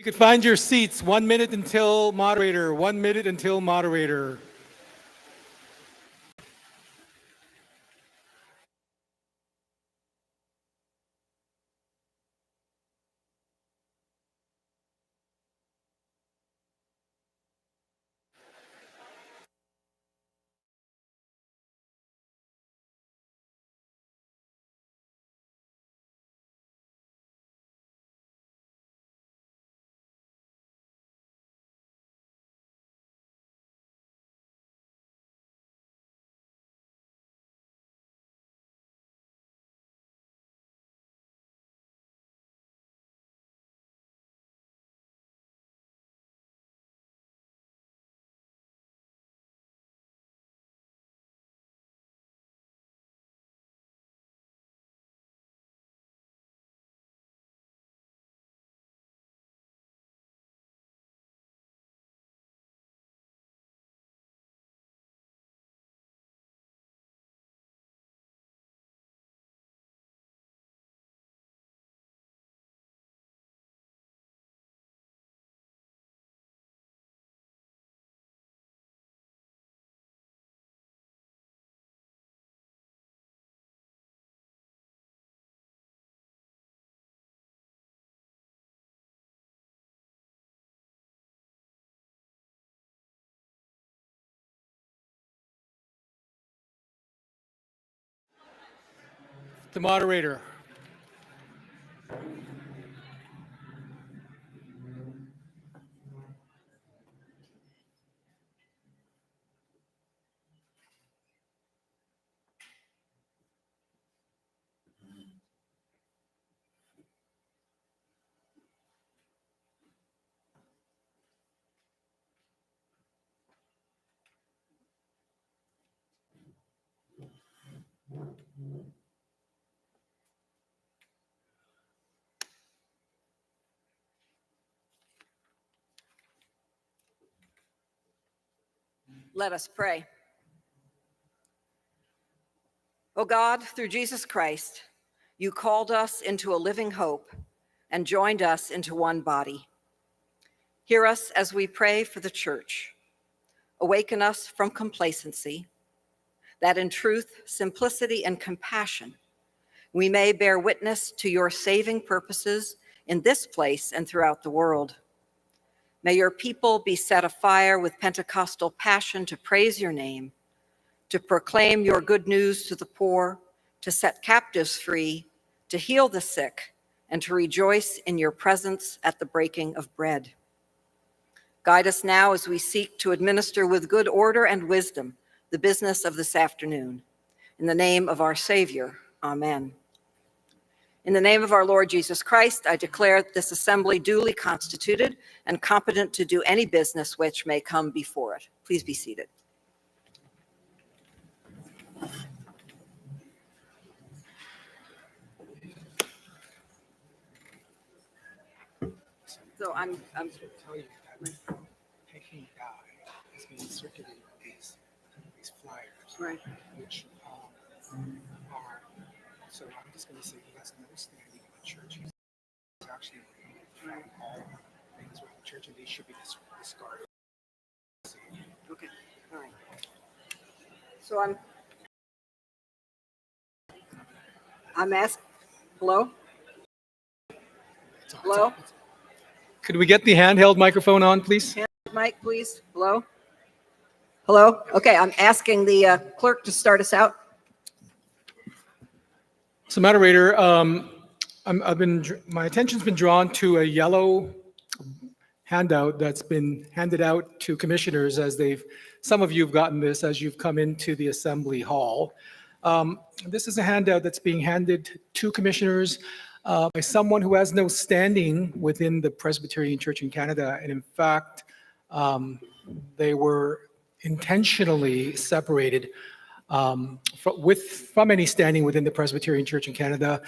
You could find your seats. 1 minute until moderator. 1 minute until moderator. The moderator. Let us pray. O God, through Jesus Christ, you called us into a living hope and joined us into one body. Hear us as we pray for the church. Awaken us from complacency, that in truth, simplicity, and compassion, we may bear witness to your saving purposes in this place and throughout the world. May your people be set afire with Pentecostal passion to praise your name, to proclaim your good news to the poor, to set captives free, to heal the sick, and to rejoice in your presence at the breaking of bread. Guide us now as we seek to administer with good order and wisdom the business of this afternoon. In the name of our Savior, amen. In the name of our Lord Jesus Christ, I declare this assembly duly constituted and competent to do any business which may come before it. Please be seated. So I'm tell you that Peking guy has been circulating these flyers, right. which are. So I'm just going to say he has no standing in the church. He's actually from all things with the church, and they should be discarded. Okay. All right. So I'm asking. Hello. Hello. Could we get the handheld microphone on, please? Mic, please. Hello? Hello? Okay, I'm asking the clerk to start us out. So, moderator, my attention's been drawn to a yellow handout that's been handed out to commissioners some of you have gotten this as you've come into the assembly hall. This is a handout that's being handed to commissioners by someone who has no standing within the Presbyterian Church in Canada. And in fact, they were intentionally separated from any standing within the Presbyterian Church in Canada.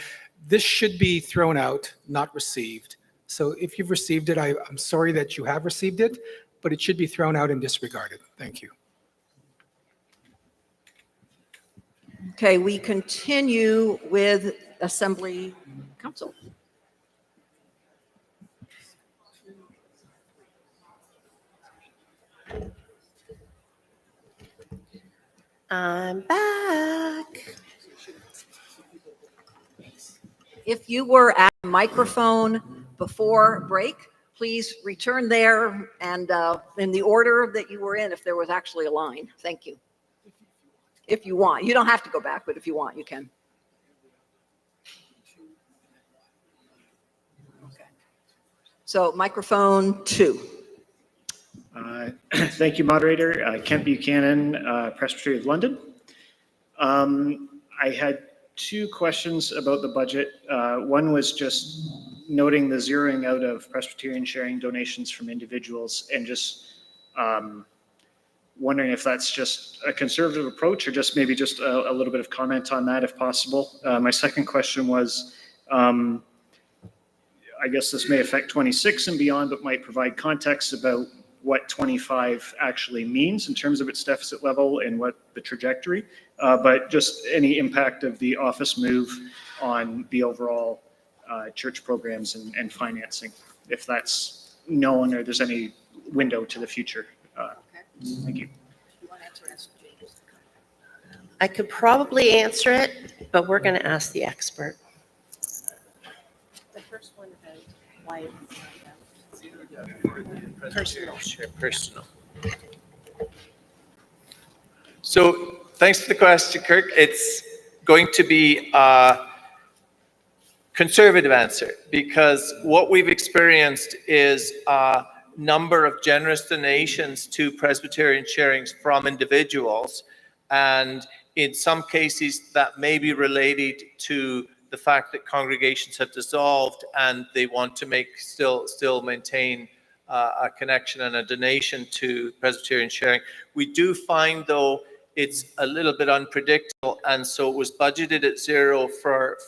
This should be thrown out, not received. So if you've received it, I'm sorry that you have received it, but it should be thrown out and disregarded. Thank you. Okay, we continue with Assembly Council. I'm back. If you were at a microphone before break, please return there and in the order that you were in, if there was actually a line. Thank you. If you want. You don't have to go back, but if you want, you can. Okay. So microphone 2. Thank you, moderator. Kent Buchanan, Presbyterian of London. I had 2 questions about the budget. One was just noting the zeroing out of Presbyterian sharing donations from individuals, and just wondering if that's just a conservative approach or just maybe just a little bit of comment on that if possible. My second question was, I guess this may affect 26 and beyond, but might provide context about what 25 actually means in terms of its deficit level and what the trajectory, but just any impact of the office move on the overall church programs and financing, if that's known or there's any window to the future. Thank you. I could probably answer it, but we're going to ask the expert. The first one about why Personal. So thanks for the question, Kirk. It's going to be a conservative answer, because what we've experienced is a number of generous donations to Presbyterian sharings from individuals, and in some cases that may be related to the fact that congregations have dissolved and they want to make still maintain a connection and a donation to Presbyterian sharing. We do find, though, it's a little bit unpredictable, and so it was budgeted at 0 for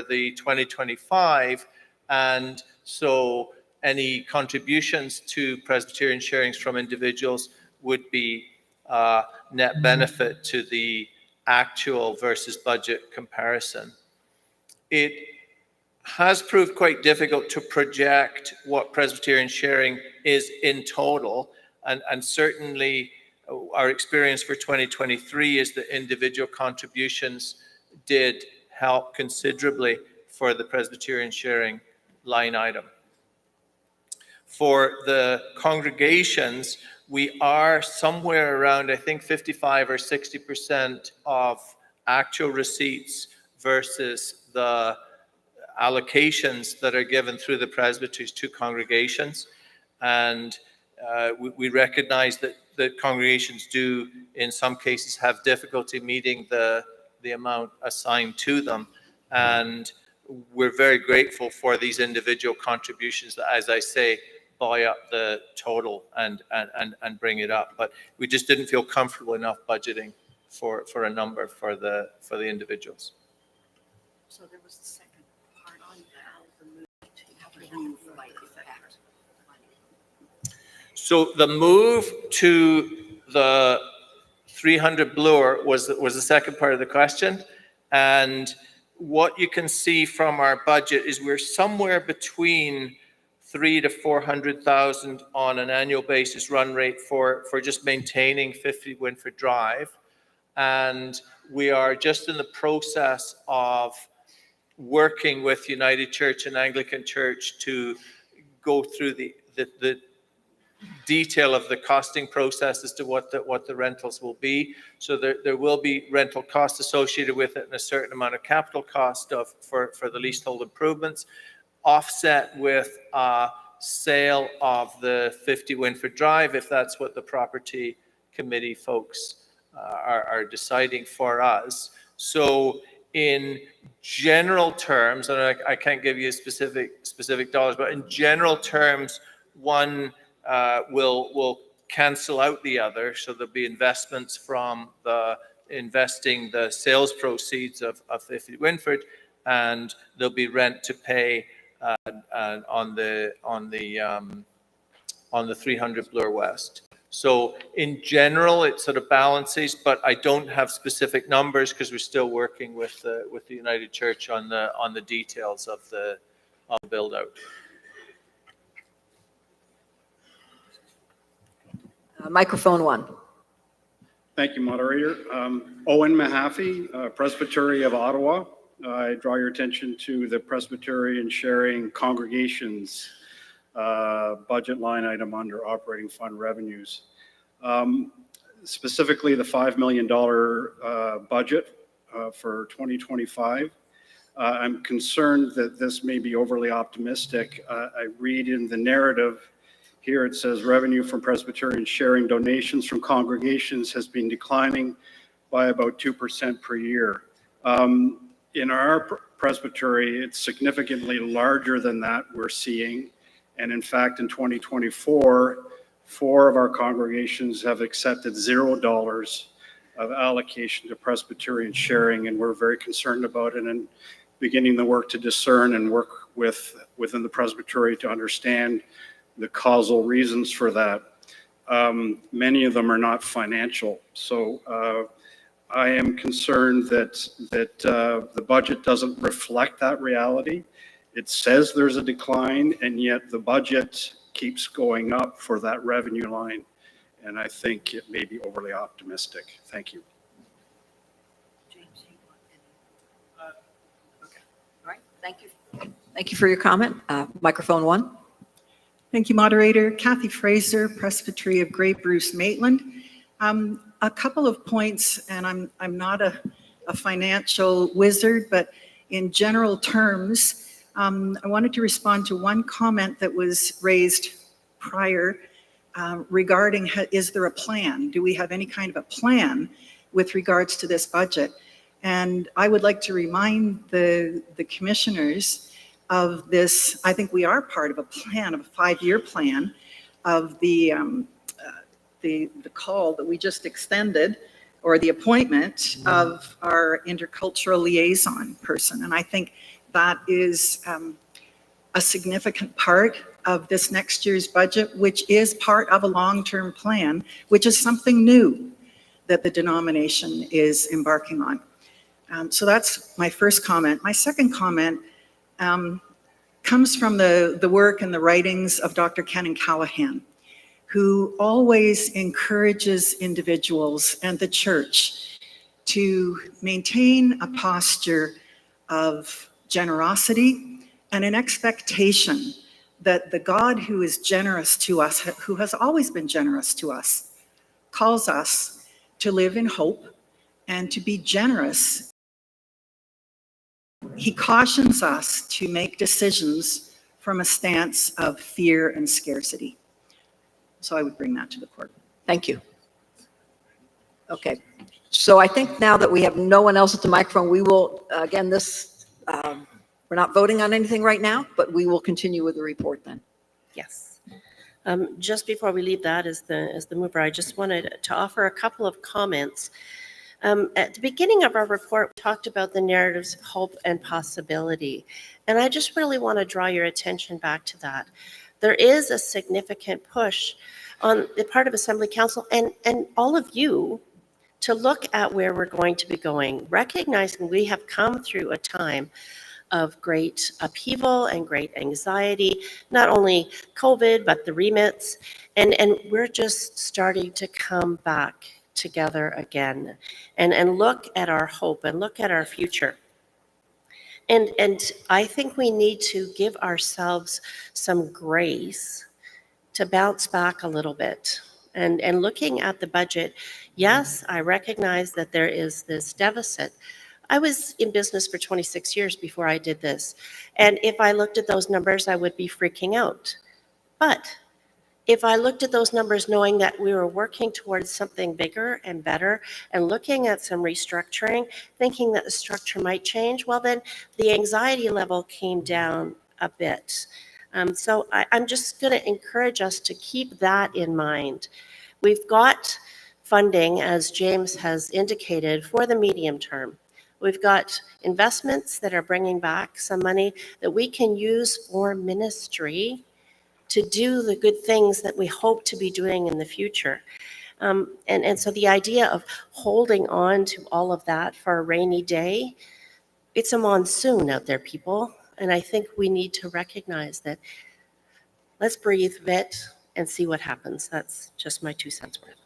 the 2025, and so any contributions to Presbyterian sharings from individuals would be net benefit to the actual versus budget comparison. It has proved quite difficult to project what Presbyterian sharing is in total, and certainly our experience for 2023 is that individual contributions did help considerably for the Presbyterian sharing line item. For the congregations, we are somewhere around, I think, 55 or 60% of actual receipts versus the allocations that are given through the presbyteries to congregations. And we recognize that the congregations do, in some cases, have difficulty meeting the amount assigned to them. And we're very grateful for these individual contributions that, as I say, buy up the total and bring it up. But we just didn't feel comfortable enough budgeting for a number for the individuals. So there was the second part on the move by effect. So the move to the 300 bluer was the second part of the question. And what you can see from our budget is we're somewhere between 300,000 to 400,000 on an annual basis run rate for just maintaining 50 Winford Drive. And we are just in the process of working with United Church and Anglican Church to go through the detail of the costing process as to what the rentals will be. So there will be rental costs associated with it and a certain amount of capital cost for the leasehold improvements, offset with a sale of the 50 Winford Drive, if that's what the property committee folks are deciding for us. So in general terms, and I can't give you specific dollars, but in general terms, one will cancel out the other. So there'll be investments from investing the sales proceeds of 50 Winford, and there'll be rent to pay on the 300 Bloor West. So in general, it sort of balances, but I don't have specific numbers because we're still working with the United Church on the details of the build out. Microphone 1. Thank you, moderator. Owen Mahaffey, Presbytery of Ottawa. I draw your attention to the Presbyterian sharing congregations budget line item under operating fund revenues. Specifically the $5 million budget for 2025. I'm concerned that this may be overly optimistic. I read in the narrative here, it says revenue from Presbyterian sharing donations from congregations has been declining by about 2% per year. In our presbytery, it's significantly larger than that we're seeing. And in fact, in 2024, 4 of our congregations have accepted $0 of allocation to Presbyterian sharing, and we're very concerned about it and beginning the work to discern and work within the presbytery to understand the causal reasons for that. Many of them are not financial. So I am concerned that the budget doesn't reflect that reality. It says there's a decline, and yet the budget keeps going up for that revenue line. And I think it may be overly optimistic. Thank you. Okay. All right. Thank you. Thank you for your comment. Microphone 1. Thank you, moderator. Kathy Fraser, Presbytery of Grey Bruce, Maitland. A couple of points, and I'm not a financial wizard, but in general terms, I wanted to respond to one comment that was raised prior regarding, is there a plan? Do we have any kind of a plan with regards to this budget? And I would like to remind the commissioners of this. I think we are part of a plan, of a 5-year plan of the call that we just extended, or the appointment of our intercultural liaison person. And I think that is a significant part of this next year's budget, which is part of a long-term plan, which is something new that the denomination is embarking on. So that's my first comment. My second comment comes from the work and the writings of Dr. Ken Callahan, who always encourages individuals and the church to maintain a posture of generosity and an expectation that the God who is generous to us, who has always been generous to us, calls us to live in hope and to be generous. He cautions us to make decisions from a stance of fear and scarcity. So I would bring that to the court. Thank you. Okay. So I think now that we have no one else at the microphone, we will, again, we're not voting on anything right now, but we will continue with the report then. Yes. Just before we leave that, as the mover, I just wanted to offer a couple of comments. At the beginning of our report, we talked about the narratives of hope and possibility. And I just really want to draw your attention back to that. There is a significant push on the part of Assembly Council and all of you to look at where we're going to be going, recognizing we have come through a time of great upheaval and great anxiety, not only COVID, but the remits. And we're just starting to come back together again and look at our hope and look at our future. And I think we need to give ourselves some grace to bounce back a little bit. And looking at the budget, yes, I recognize that there is this deficit. I was in business for 26 years before I did this. And if I looked at those numbers, I would be freaking out. But if I looked at those numbers knowing that we were working towards something bigger and better and looking at some restructuring, thinking that the structure might change, well, then the anxiety level came down a bit. So I'm just going to encourage us to keep that in mind. We've got funding, as James has indicated, for the medium term. We've got investments that are bringing back some money that we can use for ministry to do the good things that we hope to be doing in the future. And so the idea of holding on to all of that for a rainy day, it's a monsoon out there, people. And I think we need to recognize that. Let's breathe a bit and see what happens. That's just my 2 cents worth.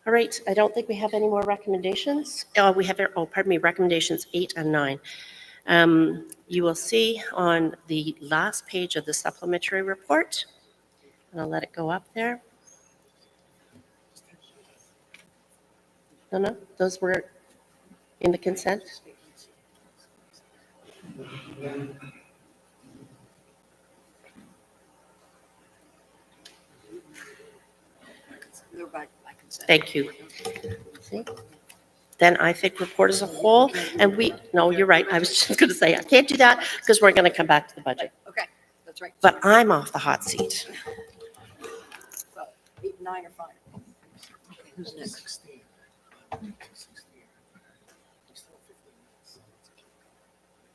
All right, I don't think we have any more recommendations. We have, recommendations 8 and 9. You will see on the last page of the supplementary report, and I'll let it go up there. No, those were in the consent. They're by consent. Thank you. See? Then I think report as a whole, and no, you're right. I was just going to say, I can't do that because we're going to come back to the budget. Okay, that's right. But I'm off the hot seat. So 8 and 9 are fine. Who's next? 16.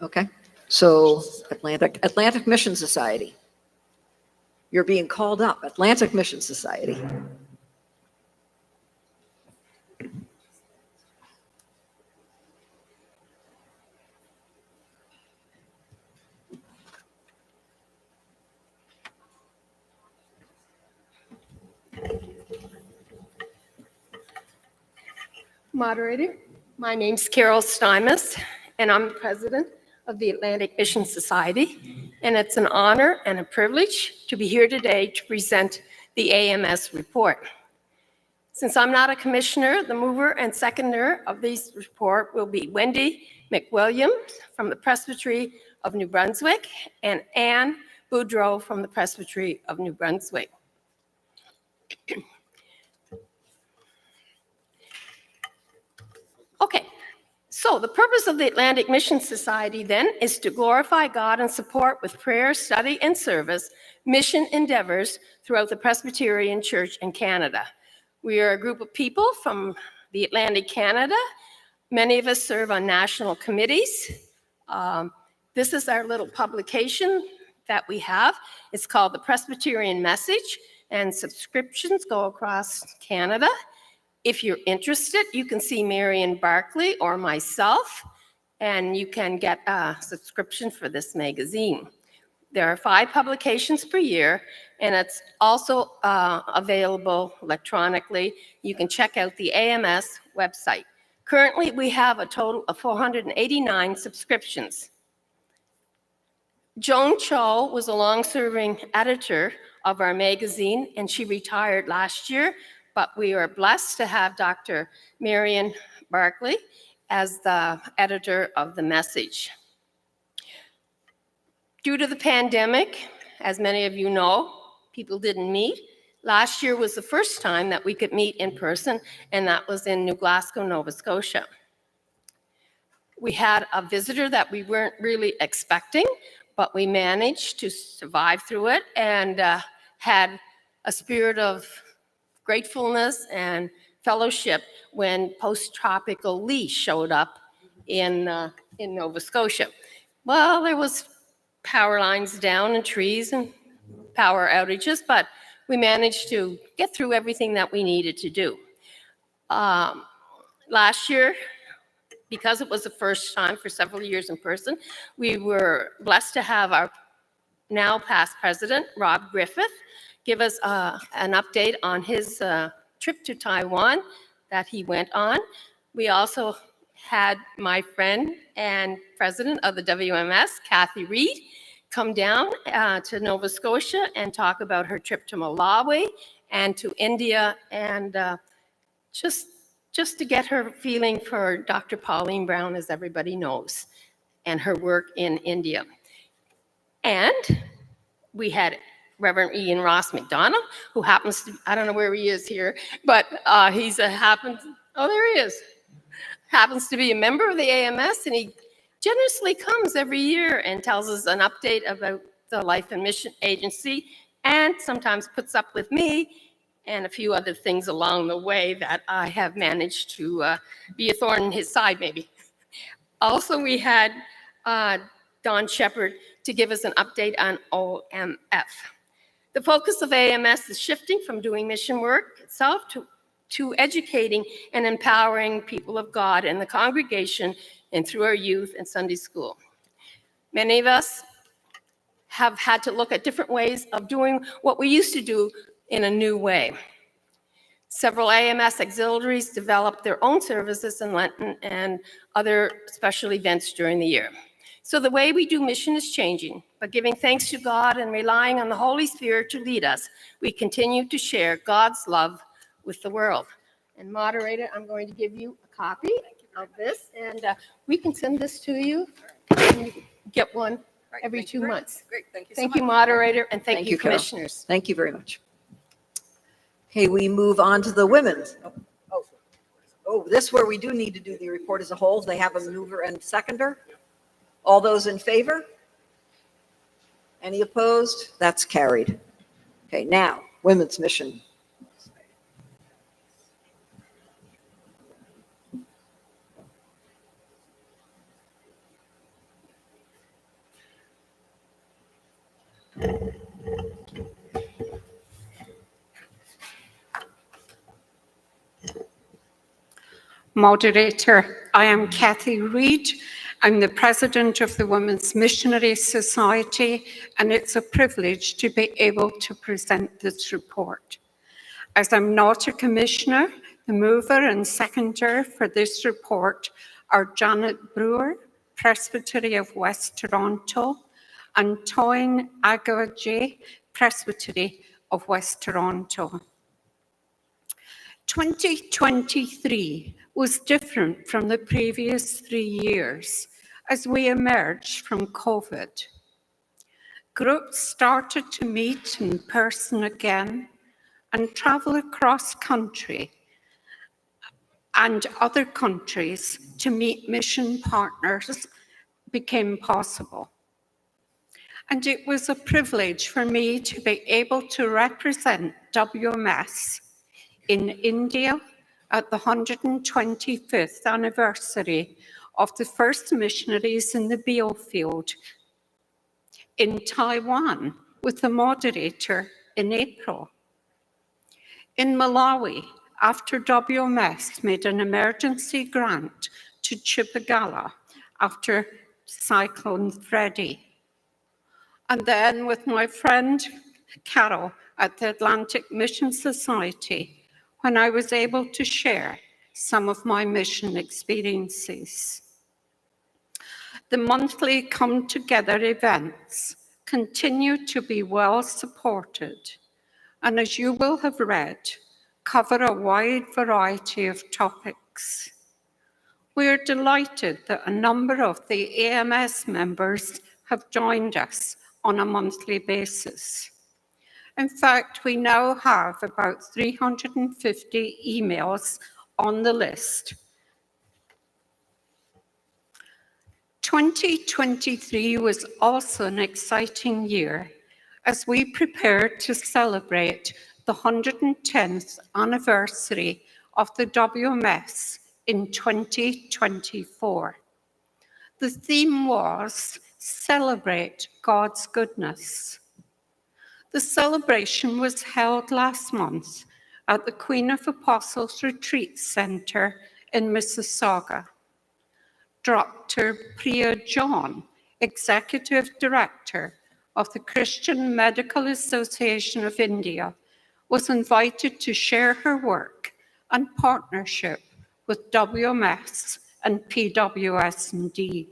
Okay, so Atlantic Mission Society. You're being called up, Atlantic Mission Society. Moderator, my name's Carol Stymus, and I'm the president of the Atlantic Mission Society. And it's an honor and a privilege to be here today to present the AMS report. Since I'm not a commissioner, the mover and seconder of this report will be Wendy McWilliams from the Presbytery of New Brunswick and Anne Boudreau from the Presbytery of New Brunswick. Okay, so the purpose of the Atlantic Mission Society then is to glorify God and support with prayer, study, and service mission endeavors throughout the Presbyterian Church in Canada. We are a group of people from the Atlantic Canada. Many of us serve on national committees. This is our little publication that we have. It's called the Presbyterian Message, and subscriptions go across Canada. If you're interested, you can see Marion Barclay or myself, and you can get a subscription for this magazine. There are 5 publications per year, and it's also available electronically. You can check out the AMS website. Currently, we have a total of 489 subscriptions. Joan Cho was a long-serving editor of our magazine, and she retired last year. But we are blessed to have Dr. Marion Barclay as the editor of the Message. Due to the pandemic, as many of you know, people didn't meet. Last year was the first time that we could meet in person, and that was in New Glasgow, Nova Scotia. We had a visitor that we weren't really expecting, but we managed to survive through it and had a spirit of gratefulness and fellowship when post-tropical Lee showed up in Nova Scotia. Well, there was power lines down and trees and power outages, but we managed to get through everything that we needed to do. Last year, because it was the first time for several years in person, we were blessed to have our now past president, Rob Griffith, give us an update on his trip to Taiwan that he went on. We also had my friend and president of the WMS, Kathy Reed, come down to Nova Scotia and talk about her trip to Malawi and to India, and just to get her feeling for Dr. Pauline Brown, as everybody knows, and her work in India. And we had Reverend Ian Ross McDonald, who happens to, I don't know where he is here, but there he is. Happens to be a member of the AMS, and he generously comes every year and tells us an update about the Life and Mission Agency, and sometimes puts up with me and a few other things along the way that I have managed to be a thorn in his side, maybe. Also, we had Don Shepard to give us an update on OMF. The focus of AMS is shifting from doing mission work itself to educating and empowering people of God in the congregation and through our youth and Sunday school. Many of us have had to look at different ways of doing what we used to do in a new way. Several AMS auxiliaries developed their own services in Lenten and other special events during the year. So the way we do mission is changing, but giving thanks to God and relying on the Holy Spirit to lead us, we continue to share God's love with the world. And moderator, I'm going to give you a copy of this, and we can send this to you. And you get one every 2 months. Great, thank you so Thank much. you, moderator, and thank you, Carol. commissioners. Thank you very much. Okay, we move on to the women's. Oh, this where we do need to do the report as a whole. They have a mover and seconder. All those in favor? Any opposed? That's carried. Okay, now, women's mission. Moderator, I am Kathy Reid. I'm the president of the Women's Missionary Society, and it's a privilege to be able to present this report. As I'm not a commissioner, the mover and seconder for this report are Janet Brewer, Presbytery of West Toronto, and Toyin Agawaje, Presbytery of West Toronto. 2023 was different from the previous 3 years as we emerged from COVID. Groups started to meet in person again and travel across country and other countries to meet mission partners became possible. And it was a privilege for me to be able to represent WMS in India at the 125th anniversary of the first missionaries in the Bio field, in Taiwan with the moderator in April, in Malawi after WMS made an emergency grant to Chipagala after Cyclone Freddy, and then with my friend Carol at the Atlantic Mission Society, when I was able to share some of my mission experiences. The monthly Come Together events continue to be well supported, and as you will have read, cover a wide variety of topics. We are delighted that a number of the AMS members have joined us on a monthly basis. In fact, we now have about 350 emails on the list. 2023 was also an exciting year as we prepared to celebrate the 110th anniversary of the WMS in 2024. The theme was Celebrate God's Goodness. The celebration was held last month at the Queen of Apostles Retreat Centre in Mississauga. Dr. Priya John, Executive Director of the Christian Medical Association of India, was invited to share her work and partnership with WMS and PWS&D.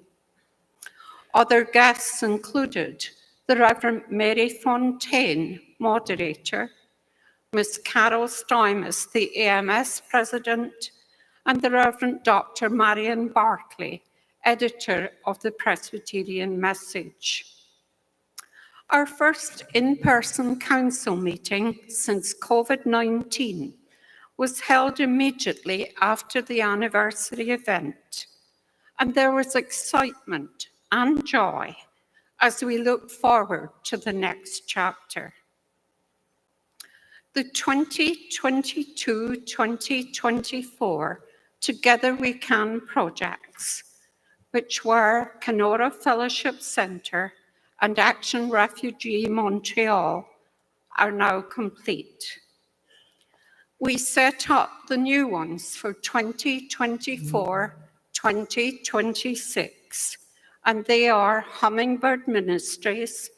Other guests included the Reverend Mary Fontaine, moderator, Ms. Carol Stymus, the AMS president, and the Reverend Dr. Marion Barclay, editor of the Presbyterian Message. Our first in-person council meeting since COVID-19 was held immediately after the anniversary event, and there was excitement and joy as we look forward to the next chapter. The 2022-2024 Together We Can projects, which were Kenora Fellowship Centre and Action Refugee Montreal, are now complete. We set up the new ones for 2024-2026, and they are Hummingbird Ministries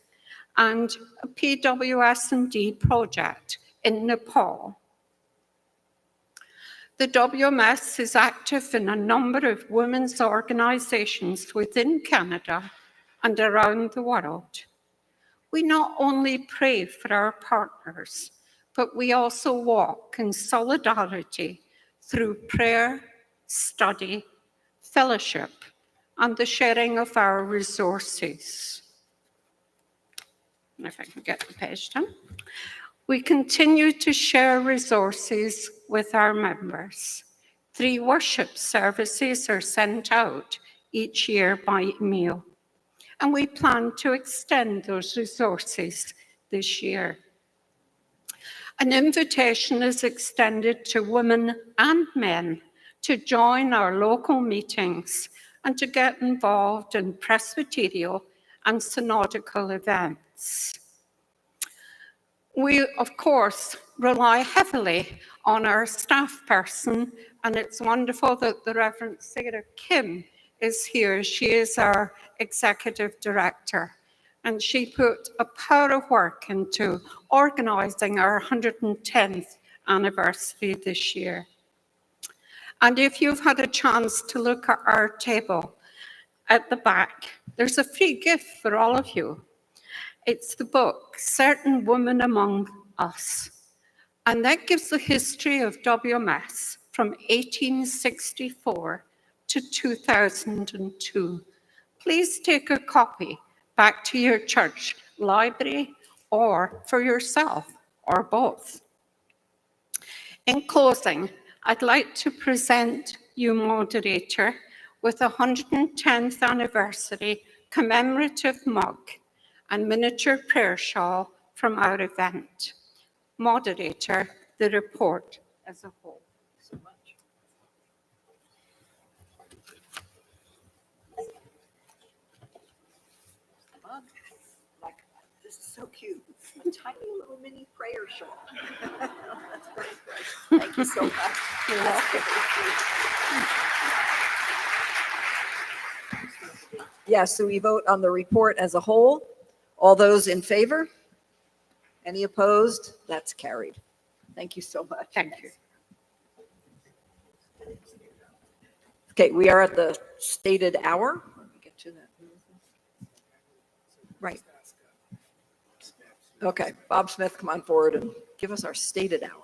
and a PWS&D project in Nepal. The WMS is active in a number of women's organisations within Canada and around the world. We not only pray for our partners, but we also walk in solidarity through prayer, study, fellowship, and the sharing of our resources. If I can get the page done. We continue to share resources with our members. 3 worship services are sent out each year by email, and we plan to extend those resources this year. An invitation is extended to women and men to join our local meetings and to get involved in presbyterial and synodical events. We, of course, rely heavily on our staff person, and it's wonderful that the Reverend Sarah Kim is here. She is our executive director, and she put a power of work into organising our 110th anniversary this year. And if you've had a chance to look at our table at the back, there's a free gift for all of you. It's the book, Certain Women Among Us. And that gives the history of WMS from 1864 to 2002. Please take a copy back to your church library or for yourself or both. In closing, I'd like to present you, moderator, with a 110th anniversary commemorative mug and miniature prayer shawl from our event. Moderator, the report as a whole. So much. This is so cute. A tiny little mini prayer shawl. That's very good. Thank you so much. You're welcome. Yes, so we vote on the report as a whole. All those in favor? Any opposed? That's carried. Thank you so much. Thank you. Okay, we are at the stated hour. Let me get to that. Right. Okay, Bob Smith, come on forward and give us our stated hour.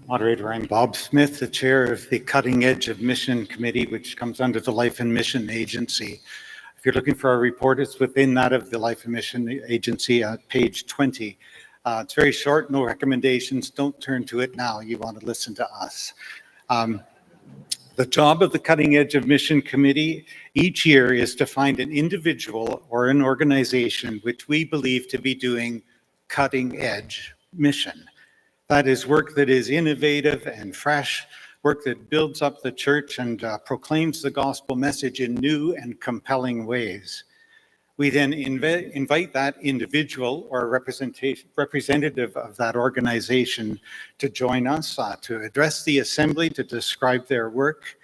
Moderator, I'm Bob Smith, the chair of the Cutting Edge of Mission Committee, which comes under the Life and Mission Agency. If you're looking for our report, it's within that of the Life and Mission Agency at page 20. It's very short, no recommendations. Don't turn to it now. You want to listen to us. The job of the Cutting Edge of Mission Committee each year is to find an individual or an organization which we believe to be doing cutting edge mission. That is work that is innovative and fresh, work that builds up the church and proclaims the gospel message in new and compelling ways. We then invite that individual or representative of that organization to join us, to address the assembly, to describe their work,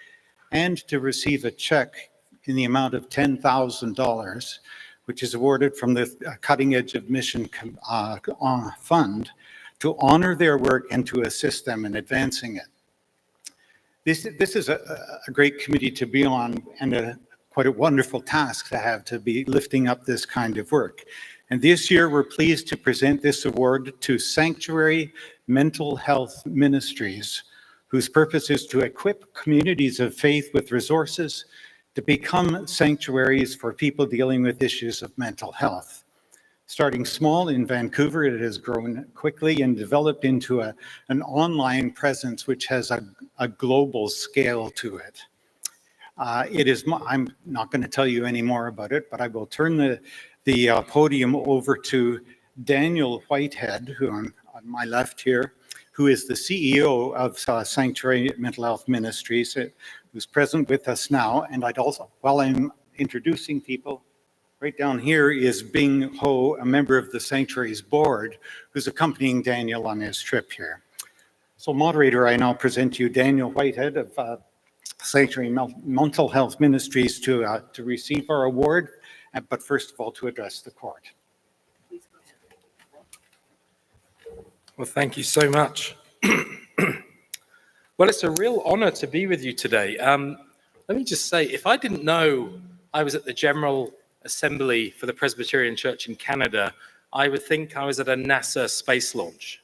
and to receive a check in the amount of $10,000, which is awarded from the Cutting Edge of Mission Fund, to honor their work and to assist them in advancing it. This is a great committee to be on, and quite a wonderful task to have, to be lifting up this kind of work. And this year, we're pleased to present this award to Sanctuary Mental Health Ministries, whose purpose is to equip communities of faith with resources to become sanctuaries for people dealing with issues of mental health. Starting small in Vancouver, it has grown quickly and developed into an online presence which has a global scale to it. I'm not going to tell you any more about it, but I will turn the podium over to Daniel Whitehead, who on my left here, who is the CEO of Sanctuary Mental Health Ministries, who's present with us now. And I'd also, while I'm introducing people, right down here is Bing Ho, a member of the Sanctuary's board, who's accompanying Daniel on his trip here. So moderator, I now present to you Daniel Whitehead of Sanctuary Mental Health Ministries to receive our award, but first of all, to address the court. Well, thank you so much. Well, it's a real honor to be with you today. Let me just say, if I didn't know I was at the General Assembly for the Presbyterian Church in Canada, I would think I was at a NASA space launch.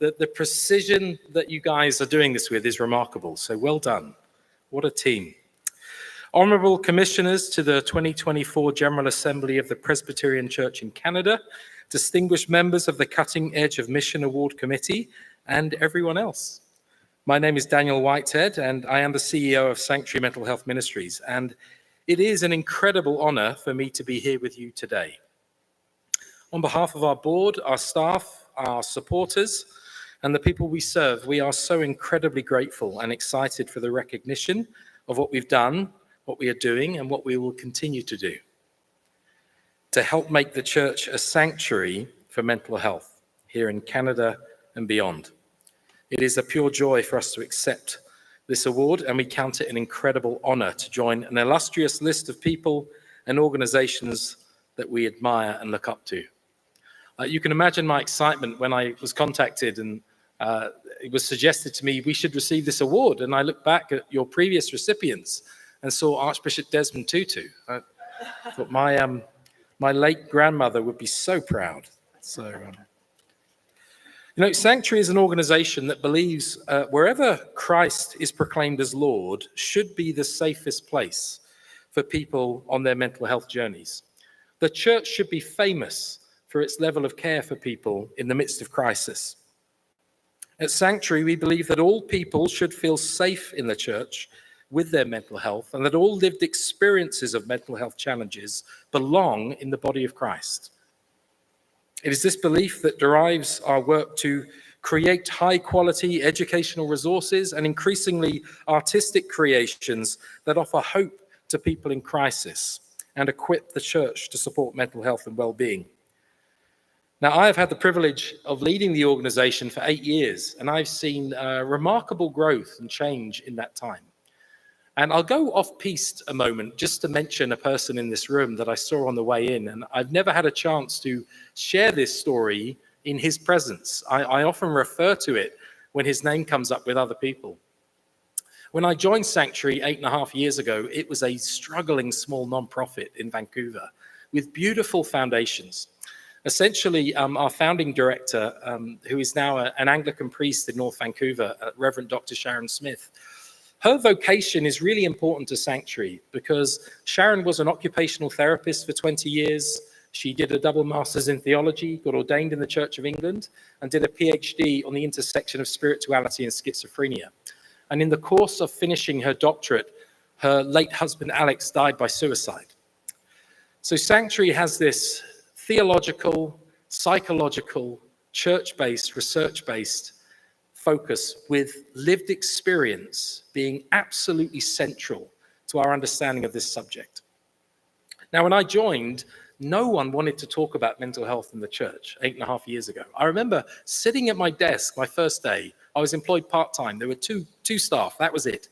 The precision that you guys are doing this with is remarkable, so well done. What a team. Honorable Commissioners to the 2024 General Assembly of the Presbyterian Church in Canada, distinguished members of the Cutting Edge of Mission Award Committee, and everyone else. My name is Daniel Whitehead, and I am the CEO of Sanctuary Mental Health Ministries, and it is an incredible honor for me to be here with you today. On behalf of our board, our staff, our supporters, and the people we serve, we are so incredibly grateful and excited for the recognition of what we've done, what we are doing, and what we will continue to do to help make the church a sanctuary for mental health here in Canada and beyond. It is a pure joy for us to accept this award, and we count it an incredible honor to join an illustrious list of people and organizations that we admire and look up to. You can imagine my excitement when I was contacted and it was suggested to me we should receive this award, and I looked back at your previous recipients and saw Archbishop Desmond Tutu. I thought my late grandmother would be so proud. So, Sanctuary is an organization that believes wherever Christ is proclaimed as Lord should be the safest place for people on their mental health journeys. The church should be famous for its level of care for people in the midst of crisis. At Sanctuary, we believe that all people should feel safe in the church with their mental health, and that all lived experiences of mental health challenges belong in the body of Christ. It is this belief that drives our work to create high-quality educational resources and increasingly artistic creations that offer hope to people in crisis and equip the church to support mental health and well-being. Now, I have had the privilege of leading the organization for 8 years, and I've seen remarkable growth and change in that time. And I'll go off-piste a moment just to mention a person in this room that I saw on the way in, and I've never had a chance to share this story in his presence. I often refer to it when his name comes up with other people. When I joined Sanctuary 8.5 years ago, it was a struggling small nonprofit in Vancouver with beautiful foundations. Essentially, our founding director, who is now an Anglican priest in North Vancouver, Reverend Dr. Sharon Smith, her vocation is really important to Sanctuary because Sharon was an occupational therapist for 20 years. She did a double master's in theology, got ordained in the Church of England, and did a PhD on the intersection of spirituality and schizophrenia. And in the course of finishing her doctorate, her late husband, Alex, died by suicide. So Sanctuary has this theological, psychological, church-based, research-based focus with lived experience being absolutely central to our understanding of this subject. Now, when I joined, no one wanted to talk about mental health in the church 8.5 years ago. I remember sitting at my desk my first day. I was employed part-time. There were two staff, that was it,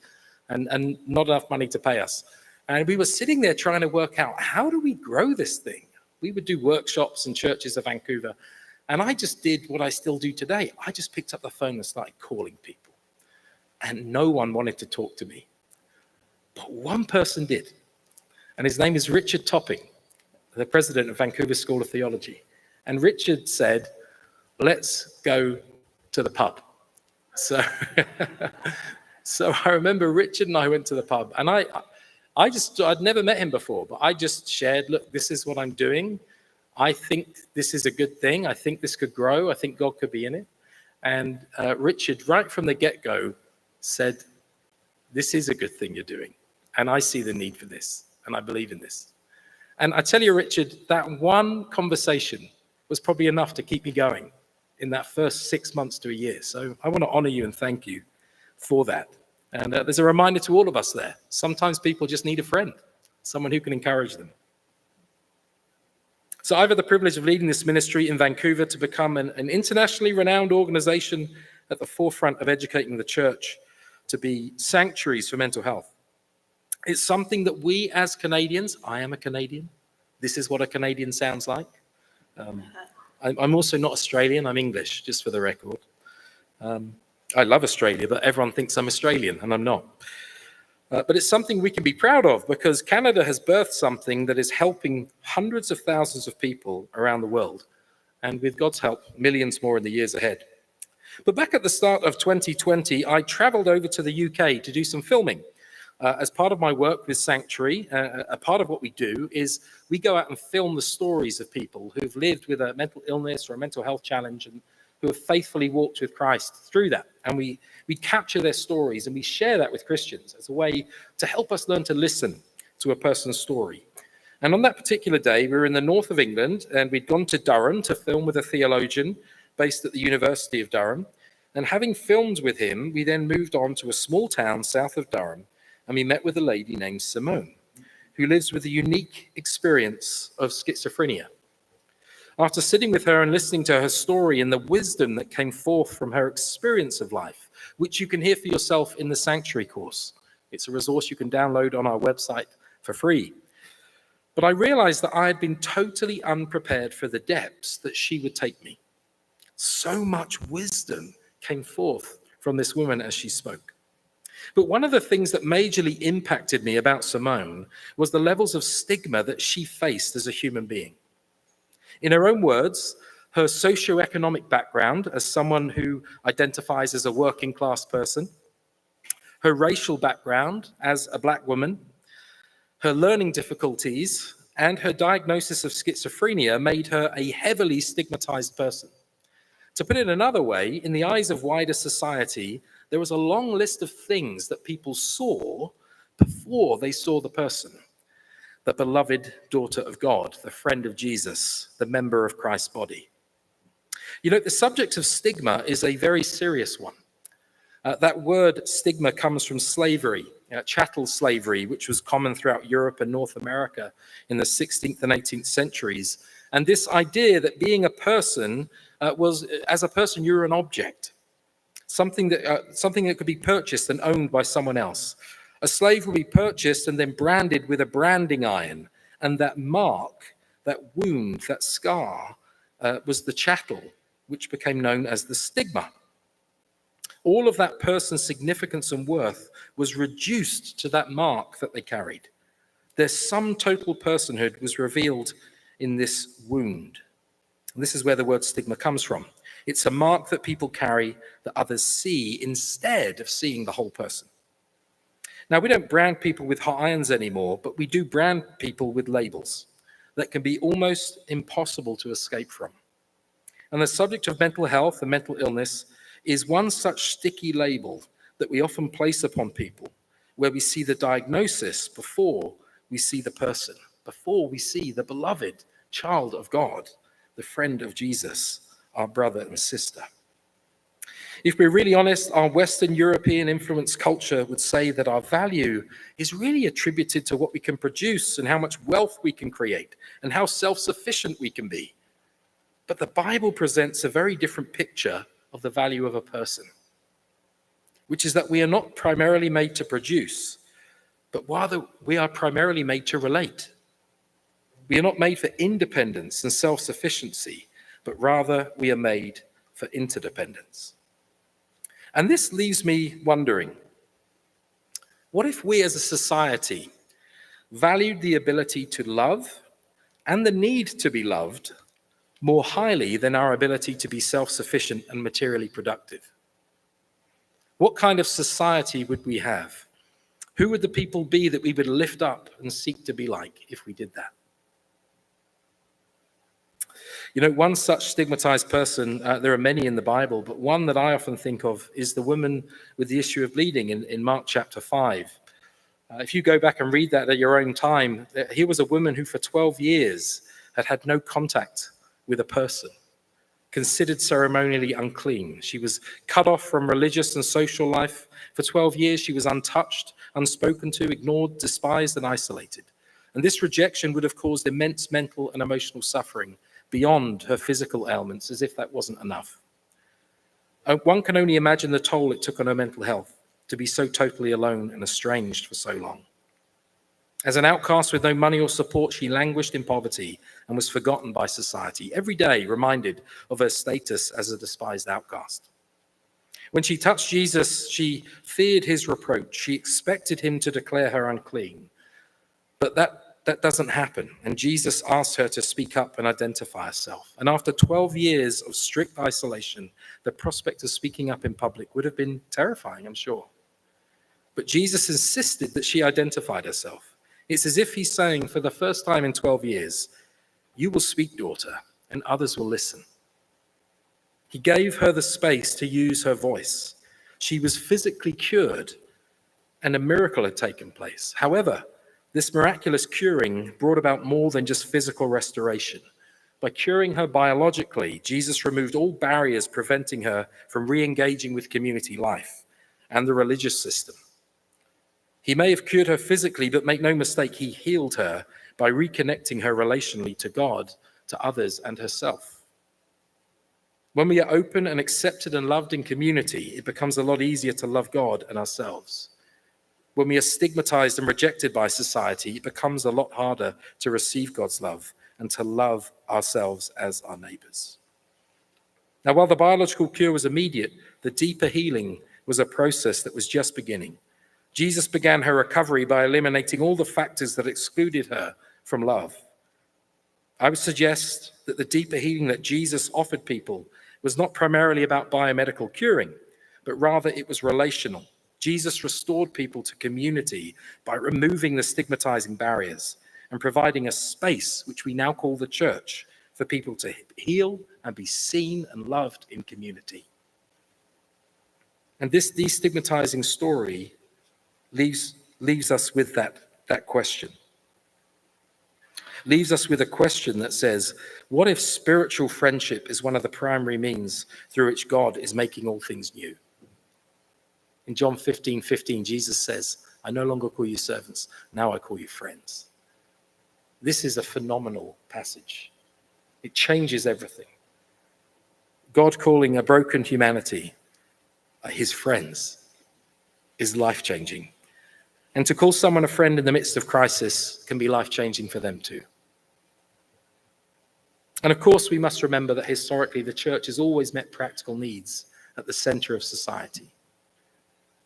and not enough money to pay us. And we were sitting there trying to work out, how do we grow this thing? We would do workshops in churches of Vancouver. And I just did what I still do today. I just picked up the phone and started calling people. And no one wanted to talk to me. But one person did. And his name is Richard Topping, the president of Vancouver School of Theology. And Richard said, let's go to the pub. So I remember Richard and I went to the pub. And I'd never met him before, but I just shared, look, this is what I'm doing. I think this is a good thing. I think this could grow. I think God could be in it. And Richard, right from the get-go, said, this is a good thing you're doing. And I see the need for this. And I believe in this. And I tell you, Richard, that one conversation was probably enough to keep me going in that first 6 months to a year. So I want to honor you and thank you for that. And there's a reminder to all of us there. Sometimes people just need a friend, someone who can encourage them. So I've had the privilege of leading this ministry in Vancouver to become an internationally renowned organization at the forefront of educating the church to be sanctuaries for mental health. It's something that we as Canadians, I am a Canadian, this is what a Canadian sounds like. I'm also not Australian, I'm English, just for the record. I love Australia, but everyone thinks I'm Australian, and I'm not. But it's something we can be proud of, because Canada has birthed something that is helping hundreds of thousands of people around the world, and with God's help, millions more in the years ahead. But back at the start of 2020, I traveled over to the UK to do some filming. As part of my work with Sanctuary, a part of what we do is we go out and film the stories of people who've lived with a mental illness or a mental health challenge and who have faithfully walked with Christ through that. And we capture their stories and we share that with Christians as a way to help us learn to listen to a person's story. And on that particular day, we were in the north of England, and we'd gone to Durham to film with a theologian based at the University of Durham. And having filmed with him, we then moved on to a small town south of Durham, and we met with a lady named Simone, who lives with a unique experience of schizophrenia. After sitting with her and listening to her story and the wisdom that came forth from her experience of life, which you can hear for yourself in the Sanctuary course. It's a resource you can download on our website for free. But I realized that I had been totally unprepared for the depths that she would take me. So much wisdom came forth from this woman as she spoke. But one of the things that majorly impacted me about Simone was the levels of stigma that she faced as a human being. In her own words, her socioeconomic background as someone who identifies as a working class person, her racial background as a Black woman, her learning difficulties, and her diagnosis of schizophrenia made her a heavily stigmatized person. To put it another way, in the eyes of wider society, there was a long list of things that people saw before they saw the person. The beloved daughter of God, the friend of Jesus, the member of Christ's body. You know, the subject of stigma is a very serious one. That word stigma comes from slavery, chattel slavery, which was common throughout Europe and North America in the 16th and 18th centuries. And this idea that being a person was, as a person, you're an object. Something that could be purchased and owned by someone else. A slave would be purchased and then branded with a branding iron, and that mark, that wound, that scar was the chattel, which became known as the stigma. All of that person's significance and worth was reduced to that mark that they carried. Their sum total personhood was revealed in this wound. And this is where the word stigma comes from. It's a mark that people carry that others see instead of seeing the whole person. Now, we don't brand people with hot irons anymore, but we do brand people with labels that can be almost impossible to escape from. And the subject of mental health and mental illness is one such sticky label that we often place upon people, where we see the diagnosis before we see the person, before we see the beloved child of God, the friend of Jesus, our brother and sister. If we're really honest, our Western European influenced culture would say that our value is really attributed to what we can produce and how much wealth we can create and how self-sufficient we can be. But the Bible presents a very different picture of the value of a person, which is that we are not primarily made to produce, but rather we are primarily made to relate. We are not made for independence and self-sufficiency, but rather we are made for interdependence. And this leaves me wondering, what if we as a society valued the ability to love and the need to be loved more highly than our ability to be self-sufficient and materially productive? What kind of society would we have? Who would the people be that we would lift up and seek to be like if we did that? You know, one such stigmatized person, there are many in the Bible, but one that I often think of is the woman with the issue of bleeding in Mark chapter 5. If you go back and read that at your own time, here was a woman who for 12 years had had no contact with a person, considered ceremonially unclean. She was cut off from religious and social life. For 12 years, she was untouched, unspoken to, ignored, despised, and isolated. And this rejection would have caused immense mental and emotional suffering beyond her physical ailments, as if that wasn't enough. One can only imagine the toll it took on her mental health to be so totally alone and estranged for so long. As an outcast with no money or support, she languished in poverty and was forgotten by society, every day reminded of her status as a despised outcast. When she touched Jesus, she feared his reproach. She expected him to declare her unclean. But that doesn't happen. And Jesus asked her to speak up and identify herself. And after 12 years of strict isolation, the prospect of speaking up in public would have been terrifying, I'm sure. But Jesus insisted that she identified herself. It's as if he's saying, for the first time in 12 years, you will speak, daughter, and others will listen. He gave her the space to use her voice. She was physically cured, and a miracle had taken place. However, this miraculous curing brought about more than just physical restoration. By curing her biologically, Jesus removed all barriers preventing her from re-engaging with community life and the religious system. He may have cured her physically, but make no mistake, he healed her by reconnecting her relationally to God, to others, and herself. When we are open and accepted and loved in community, it becomes a lot easier to love God and ourselves. When we are stigmatized and rejected by society, it becomes a lot harder to receive God's love and to love ourselves as our neighbors. Now, while the biological cure was immediate, the deeper healing was a process that was just beginning. Jesus began her recovery by eliminating all the factors that excluded her from love. I would suggest that the deeper healing that Jesus offered people was not primarily about biomedical curing, but rather it was relational. Jesus restored people to community by removing the stigmatizing barriers and providing a space, which we now call the church, for people to heal and be seen and loved in community. And this destigmatizing story leaves us with that question. Leaves us with a question that says, what if spiritual friendship is one of the primary means through which God is making all things new? In John 15:15, Jesus says, I no longer call you servants, now I call you friends. This is a phenomenal passage. It changes everything. God calling a broken humanity his friends is life-changing. And to call someone a friend in the midst of crisis can be life-changing for them too. And of course, we must remember that historically the church has always met practical needs at the center of society.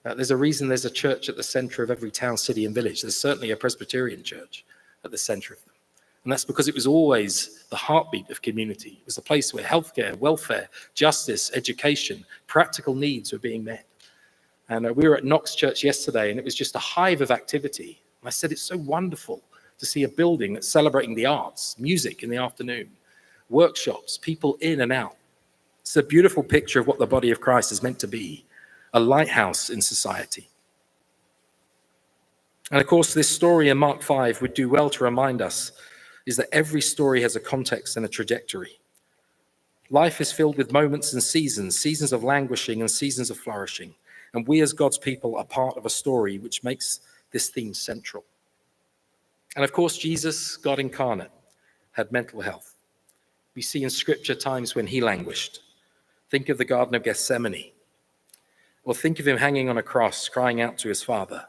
There's a reason there's a church at the center of every town, city, and village. There's certainly a Presbyterian church at the center of them. And that's because it was always the heartbeat of community. It was the place where healthcare, welfare, justice, education, practical needs were being met. And we were at Knox Church yesterday, and it was just a hive of activity. And I said, it's so wonderful to see a building that's celebrating the arts, music in the afternoon, workshops, people in and out. It's a beautiful picture of what the body of Christ is meant to be, a lighthouse in society. And of course, this story in Mark 5 would do well to remind us is that every story has a context and a trajectory. Life is filled with moments and seasons of languishing and seasons of flourishing. And we as God's people are part of a story which makes this theme central. And of course, Jesus, God incarnate, had mental health. We see in Scripture times when he languished. Think of the Garden of Gethsemane. Or think of him hanging on a cross, crying out to his Father.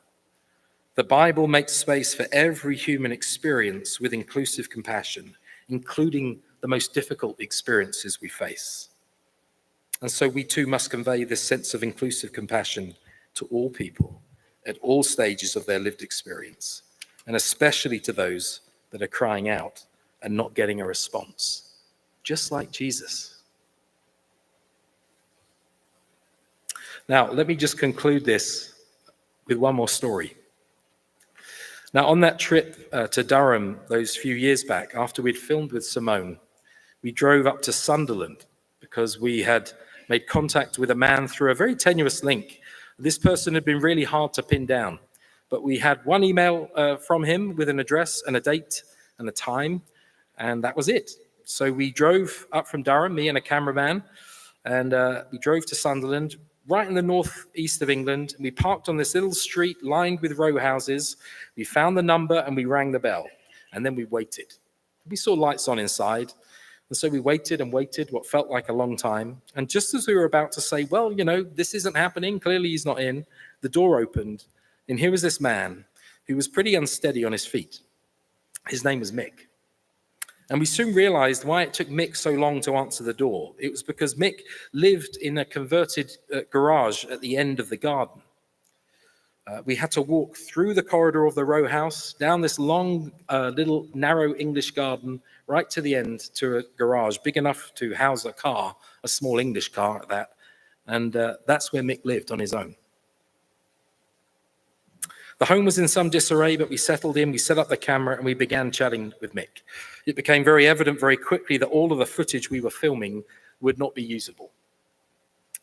The Bible makes space for every human experience with inclusive compassion, including the most difficult experiences we face. And so we too must convey this sense of inclusive compassion to all people at all stages of their lived experience, and especially to those that are crying out and not getting a response, just like Jesus. Now, let me just conclude this with one more story. Now, on that trip to Durham those few years back, after we'd filmed with Simone, we drove up to Sunderland because we had made contact with a man through a very tenuous link. This person had been really hard to pin down, but we had one email from him with an address and a date and a time, and that was it. So we drove up from Durham, me and a cameraman, and we drove to Sunderland, right in the northeast of England. We parked on this little street lined with row houses. We found the number and we rang the bell, and then we waited. We saw lights on inside. And so we waited and waited what felt like a long time. And just as we were about to say, well, this isn't happening, clearly he's not in, the door opened. And here was this man who was pretty unsteady on his feet. His name was Mick. And we soon realized why it took Mick so long to answer the door. It was because Mick lived in a converted garage at the end of the garden. We had to walk through the corridor of the row house, down this long, little narrow English garden, right to the end to a garage big enough to house a car, a small English car at that. And that's where Mick lived on his own. The home was in some disarray, but we settled in, we set up the camera, and we began chatting with Mick. It became very evident very quickly that all of the footage we were filming would not be usable.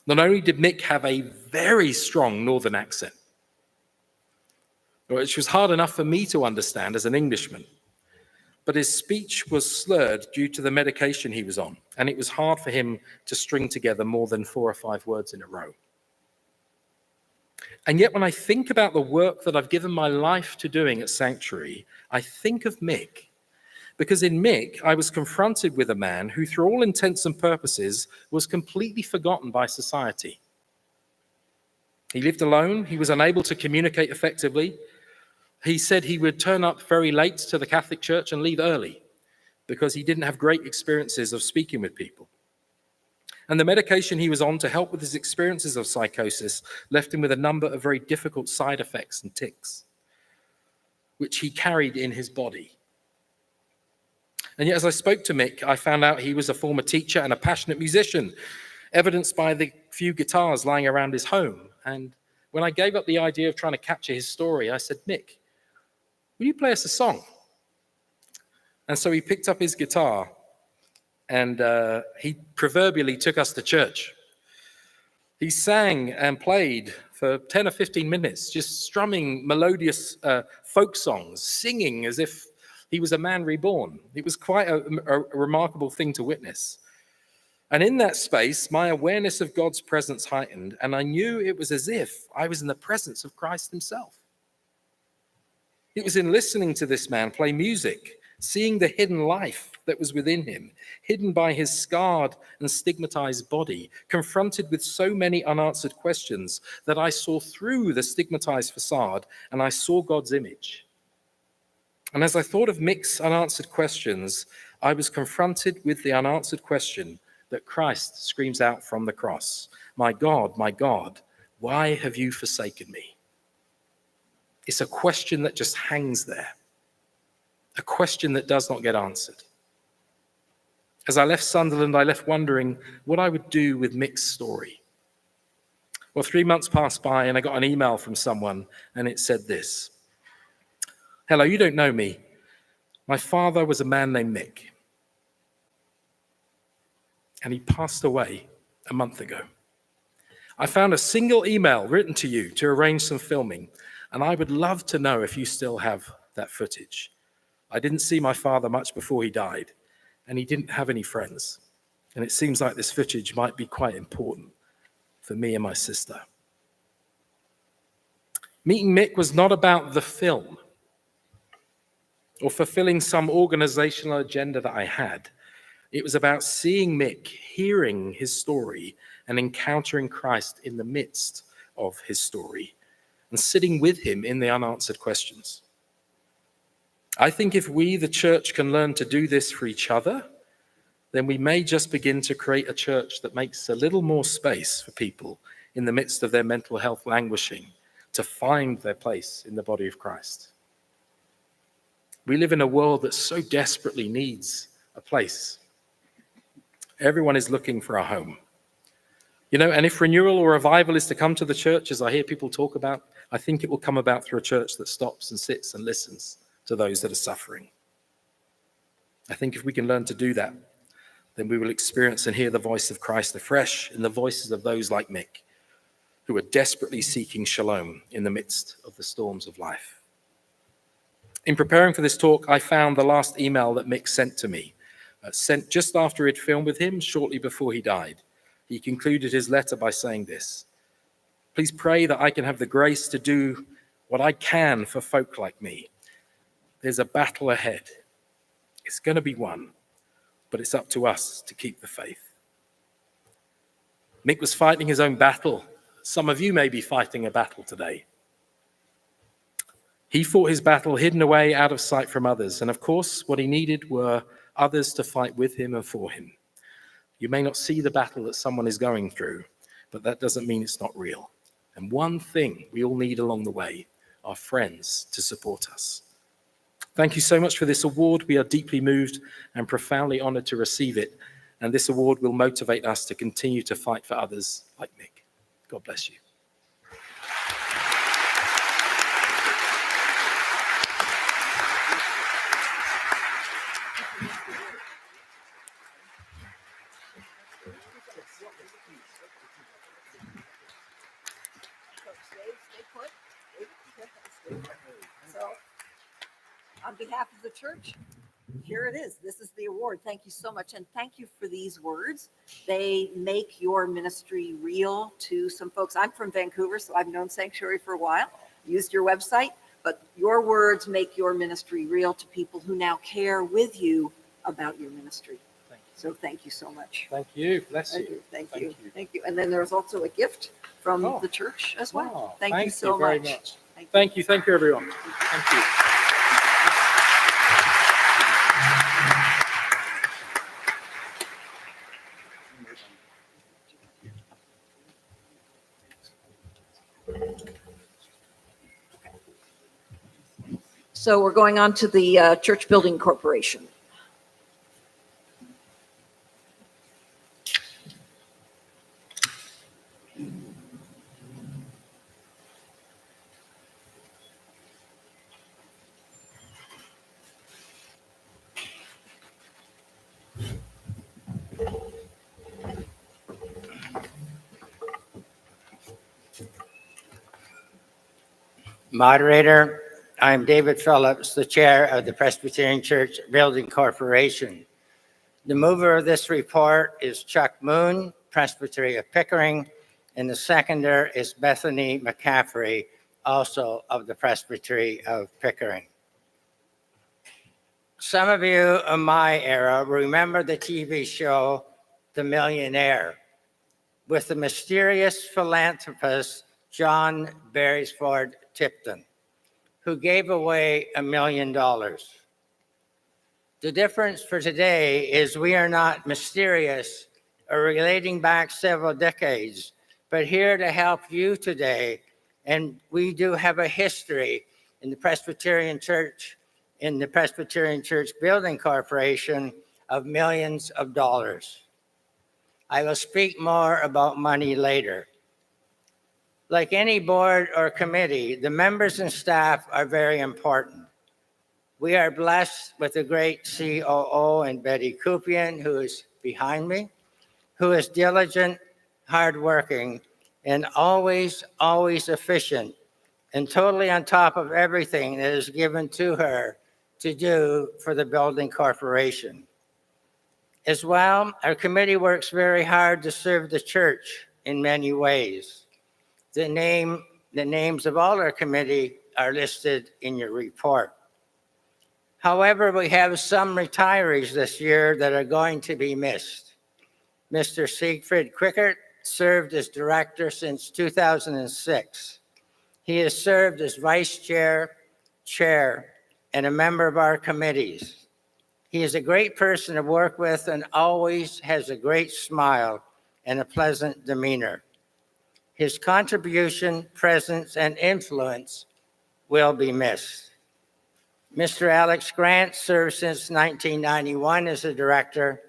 Not only did Mick have a very strong northern accent, which was hard enough for me to understand as an Englishman, but his speech was slurred due to the medication he was on, and it was hard for him to string together more than 4 or 5 words in a row. And yet when I think about the work that I've given my life to doing at Sanctuary, I think of Mick, because in Mick, I was confronted with a man who, through all intents and purposes, was completely forgotten by society. He lived alone. He was unable to communicate effectively. He said he would turn up very late to the Catholic Church and leave early because he didn't have great experiences of speaking with people. And the medication he was on to help with his experiences of psychosis left him with a number of very difficult side effects and tics, which he carried in his body. And yet, as I spoke to Mick, I found out he was a former teacher and a passionate musician, evidenced by the few guitars lying around his home. And when I gave up the idea of trying to capture his story, I said, Mick, will you play us a song? And so he picked up his guitar and he proverbially took us to church. He sang and played for 10 or 15 minutes, just strumming melodious folk songs, singing as if he was a man reborn. It was quite a remarkable thing to witness. And in that space, my awareness of God's presence heightened, and I knew it was as if I was in the presence of Christ himself. It was in listening to this man play music, seeing the hidden life that was within him, hidden by his scarred and stigmatized body, confronted with so many unanswered questions that I saw through the stigmatized facade and I saw God's image. And as I thought of Mick's unanswered questions, I was confronted with the unanswered question that Christ screams out from the cross, my God, why have you forsaken me?" It's a question that just hangs there, a question that does not get answered. As I left Sunderland, I left wondering what I would do with Mick's story. Well, 3 months passed by and I got an email from someone and it said this: "Hello, you don't know me. My father was a man named Mick, and he passed away a month ago. I found a single email written to you to arrange some filming, and I would love to know if you still have that footage. I didn't see my father much before he died, and he didn't have any friends, and it seems like this footage might be quite important for me and my sister." Meeting Mick was not about the film or fulfilling some organizational agenda that I had. It was about seeing Mick, hearing his story, and encountering Christ in the midst of his story, and sitting with him in the unanswered questions. I think if we, the church, can learn to do this for each other, then we may just begin to create a church that makes a little more space for people in the midst of their mental health languishing to find their place in the body of Christ. We live in a world that so desperately needs a place. Everyone is looking for a home. And if renewal or revival is to come to the church, as I hear people talk about, I think it will come about through a church that stops and sits and listens to those that are suffering. I think if we can learn to do that, then we will experience and hear the voice of Christ afresh in the voices of those like Mick, who are desperately seeking shalom in the midst of the storms of life. In preparing for this talk, I found the last email that Mick sent to me, sent just after he'd filmed with him, shortly before he died. He concluded his letter by saying this: "Please pray that I can have the grace to do what I can for folk like me. There's a battle ahead. It's going to be won. but it's up to us to keep the faith. Mick was fighting his own battle. Some of you may be fighting a battle today. He fought his battle hidden away out of sight from others. And of course, what he needed were others to fight with him and for him. You may not see the battle that someone is going through, but that doesn't mean it's not real. And one thing we all need along the way are friends to support us. Thank you so much for this award. We are deeply moved and profoundly honored to receive it. And this award will motivate us to continue to fight for others like Mick. God bless you. So, on behalf of the church, here it is. This is the award. Thank you so much. And thank you for these words. They make your ministry real to some folks. I'm from Vancouver, so I've known Sanctuary for a while, used your website, but your words make your ministry real to people who now care with you about your ministry. So thank you so much. Thank you. Bless you. Thank you. Thank you. And then there's also a gift from the church as well. Wow. Thank you so very much. Thank you. Thank you, everyone. Thank you. So we're going on to the Church Building Corporation. Moderator, I'm David Phillips, the chair of the Presbyterian Church Building Corporation. The mover of this report is Chuck Moon, Presbytery of Pickering, and the seconder is Bethany McCaffrey, also of the Presbytery of Pickering. Some of you of my era remember the TV show The Millionaire with the mysterious philanthropist John Beresford Tipton, who gave away $1 million. The difference for today is we are not mysterious or relating back several decades, but here to help you today. And we do have a history in the Presbyterian Church, in the Presbyterian Church Building Corporation of millions of dollars. I will speak more about money later. Like any board or committee, the members and staff are very important. We are blessed with a great COO in Betty Kupian, who is behind me, who is diligent, hardworking, and always efficient, and totally on top of everything that is given to her to do for the building corporation. As well, our committee works very hard to serve the church in many ways. The names of all our committee are listed in your report. However, we have some retirees this year that are going to be missed. Mr. Siegfried Quickert served as director since 2006. He has served as vice chair, chair, and a member of our committees. He is a great person to work with and always has a great smile and a pleasant demeanor. His contribution, presence, and influence will be missed. Mr. Alex Grant served since 1991 as a director.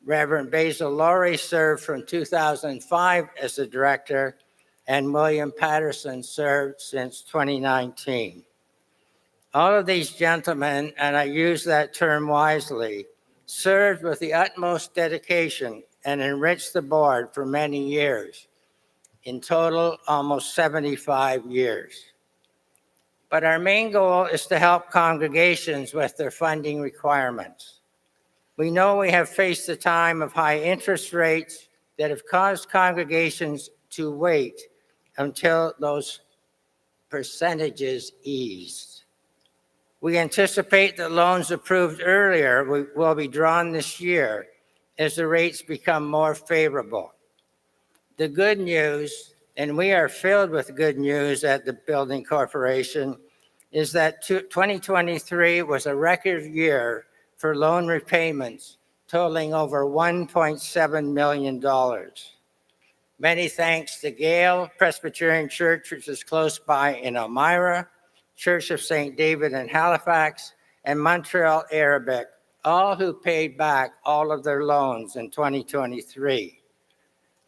Reverend Basil Laurie served from 2005 as a director, and William Patterson served since 2019. All of these gentlemen, and I use that term wisely, served with the utmost dedication and enriched the board for many years. In total, almost 75 years. But our main goal is to help congregations with their funding requirements. We know we have faced a time of high interest rates that have caused congregations to wait until those percentages eased. We anticipate that loans approved earlier will be drawn this year as the rates become more favorable. The good news, and we are filled with good news at the Building Corporation, is that 2023 was a record year for loan repayments totaling over $1.7 million. Many thanks to Gale Presbyterian Church, which is close by in Elmira, Church of St. David in Halifax, and Montreal Arabic, all who paid back all of their loans in 2023.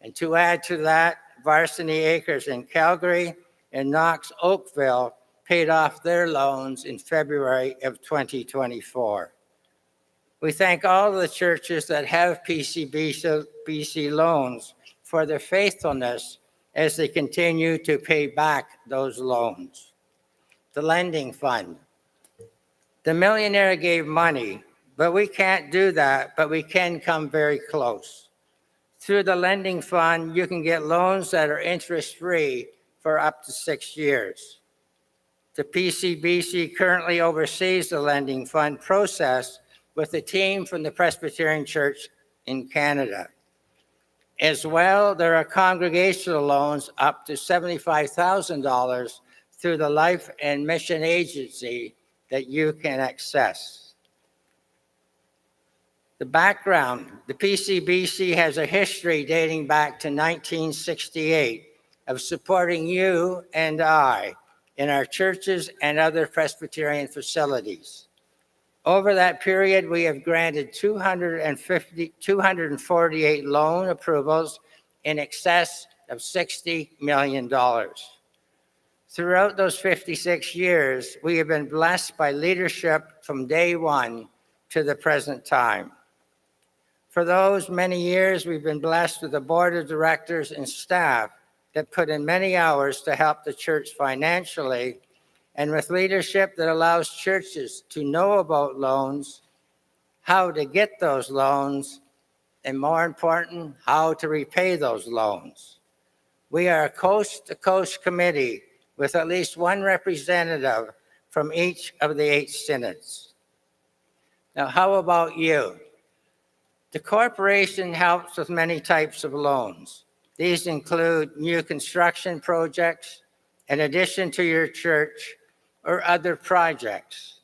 And to add to that, Varsity Acres in Calgary and Knox Oakville paid off their loans in February of 2024. We thank all the churches that have PCBC loans for their faithfulness as they continue to pay back those loans. The lending fund. The millionaire gave money, but we can't do that, but we can come very close. Through the lending fund, you can get loans that are interest-free for up to 6 years. The PCBC currently oversees the lending fund process with a team from the Presbyterian Church in Canada. As well, there are congregational loans up to $75,000 through the Life and Mission Agency that you can access. The background, the PCBC has a history dating back to 1968 of supporting you and I in our churches and other Presbyterian facilities. Over that period, we have granted 248 loan approvals in excess of $60 million. Throughout those 56 years, we have been blessed by leadership from day one to the present time. For those many years, we've been blessed with a board of directors and staff that put in many hours to help the church financially, and with leadership that allows churches to know about loans, how to get those loans, and more important, how to repay those loans. We are a coast-to-coast committee with at least one representative from each of the 8 synods. Now, how about you? The corporation helps with many types of loans. These include new construction projects, in addition to your church, or other projects.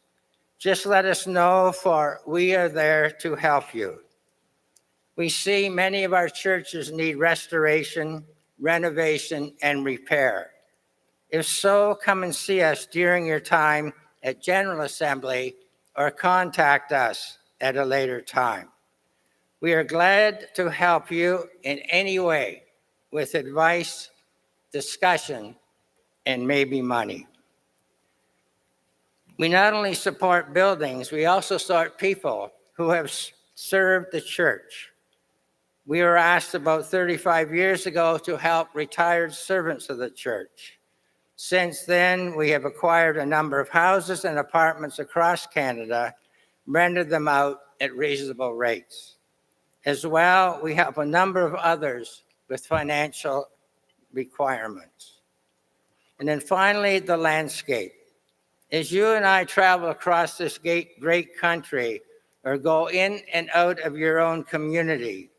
Just let us know, for we are there to help you. We see many of our churches need restoration, renovation, and repair. If so, come and see us during your time at General Assembly or contact us at a later time. We are glad to help you in any way with advice, discussion, and maybe money. We not only support buildings, we also support people who have served the church. We were asked about 35 years ago to help retired servants of the church. Since then, we have acquired a number of houses and apartments across Canada, rented them out at reasonable rates. As well, we help a number of others with financial requirements. And then finally, the landscape. As you and I travel across this great country or go in and out of your own community,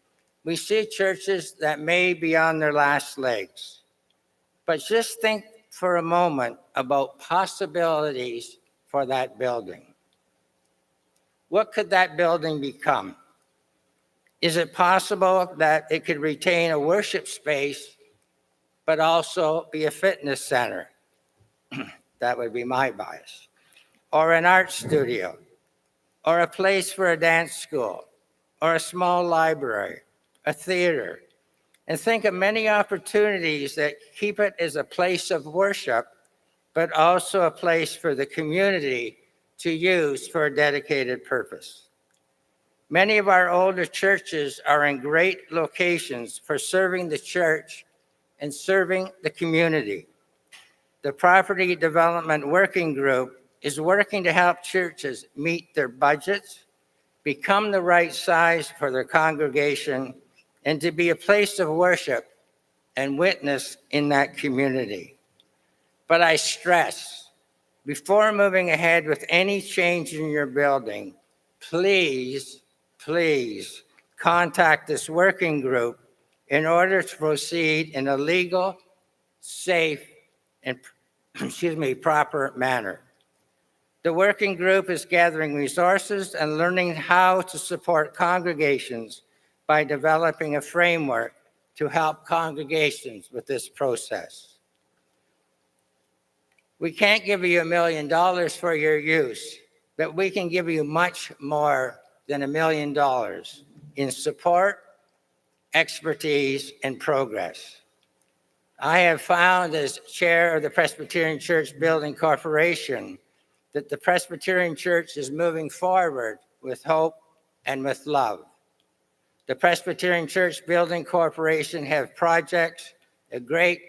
we see churches that may be on their last legs. But just think for a moment about possibilities for that building. What could that building become? Is it possible that it could retain a worship space, but also be a fitness center? That would be my bias. Or an art studio, or a place for a dance school, or a small library, a theater. And think of many opportunities that keep it as a place of worship, but also a place for the community to use for a dedicated purpose. Many of our older churches are in great locations for serving the church and serving the community. The Property Development Working Group is working to help churches meet their budgets, become the right size for their congregation, and to be a place of worship and witness in that community. But I stress, before moving ahead with any change in your building, please contact this working group in order to proceed in a legal, safe, and proper manner. The working group is gathering resources and learning how to support congregations by developing a framework to help congregations with this process. We can't give you $1 million for your use, but we can give you much more than $1 million in support, expertise, and progress. I have found, as chair of the Presbyterian Church Building Corporation, that the Presbyterian Church is moving forward with hope and with love. The Presbyterian Church Building Corporation have projects, a great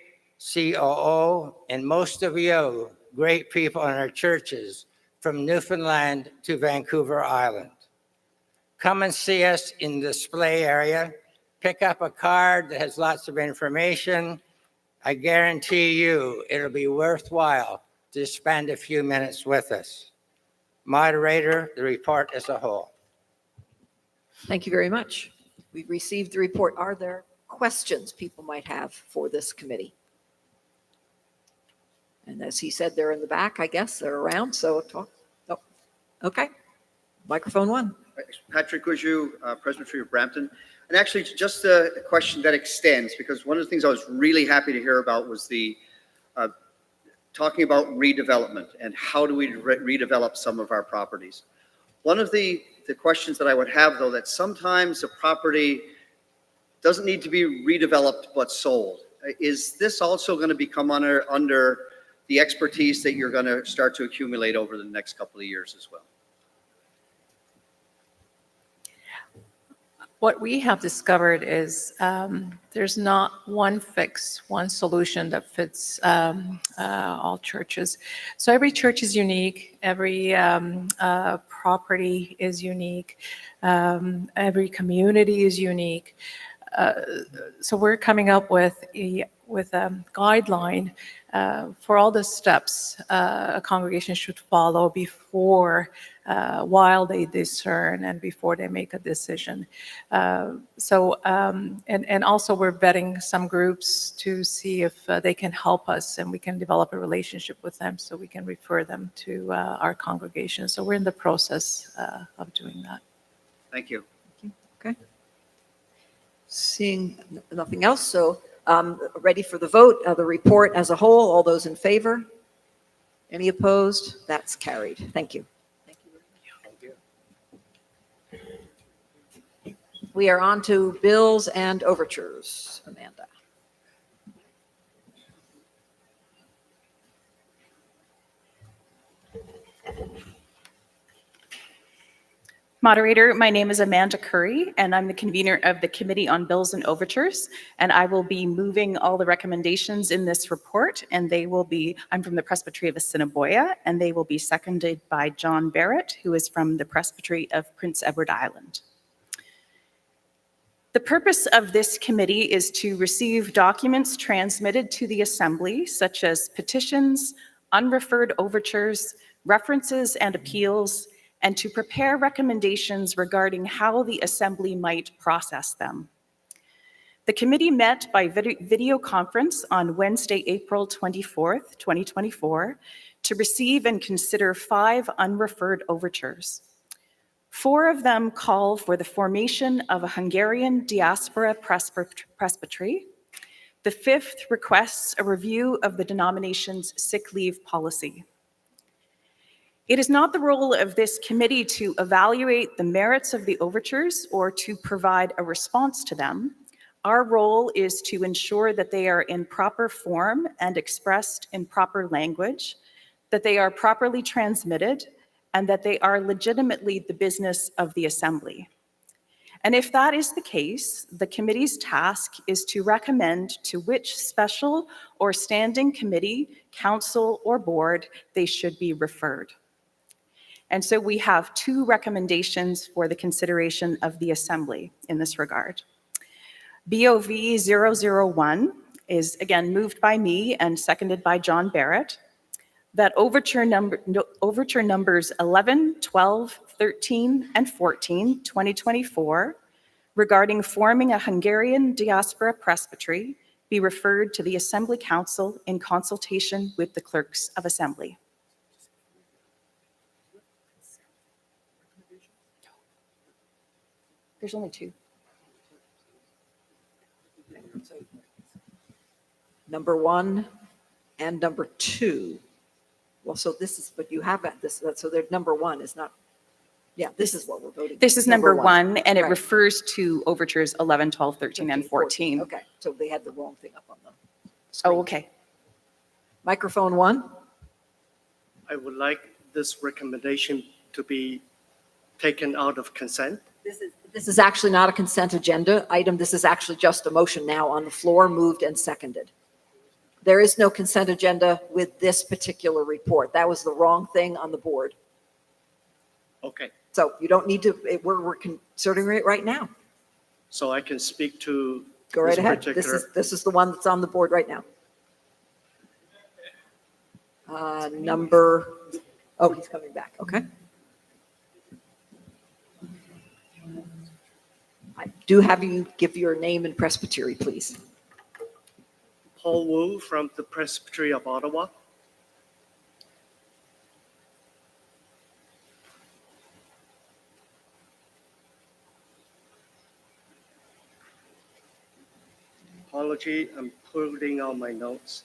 COO, and most of you, great people in our churches, from Newfoundland to Vancouver Island. Come and see us in the display area. Pick up a card that has lots of information. I guarantee you it'll be worthwhile to spend a few minutes with us. Moderator, the report as a whole. Thank you very much. We've received the report. Are there questions people might have for this committee? And as he said, they're in the back, I guess. They're around, so talk. Oh, okay. Microphone one. Patrick Gouju, Presbytery of Brampton. And actually, just a question that extends, because one of the things I was really happy to hear about was the talking about redevelopment and how do we redevelop some of our properties. One of the questions that I would have, though, that sometimes a property doesn't need to be redeveloped but sold. Is this also going to become under the expertise that you're going to start to accumulate over the next couple of years as well? What we have discovered is there's not one fix, one solution that fits all churches. So every church is unique, every property is unique, every community is unique. So we're coming up with a guideline for all the steps a congregation should follow before, while they discern and before they make a decision. And also we're vetting some groups to see if they can help us and we can develop a relationship with them so we can refer them to our congregation. So we're in the process of doing that. Thank you. Okay. Seeing nothing else, so ready for the vote. The report as a whole, all those in favor? Any opposed? That's carried. Thank you. We are on to bills and overtures. Amanda. Moderator, my name is Amanda Curry, and I'm the convener of the Committee on Bills and Overtures, and I will be moving all the recommendations in this report, and they will be, I'm from the Presbytery of Assiniboia, and they will be seconded by John Barrett, who is from the Presbytery of Prince Edward Island. The purpose of this committee is to receive documents transmitted to the Assembly, such as petitions, unreferred overtures, references and appeals, and to prepare recommendations regarding how the Assembly might process them. The committee met by video conference on Wednesday, April 24th, 2024, to receive and consider 5 unreferred overtures. 4 of them call for the formation of a Hungarian diaspora presbytery. The 5th requests a review of the denomination's sick leave policy. It is not the role of this committee to evaluate the merits of the overtures or to provide a response to them. Our role is to ensure that they are in proper form and expressed in proper language, that they are properly transmitted, and that they are legitimately the business of the Assembly. And if that is the case, the committee's task is to recommend to which special or standing committee, council, or board they should be referred. And so we have 2 recommendations for the consideration of the Assembly in this regard. BOV 001 is again moved by me and seconded by John Barrett. that overture numbers 11, 12, 13, and 14, 2024, regarding forming a Hungarian diaspora presbytery be referred to the Assembly Council in consultation with the clerks of Assembly. There's only two. Number 1 and number 2. Well, so this is, but you have this, so there's number 1 is not, yeah, this is what we're voting. This is number 1, and it Right. refers to overtures 11, 12, 13, and 14. Okay, so they had the wrong thing up on the Oh, okay. microphone 1. I would like this recommendation to be taken out of consent. This is actually not a consent agenda item. This is actually just a motion now on the floor, moved and seconded. There is no consent agenda with this particular report. That was the wrong thing on the board. Okay, So you don't need to, we're considering it right now. so I can speak to Go right this ahead. particular. This is the one that's on the board right now. Number, oh, he's coming back. Okay. I do have you give your name and presbytery, please. Paul Wu from the Presbyterian of Ottawa. Apology, I'm putting on my notes.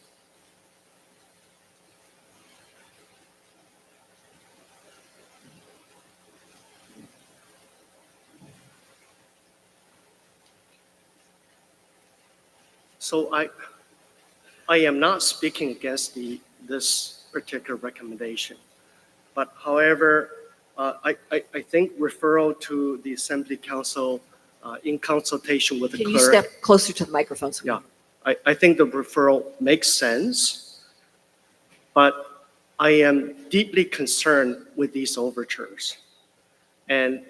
So I am not speaking against this particular recommendation, but however, I think referral to the Assembly Council in consultation with the Can clerk. you step closer to the microphone? Yeah, I think the referral makes sense, but I am deeply concerned with these overtures. And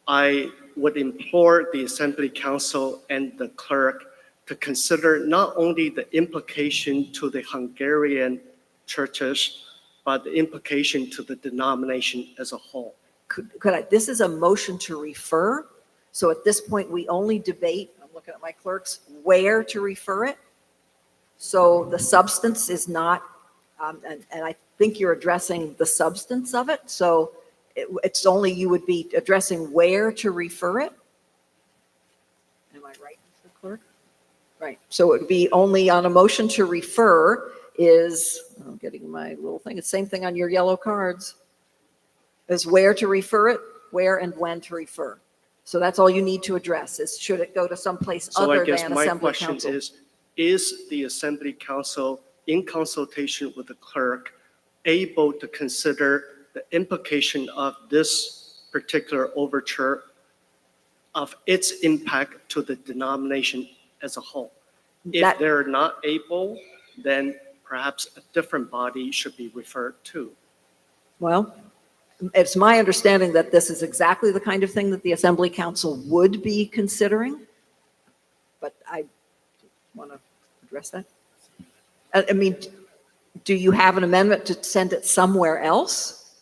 I would implore the Assembly Council and the clerk to consider not only the implication to the Hungarian churches, but the implication to the denomination as a whole. This is a motion to refer. So at this point, we only debate, I'm looking at my clerks, where to refer it. So the substance is not, and I think you're addressing the substance of it. So it's only, you would be addressing where to refer it. Am I right, Mr. Clerk? Right. So it would be only on a motion to refer is, I'm getting my little thing, it's the same thing on your yellow cards, is where to refer it, where and when to refer. So that's all you need to address is should it go to someplace So I other guess than my Assembly question Council? is the Assembly Council in consultation with the clerk able to consider the implication of this particular overture of its impact to the denomination as a whole? If That- they're not able, then perhaps a different body should be referred to. Well, it's my understanding that this is exactly the kind of thing that the Assembly Council would be considering. But I want to address that. I mean, do you have an amendment to send it somewhere else?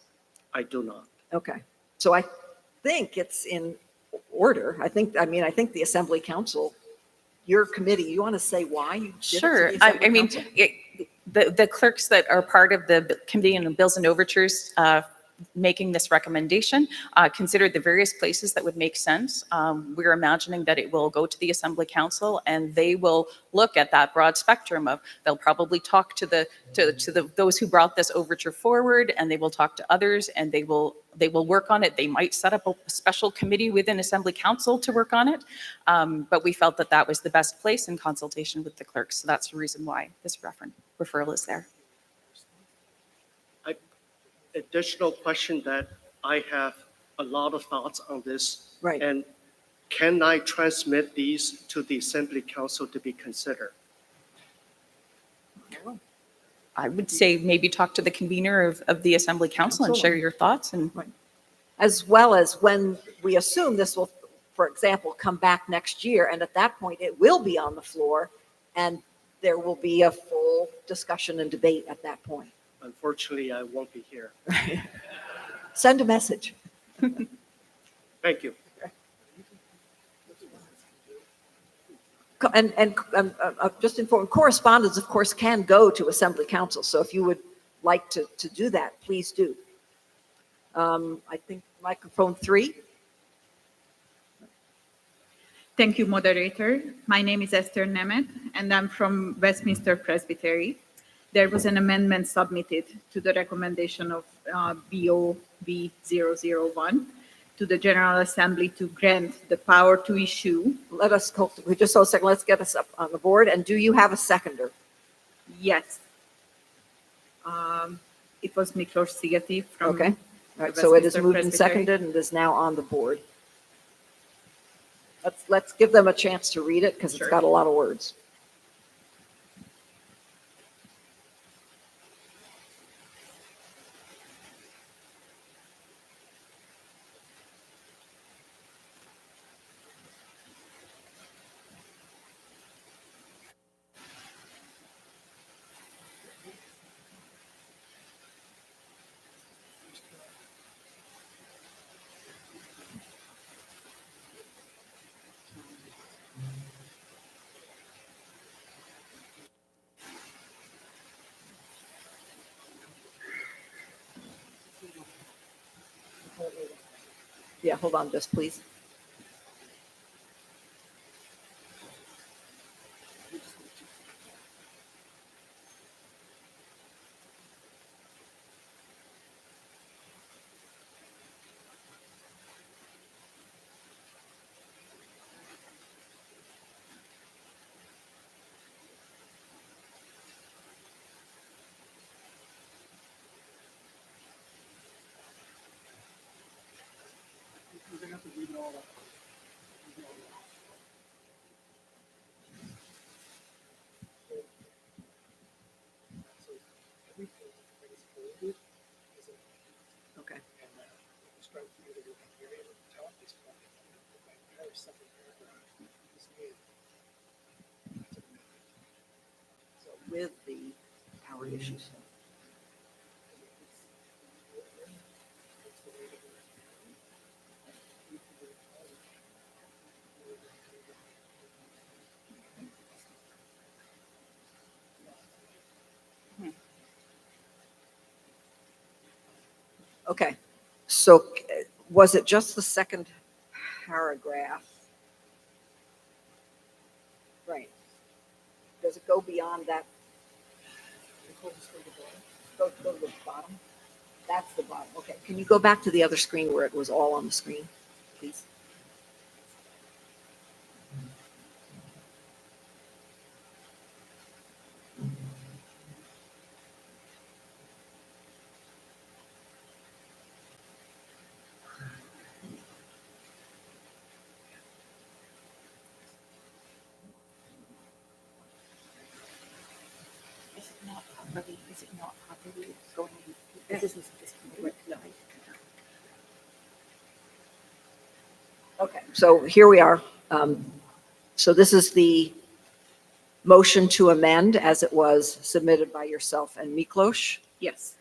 I do not. Okay. So I think it's in order. I think the Assembly Council, your committee, you want to say why you did it to Sure. the Assembly I mean, Council? the clerks that are part of the Committee on Bills and Overtures making this recommendation considered the various places that would make sense. We're imagining that it will go to the Assembly Council and they will look at that broad spectrum of, they'll probably talk to those who brought this overture forward, and they will talk to others, and they will work on it. They might set up a special committee within Assembly Council to work on it. But we felt that that was the best place in consultation with the clerks. So that's the reason why this referral is there. Additional question that I have a lot of thoughts on this. Right. And can I transmit these to the Assembly Council to be considered? I would say maybe talk to the convener of the Assembly Council and share your thoughts. And As well as when we assume this will, for example, come back next year, and at that point, it will be on the floor, and there will be a full discussion and debate at that point. unfortunately, I won't be here. Send a message. Thank you. Just inform, correspondence, of course, can go to Assembly Council. So if you would like to do that, please do. I think microphone 3. Thank you, moderator. My name is Esther Nemeth, and I'm from Westminster Presbytery. There was an amendment submitted to the recommendation of BOV 001 to the General Assembly to grant the power to issue. Let us just hold a second. Let's get us up on the board. And do you have a seconder? Yes. It was Miklos Szigeti from. Okay. All right. the So it is Westminster moved and Presbytery. seconded and is now on the board. Let's give them a chance to read it because it's got a lot of words. Yeah, hold on just please. Okay. So with the power issues. Okay, so was it just the second paragraph? Right. Does it go beyond that? Go to the bottom? That's the bottom. Okay, can you go back to the other screen where it was all on the screen, please? Is it not properly going? This isn't this committee. No. Okay, so here we are. So this is the motion to amend as it was submitted by yourself and Miklos. Yes.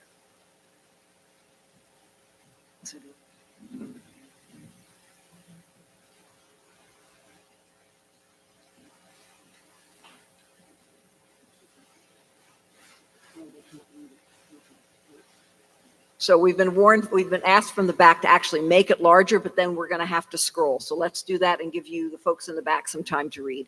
So we've been warned, we've been asked from the back to actually make it larger, but then we're going to have to scroll. So let's do that and give you, the folks in the back, some time to read.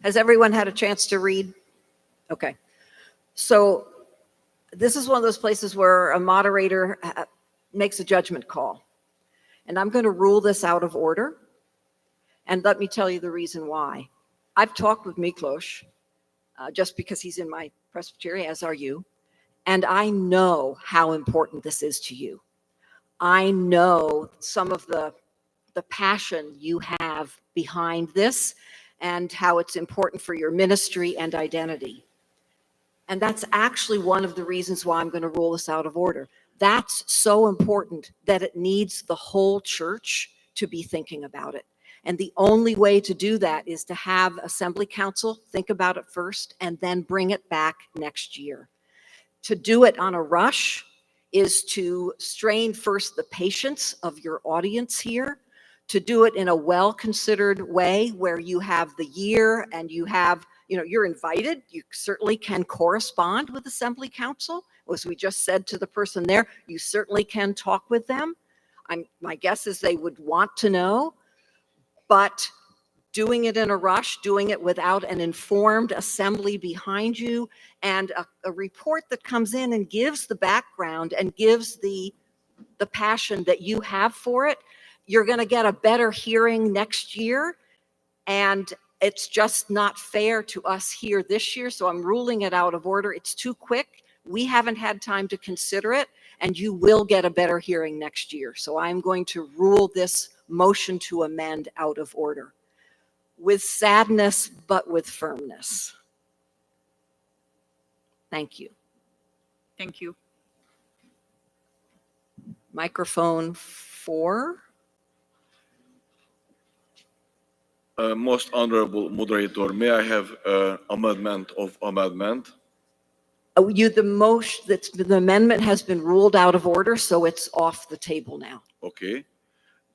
Has everyone had a chance to read? Okay. So this is one of those places where a moderator makes a judgment call. And I'm going to rule this out of order. And let me tell you the reason why. I've talked with Miklos, just because he's in my presbytery, as are you. And I know how important this is to you. I know some of the passion you have behind this and how it's important for your ministry and identity. And that's actually one of the reasons why I'm going to rule this out of order. That's so important that it needs the whole church to be thinking about it. And the only way to do that is to have Assembly Council think about it first and then bring it back next year. To do it on a rush is to strain first the patience of your audience here, to do it in a well-considered way where you have the year and you have, you're invited. You certainly can correspond with Assembly Council. As we just said to the person there, you certainly can talk with them. My guess is they would want to know, but doing it in a rush, doing it without an informed assembly behind you, and a report that comes in and gives the background and gives the passion that you have for it, you're going to get a better hearing next year. And it's just not fair to us here this year. So I'm ruling it out of order. It's too quick. We haven't had time to consider it, and you will get a better hearing next year. So I'm going to rule this motion to amend out of order with sadness, but with firmness. Thank you. Thank you. Microphone 4. Most honorable moderator, may I have amendment of amendment? The amendment has been ruled out of order, so it's off the table now. Okay.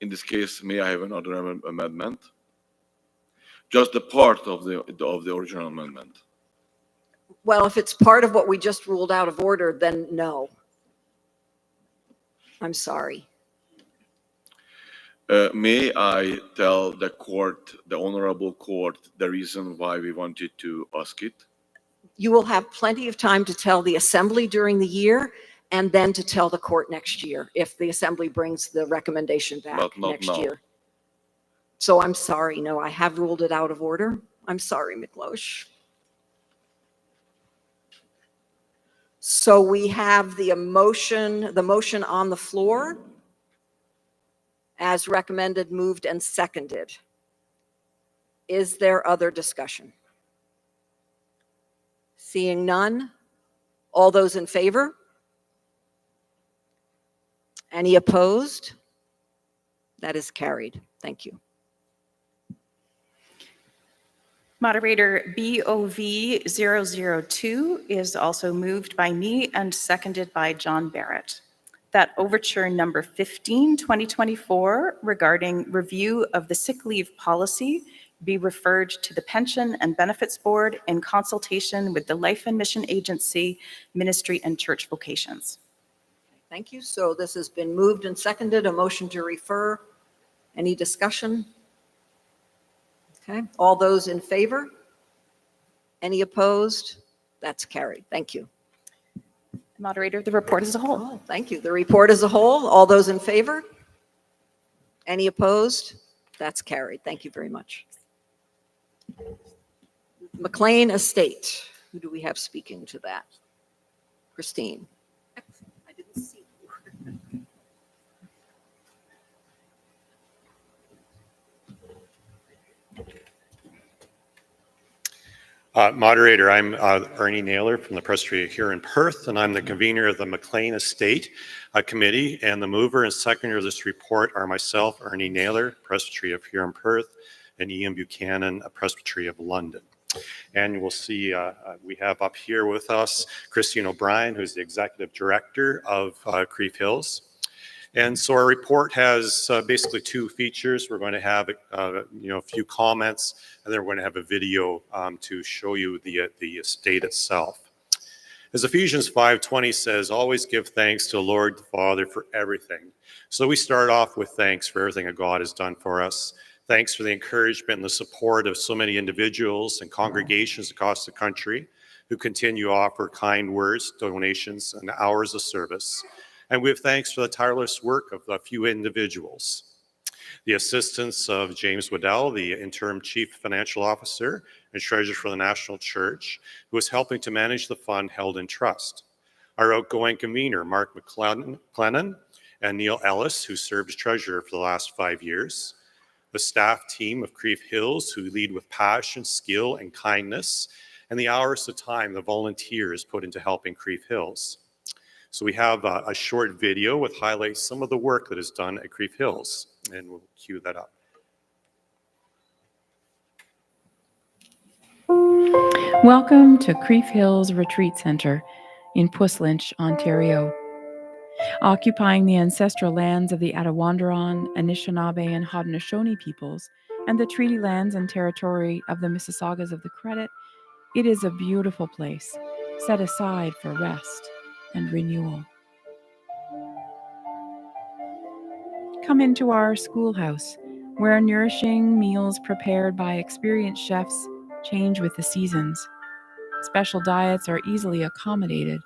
In this case, may I have another amendment? Just the part of the original amendment. Well, if it's part of what we just ruled out of order, then no. I'm sorry. May I tell the court, the honorable court, the reason why we wanted to ask it? You will have plenty of time to tell the assembly during the year and then to tell the court next year if the assembly brings the recommendation back But not next now. year. So I'm sorry. No, I have ruled it out of order. I'm sorry, Miklos. So we have the motion on the floor as recommended, moved, and seconded. Is there other discussion? Seeing none, all those in favor? Any opposed? That is carried. Thank you. Moderator BOV 002 is also moved by me and seconded by John Barrett. That overture number 15, 2024, regarding review of the sick leave policy be referred to the Pension and Benefits Board in consultation with the Life and Mission Agency, Ministry and Church Vocations. Thank you. So this has been moved and seconded. A motion to refer. Any discussion? Okay. All those in favor? Any opposed? That's carried. Thank you. Moderator, the report as a whole. Oh, thank you. The report as a whole. All those in favor? Any opposed? That's carried. Thank you very much. Mclean Estate. Who do we have speaking to that? Christine. I didn't see you. Moderator, I'm Ernie Naylor from the Presbyterian here in Perth, and I'm the convener of the Mclean Estate Committee, and the mover and seconder of this report are myself, Ernie Naylor, Presbytery of here in Perth, and Ian Buchanan, a Presbytery of London. And you will see we have up here with us Christine O'Brien, who's the Executive Director of Creve Hills. And so our report has basically two features. We're going to have a few comments, and then we're going to have a video to show you the estate itself. As Ephesians 5:20 says, always give thanks to the Lord the Father for everything. So we start off with thanks for everything that God has done for us. Thanks for the encouragement and the support of so many individuals and congregations across the country who continue to offer kind words, donations, and hours of service. And we have thanks for the tireless work of a few individuals. The assistance of James Waddell, the interim chief financial officer and treasurer for the National Church, who is helping to manage the fund held in trust. Our outgoing convener, Mark Mclean, and Neil Ellis, who served as treasurer for the last 5 years. The staff team of Crieff Hills, who lead with passion, skill, and kindness, and the hours of time the volunteers put into helping Crieff Hills. So we have a short video with highlights some of the work that is done at Crieff Hills, and we'll cue that up. Welcome to Crieff Hills Retreat Centre in Puslinch, Ontario. Occupying the ancestral lands of the Attawandaron, Anishinaabe, and Haudenosaunee peoples, and the treaty lands and territory of the Mississaugas of the Credit, it is a beautiful place, set aside for rest and renewal. Come into our schoolhouse, where nourishing meals prepared by experienced chefs change with the seasons. Special diets are easily accommodated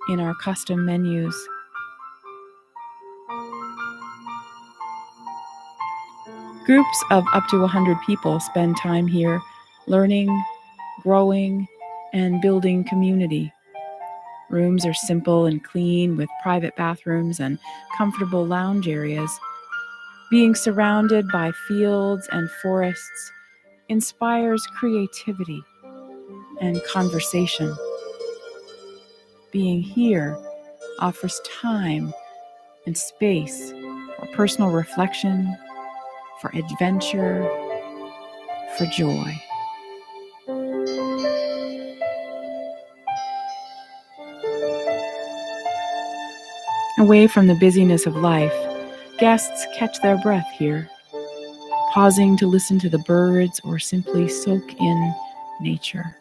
in our custom menus. Groups of up to 100 people spend time here, learning, growing, and building community. Rooms are simple and clean, with private bathrooms and comfortable lounge areas. Being surrounded by fields and forests inspires creativity and conversation. Being here offers time and space for personal reflection, for adventure, for joy. Away from the busyness of life, guests catch their breath here, pausing to listen to the birds or simply soak in nature.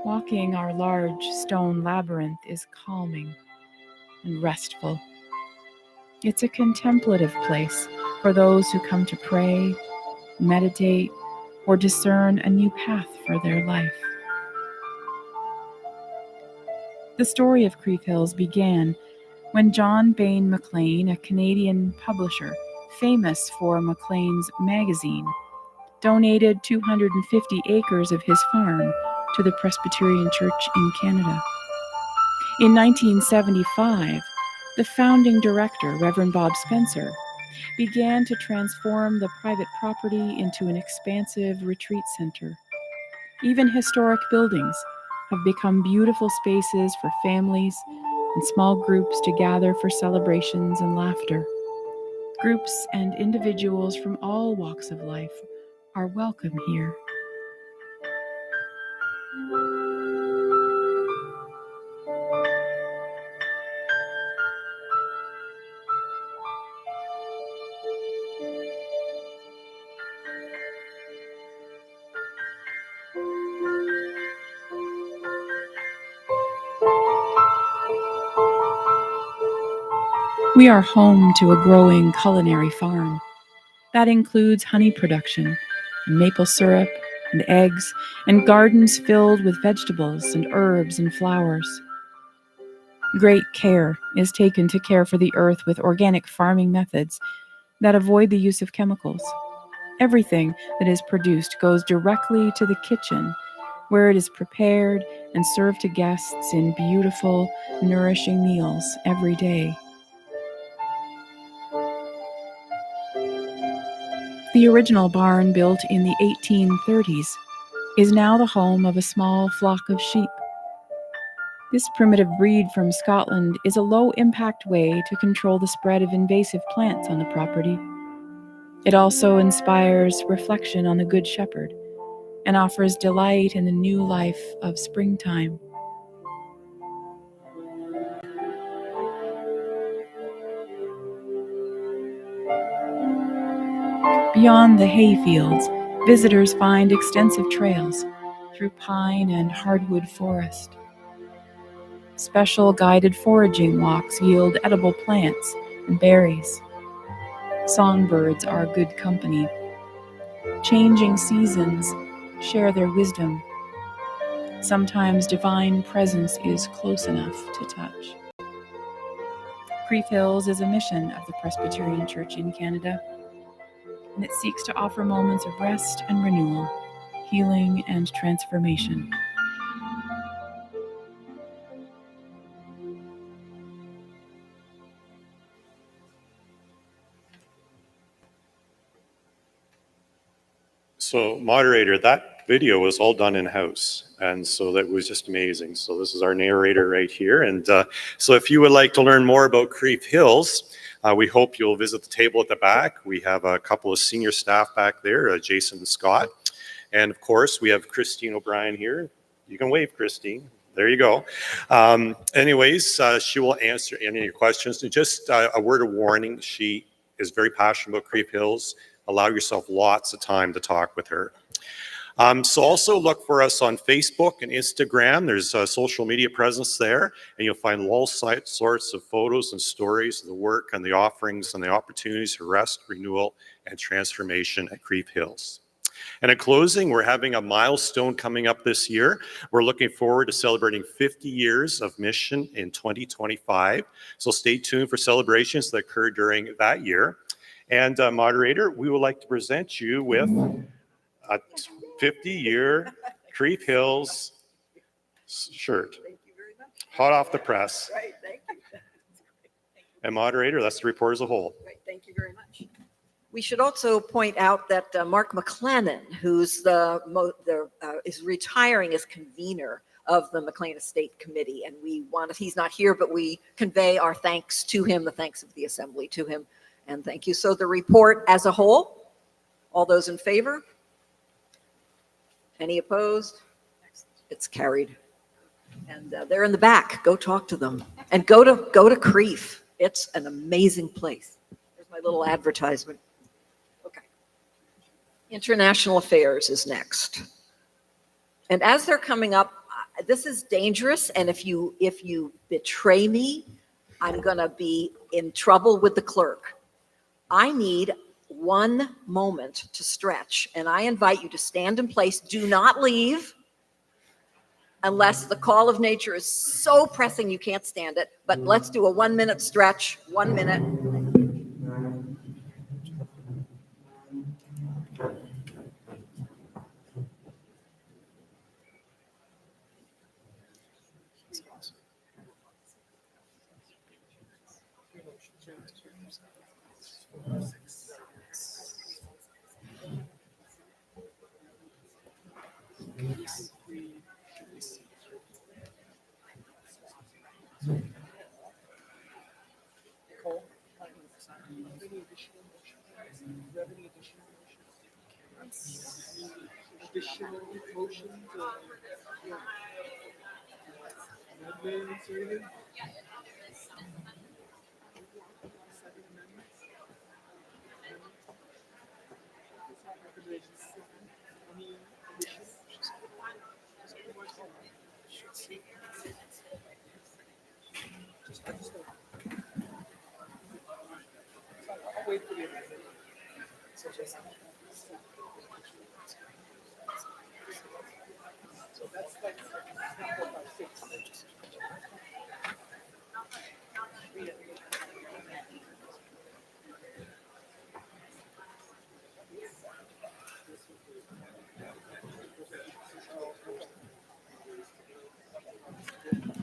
Walking our large stone labyrinth is calming and restful. It's a contemplative place for those who come to pray, meditate, or discern a new path for their life. The story of Crieff Hills began when John Bain Mclean, a Canadian publisher famous for Maclean's magazine, donated 250 acres of his farm to the Presbyterian Church in Canada. In 1975, the founding director, Reverend Bob Spencer, began to transform the private property into an expansive retreat center. Even historic buildings have become beautiful spaces for families and small groups to gather for celebrations and laughter. Groups and individuals from all walks of life are welcome here. We are home to a growing culinary farm. That includes honey production, and maple syrup, and eggs, and gardens filled with vegetables and herbs and flowers. Great care is taken to care for the earth with organic farming methods that avoid the use of chemicals. Everything that is produced goes directly to the kitchen, where it is prepared and served to guests in beautiful, nourishing meals every day. The original barn, built in the 1830s, is now the home of a small flock of sheep. This primitive breed from Scotland is a low-impact way to control the spread of invasive plants on the property. It also inspires reflection on the Good Shepherd and offers delight in the new life of springtime. Beyond the hay fields, Visitors find extensive trails through pine and hardwood forest. Special guided foraging walks yield edible plants and berries. Songbirds are good company. Changing seasons share their wisdom. Sometimes divine presence is close enough to touch. Crieff Hills is a mission of the Presbyterian Church in Canada, and it seeks to offer moments of rest and renewal, healing and transformation. So moderator, that video was all done in-house, and so that was just amazing. So this is our narrator right here, and so if you would like to learn more about Crieff Hills, we hope you'll visit the table at the back. We have a couple of senior staff back there, Jason and Scott, and of course we have Christine O'Brien here. You can wave, Christine. There you go. Anyways, she will answer any of your questions. And just a word of warning, she is very passionate about Crieff Hills. Allow yourself lots of time to talk with her. So also look for us on Facebook and Instagram. There's a social media presence there, and you'll find all sorts of photos and stories of the work and the offerings and the opportunities for rest, renewal, and transformation at Crieff Hills. And in closing, we're having a milestone coming up this year. We're looking forward to celebrating 50 years of mission in 2025. So stay tuned for celebrations that occur during that year. And moderator, we would like to present you with a 50-year Crieff Hills shirt. Thank you very much. Hot off the press. Right, thank you. And moderator, that's the report as a whole. Right, thank you very much. We should also point out that Mark Mclean, who's is retiring as convener of the Mclean Estate Committee, and he's not here, but we convey our thanks to him, the thanks of the Assembly to him. And thank you. So the report as a whole, all those in favor? Any opposed? It's carried. And they're in the back. Go talk to them. And go to Crieff. It's an amazing place. There's my little advertisement. Okay. International Affairs is next. And as they're coming up, this is dangerous. And if you betray me, I'm going to be in trouble with the clerk. I need 1 moment to stretch, and I invite you to stand in place. Do not leave unless the call of nature is so pressing you can't stand it. But let's do a 1-minute stretch. 1 minute. Additional motions or amendments or anything? Second amendments? Any additions? I'll wait for the amendment. So that's like 4, 5, 6.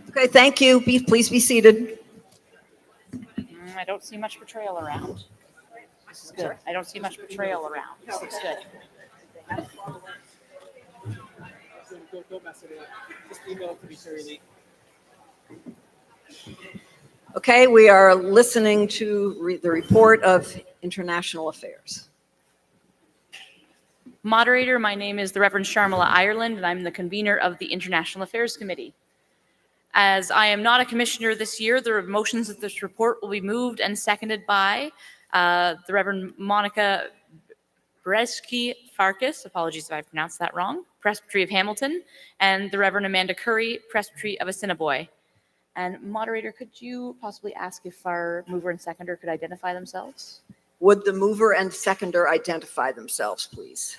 Okay, thank you. Please be seated. I don't see much betrayal around. This is good. I don't see much betrayal around. This looks good. Don't mess it up. Just email it to me, Terry Lee. Okay, we are listening to the report of International Affairs. Moderator, my name is the Reverend Sharmila Ireland, and I'm the convener of the International Affairs Committee. As I am not a commissioner this year, the motions of this report will be moved and seconded by the Reverend Monica Bresky Farkas, apologies if I pronounced that wrong, Presbytery of Hamilton, and the Reverend Amanda Curry, Presbytery of Assiniboine. And moderator, could you possibly ask if our mover and seconder could identify themselves? Would the mover and seconder identify themselves, please?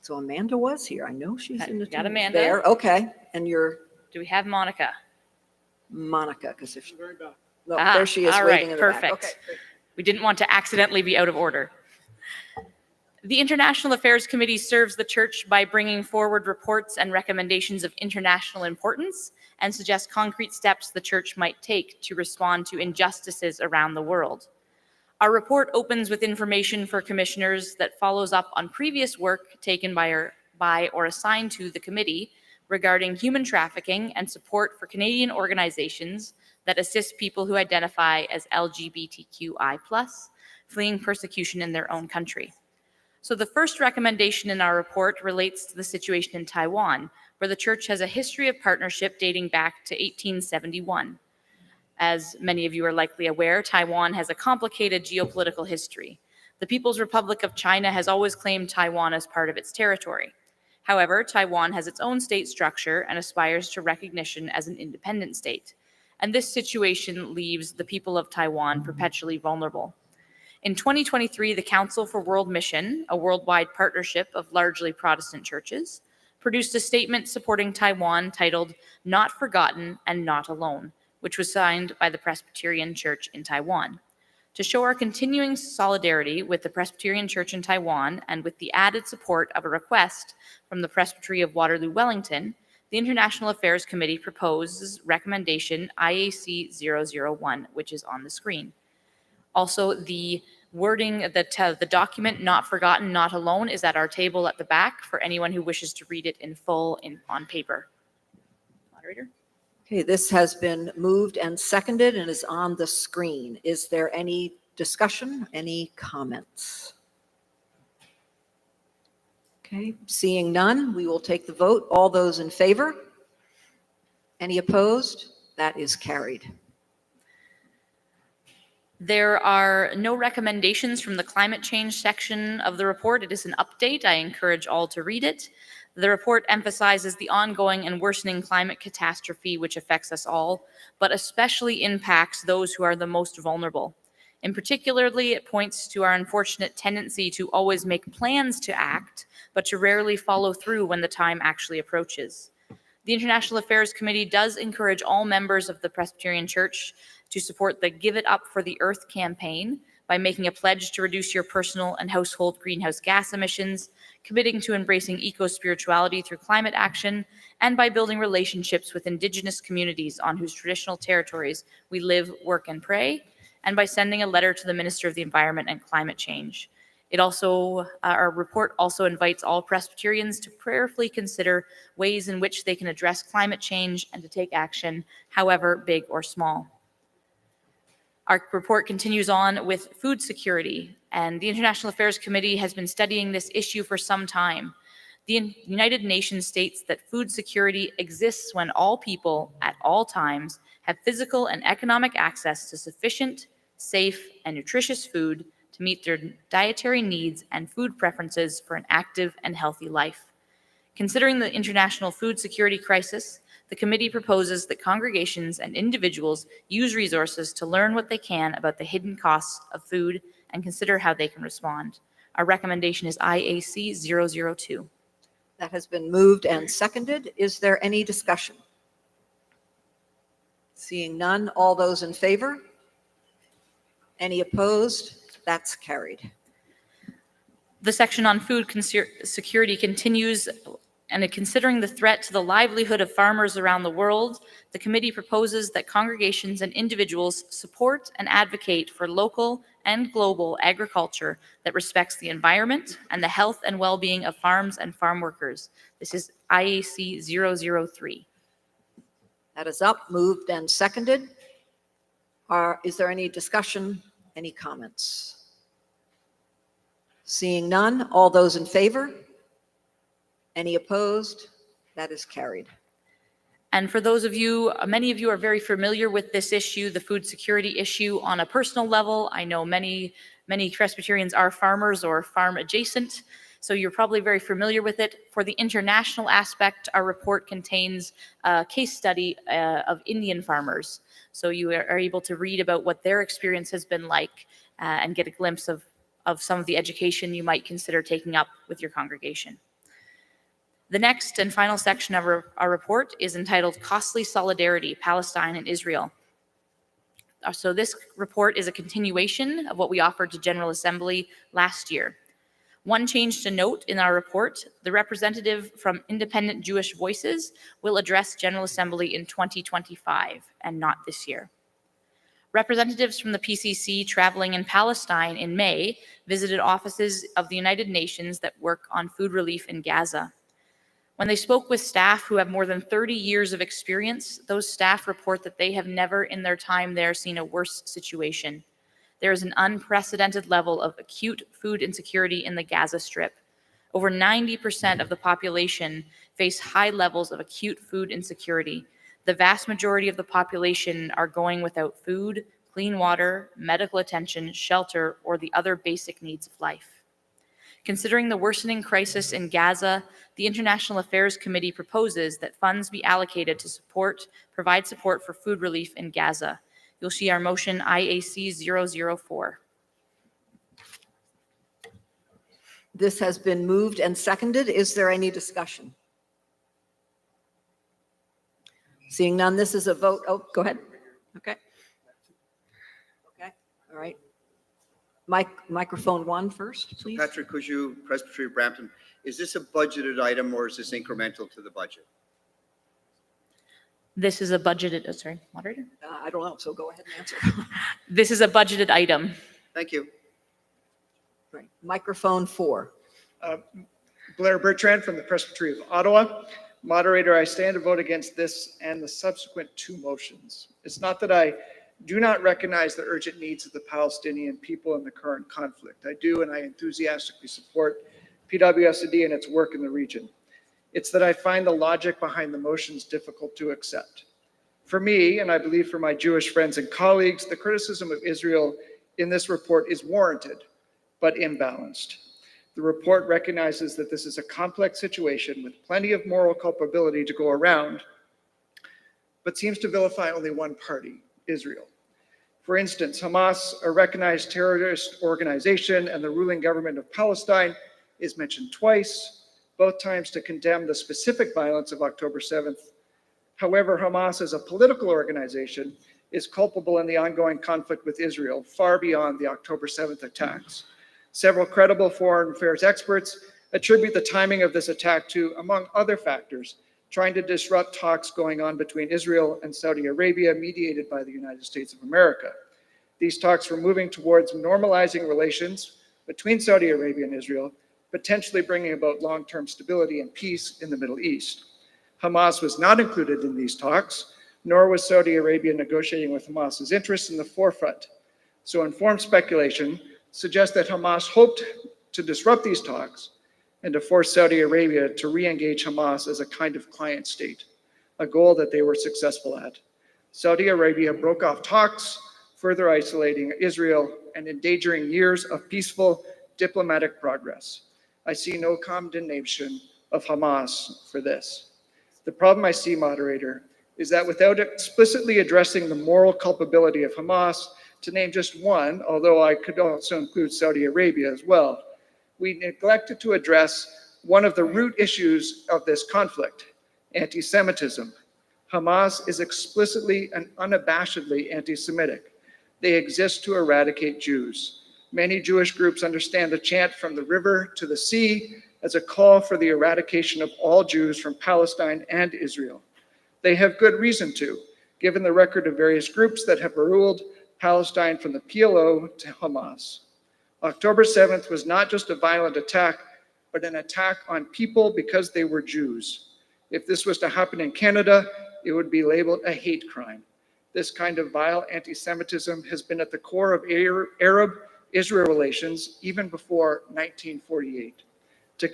So Amanda was here. I know she's in the Got Amanda. there. Okay. And you're Do we have Monica? Monica, because if no, Ah, there she is all waving right, in the back. perfect. Okay, great. We didn't want to accidentally be out of order. The International Affairs Committee serves the Church by bringing forward reports and recommendations of international importance and suggests concrete steps the Church might take to respond to injustices around the world. Our report opens with information for commissioners that follows up on previous work taken by or assigned to the committee regarding human trafficking and support for Canadian organizations that assist people who identify as LGBTQI+, fleeing persecution in their own country. So the first recommendation in our report relates to the situation in Taiwan, where the Church has a history of partnership dating back to 1871. As many of you are likely aware, Taiwan has a complicated geopolitical history. The People's Republic of China has always claimed Taiwan as part of its territory. However, Taiwan has its own state structure and aspires to recognition as an independent state. And this situation leaves the people of Taiwan perpetually vulnerable. In 2023, the Council for World Mission, a worldwide partnership of largely Protestant churches, produced a statement supporting Taiwan titled "Not Forgotten and Not Alone," which was signed by the Presbyterian Church in Taiwan. To show our continuing solidarity with the Presbyterian Church in Taiwan and with the added support of a request from the Presbytery of Waterloo Wellington, the International Affairs Committee proposes recommendation IAC 001, which is on the screen. Also, the wording that the document "Not Forgotten, Not Alone" is at our table at the back for anyone who wishes to read it in full on paper. Moderator? Okay, this has been moved and seconded and is on the screen. Is there any discussion, any comments? Okay, seeing none, we will take the vote. All those in favor? Any opposed? That is carried. There are no recommendations from the climate change section of the report. It is an update. I encourage all to read it. The report emphasizes the ongoing and worsening climate catastrophe which affects us all, but especially impacts those who are the most vulnerable. In particularly, it points to our unfortunate tendency to always make plans to act, but to rarely follow through when the time actually approaches. The International Affairs Committee does encourage all members of the Presbyterian Church to support the Give It Up for the Earth campaign by making a pledge to reduce your personal and household greenhouse gas emissions, committing to embracing eco-spirituality through climate action, and by building relationships with Indigenous communities on whose traditional territories we live, work, and pray, and by sending a letter to the Minister of the Environment and Climate Change. It also, our report also invites all Presbyterians to prayerfully consider ways in which they can address climate change and to take action, however big or small. Our report continues on with food security, and the International Affairs Committee has been studying this issue for some time. The United Nations states that food security exists when all people, at all times, have physical and economic access to sufficient, safe, and nutritious food to meet their dietary needs and food preferences for an active and healthy life. Considering the international food security crisis, the committee proposes that congregations and individuals use resources to learn what they can about the hidden costs of food and consider how they can respond. Our recommendation is IAC 002. That has been moved and seconded. Is there any discussion? Seeing none, all those in favor? Any opposed? That's carried. The section on food security continues, and considering the threat to the livelihood of farmers around the world, the committee proposes that congregations and individuals support and advocate for local and global agriculture that respects the environment and the health and well-being of farms and farm workers. This is IAC 003. That is up, moved and seconded. Is there any discussion, any comments? Seeing none, all those in favor? Any opposed? That is carried. And for those of you, many of you are very familiar with this issue, the food security issue on a personal level. I know many Many Presbyterians are farmers or farm adjacent, so you're probably very familiar with it. For the international aspect, our report contains a case study of Indian farmers. So you are able to read about what their experience has been like and get a glimpse of some of the education you might consider taking up with your congregation. The next and final section of our report is entitled Costly Solidarity, Palestine and Israel. So this report is a continuation of what we offered to General Assembly last year. One change to note in our report, the representative from Independent Jewish Voices will address General Assembly in 2025 and not this year. Representatives from the PCC traveling in Palestine in May visited offices of the United Nations that work on food relief in Gaza. When they spoke with staff who have more than 30 years of experience, those staff report that they have never in their time there seen a worse situation. There is an unprecedented level of acute food insecurity in the Gaza Strip. Over 90% of the population face high levels of acute food insecurity. The vast majority of the population are going without food, clean water, medical attention, shelter, or the other basic needs of life. Considering the worsening crisis in Gaza, the International Affairs Committee proposes that funds be allocated to provide support for food relief in Gaza. You'll see our motion IAC 004. This has been moved and seconded. Is there any discussion? Seeing none, this is a vote. Oh, go ahead. Okay. Okay. All right. Microphone 1 first, please. Patrick Kuju, Presbytery of Brampton. Is this a budgeted item or is this incremental to the budget? This is a budgeted, sorry, moderator? I don't know, so go ahead and answer. This is a budgeted item. Thank you. Right. Microphone 4. Blair Bertrand from the Presbytery of Ottawa. Moderator, I stand to vote against this and the subsequent 2 motions. It's not that I do not recognize the urgent needs of the Palestinian people in the current conflict. I do, and I enthusiastically support PWSD and its work in the region. It's that I find the logic behind the motions difficult to accept. For me, and I believe for my Jewish friends and colleagues, the criticism of Israel in this report is warranted, but imbalanced. The report recognizes that this is a complex situation with plenty of moral culpability to go around, but seems to vilify only one party, Israel. For instance, Hamas, a recognized terrorist organization, and the ruling government of Palestine is mentioned twice, both times to condemn the specific violence of October 7th. However, Hamas as a political organization is culpable in the ongoing conflict with Israel, far beyond the October 7th attacks. Several credible foreign affairs experts attribute the timing of this attack to, among other factors, trying to disrupt talks going on between Israel and Saudi Arabia, mediated by the United States of America. These talks were moving towards normalizing relations between Saudi Arabia and Israel, potentially bringing about long-term stability and peace in the Middle East. Hamas was not included in these talks, nor was Saudi Arabia negotiating with Hamas's interests in the forefront. So informed speculation suggests that Hamas hoped to disrupt these talks and to force Saudi Arabia to re-engage Hamas as a kind of client state, a goal that they were successful at. Saudi Arabia broke off talks, further isolating Israel and endangering years of peaceful diplomatic progress. I see no condemnation of Hamas for this. The problem I see, moderator, is that without explicitly addressing the moral culpability of Hamas, to name just one, although I could also include Saudi Arabia as well, we neglected to address one of the root issues of this conflict, anti-Semitism. Hamas is explicitly and unabashedly anti-Semitic. They exist to eradicate Jews. Many Jewish groups understand the chant from the river to the sea as a call for the eradication of all Jews from Palestine and Israel. They have good reason to, given the record of various groups that have ruled Palestine from the PLO to Hamas. October 7th was not just a violent attack, but an attack on people because they were Jews. If this was to happen in Canada, it would be labeled a hate crime. This kind of vile anti-Semitism has been at the core of Arab-Israel relations even before 1948. To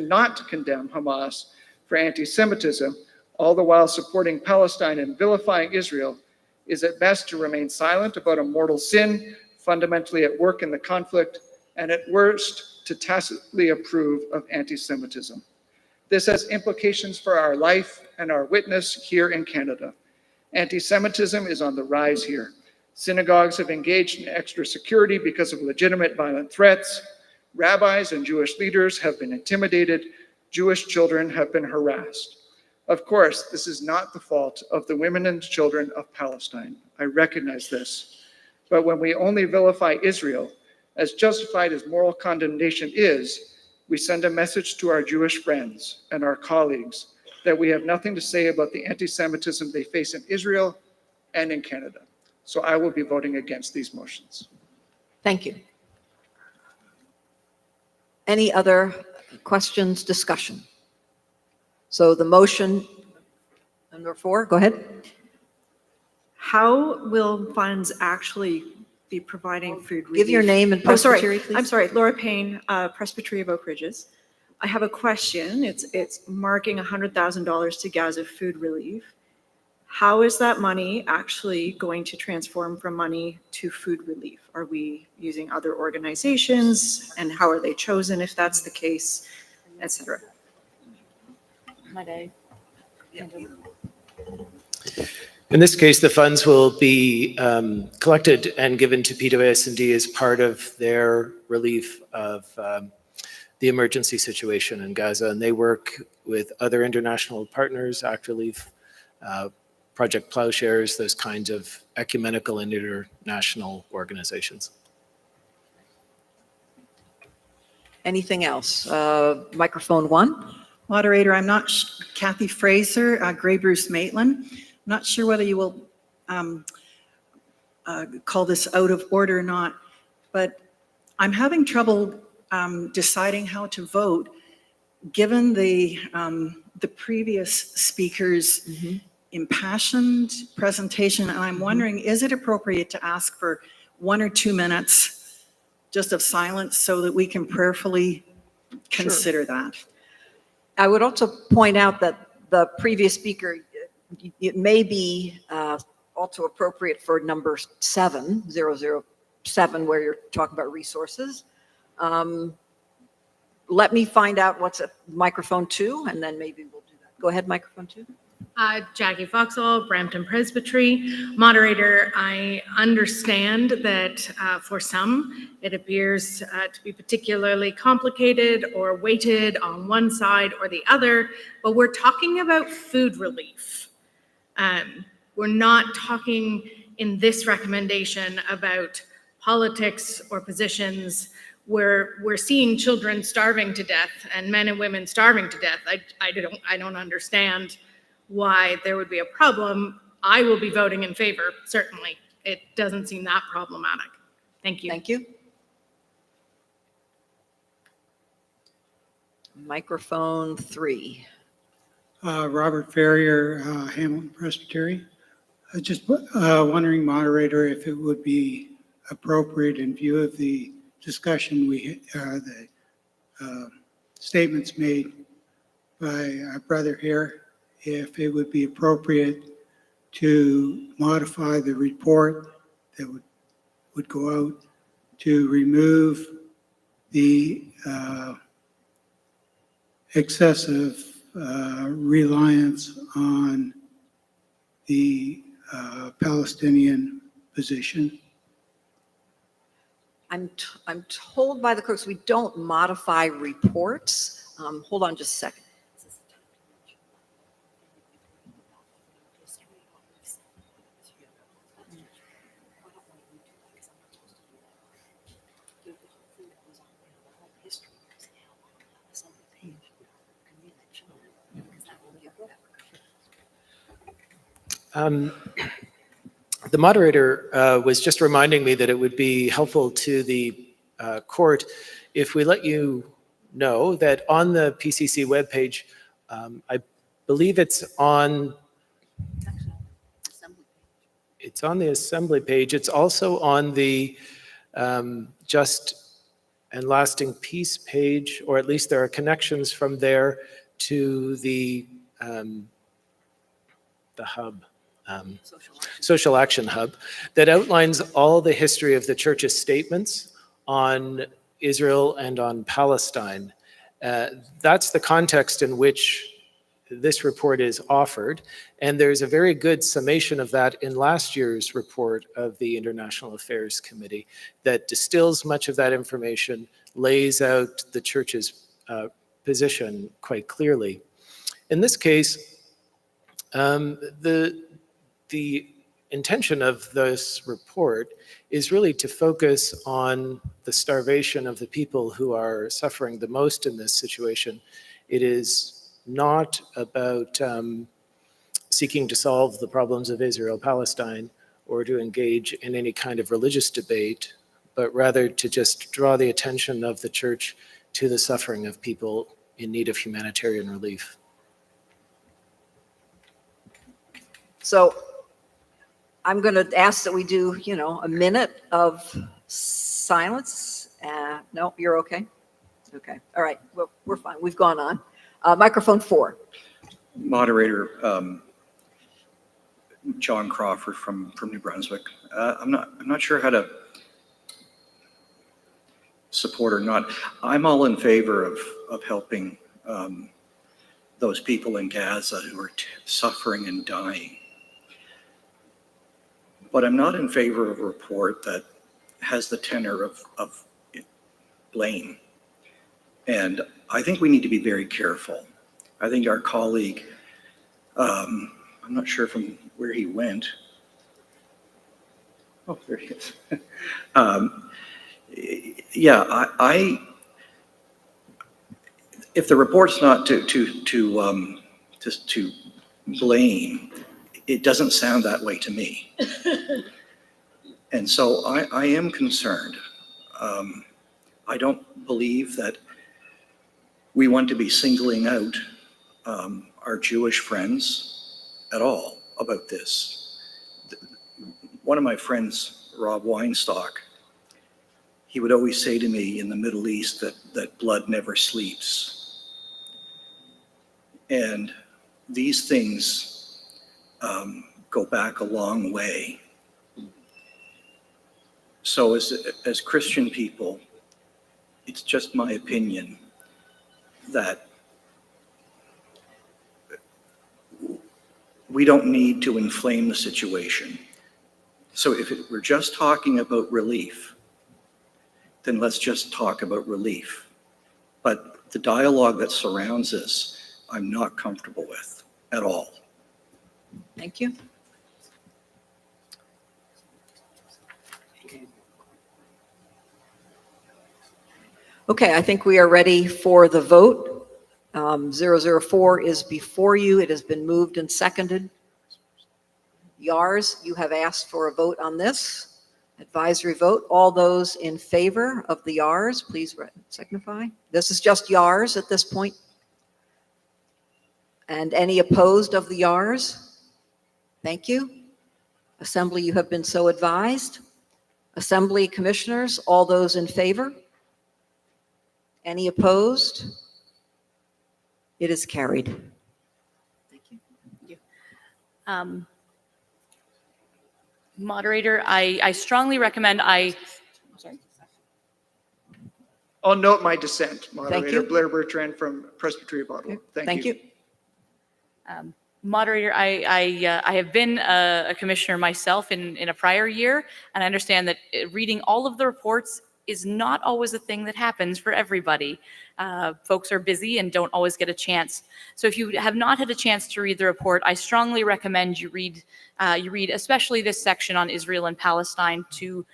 not condemn Hamas for anti-Semitism, all the while supporting Palestine and vilifying Israel, is at best to remain silent about a mortal sin fundamentally at work in the conflict, and at worst, to tacitly approve of anti-Semitism. This has implications for our life and our witness here in Canada. Anti-Semitism is on the rise here. Synagogues have engaged in extra security because of legitimate violent threats. Rabbis and Jewish leaders have been intimidated. Jewish children have been harassed. Of course, this is not the fault of the women and children of Palestine. I recognize this. But when we only vilify Israel, as justified as moral condemnation is, we send a message to our Jewish friends and our colleagues that we have nothing to say about the anti-Semitism they face in Israel and in Canada. So I will be voting against these motions. Thank you. Any other questions, discussion? So the motion, number 4, go ahead. How will funds actually be providing food relief? Give your name and presbytery, please. I'm sorry, Laura Payne, Presbyterian of Oak Ridges. I have a question. It's marking $100,000 to Gaza food relief. How is that money actually going to transform from money to food relief? Are we using other organizations, and how are they chosen if that's the case, et cetera? In this case, the funds will be collected and given to PWS&D as part of their relief of the emergency situation in Gaza, and they work with other international partners, Act Relief, Project Plowshares, those kinds of ecumenical and international organizations. Anything else? Microphone 1. Moderator, I'm not, Kathy Fraser, Grey Bruce Maitland. I'm not sure whether you will call this out of order or not, but I'm having trouble deciding how to vote given the previous speaker's impassioned presentation, and I'm wondering, is it appropriate to ask for 1 or 2 minutes just of silence so that we can prayerfully consider that? I would also point out that the previous speaker, it may be also appropriate for number 7, 007, where you're talking about resources. Let me find out what's at microphone 2, and then maybe we'll do that. Go ahead, microphone 2. Jackie Foxall, Brampton Presbytery. Moderator, I understand that for some, it appears to be particularly complicated or weighted on one side or the other, but we're talking about food relief. We're not talking in this recommendation about politics or positions. We're seeing children starving to death and men and women starving to death. I don't understand why there would be a problem. I will be voting in favor, certainly. It doesn't seem that problematic. Thank you. Thank you. Microphone 3. Robert Ferrier, Hamilton Presbytery. I was just wondering, moderator, if it would be appropriate in view of the discussion the statements made by our brother here, if it would be appropriate to modify the report that would go out to remove the excessive reliance on the Palestinian position. I'm told by the clerks we don't modify reports. Hold on just a second. The moderator was just reminding me that it would be helpful to the court if we let you know that on the PCC webpage, I believe it's on the assembly page. It's also on the Just and Lasting Peace page, or at least there are connections from there to the hub. Social Action Hub that outlines all the history of the church's statements on Israel and on Palestine. That's the context in which this report is offered, and there's a very good summation of that in last year's report of the International Affairs Committee that distills much of that information, lays out the church's position quite clearly. In this case, the intention of this report is really to focus on the starvation of the people who are suffering the most in this situation. It is not about seeking to solve the problems of Israel-Palestine or to engage in any kind of religious debate, but rather to just draw the attention of the church to the suffering of people in need of humanitarian relief. So I'm going to ask that we do, a minute of silence. No, you're okay? Okay. All right. Well, we're fine. We've gone on. Microphone 4. Moderator, John Crawford from New Brunswick. I'm not sure how to support or not. I'm all in favor of helping those people in Gaza who are suffering and dying. But I'm not in favor of a report that has the tenor of blame. And I think we need to be very careful. I think our colleague, I'm not sure from where he went. Oh, there he is. If the report's not to blame, it doesn't sound that way to me. And so I am concerned. I don't believe that we want to be singling out our Jewish friends at all about this. One of my friends, Rob Weinstock, he would always say to me in the Middle East that blood never sleeps. And these things go back a long way. So as Christian people, it's just my opinion that we don't need to inflame the situation. So if we're just talking about relief, then let's just talk about relief. But the dialogue that surrounds this, I'm not comfortable with at all. Thank you. Okay, I think we are ready for the vote. 004 is before you. It has been moved and seconded. Yars, you have asked for a vote on this. Advisory vote. All those in favor of the Yars, please signify. This is just Yars at this point. And any opposed of the Yars? Thank you. Assembly, you have been so advised. Assembly commissioners, all those in favor? Any opposed? It is carried. Thank you. Moderator, I strongly recommend sorry. I'll note my dissent, you. Moderator. Blair Bertrand from Presbyterian of Ottawa. Thank you. Moderator, I have been a commissioner myself in a prior year, and I understand that reading all of the reports is not always a thing that happens for everybody. Folks are busy and don't always get a chance. So if you have not had a chance to read the report, I strongly recommend you read especially this section on Israel and Palestine to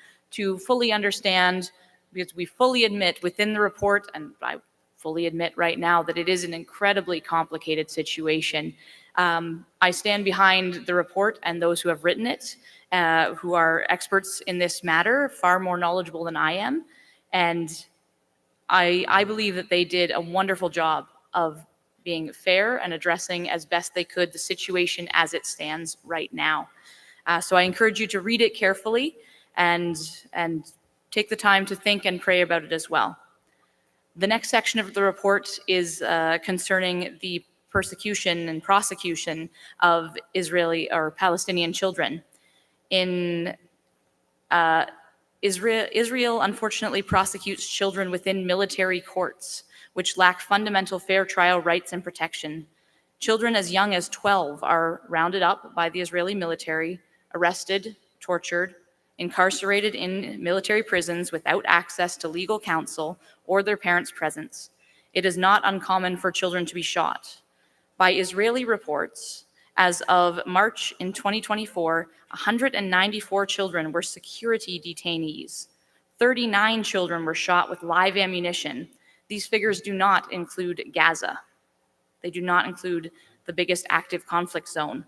fully understand, because we fully admit within the report, and I fully admit right now, that it is an incredibly complicated situation. I stand behind the report and those who have written it, who are experts in this matter, far more knowledgeable than I am. And I believe that they did a wonderful job of being fair and addressing as best they could the situation as it stands right now. So I encourage you to read it carefully and take the time to think and pray about it as well. The next section of the report is concerning the persecution and prosecution of Israeli or Palestinian children. Israel unfortunately prosecutes children within military courts, which lack fundamental fair trial rights and protection. Children as young as 12 are rounded up by the Israeli military, arrested, tortured, incarcerated in military prisons without access to legal counsel or their parents' presence. It is not uncommon for children to be shot. By Israeli reports, as of March in 2024, 194 children were security detainees. 39 children were shot with live ammunition. These figures do not include Gaza. They do not include the biggest active conflict zone.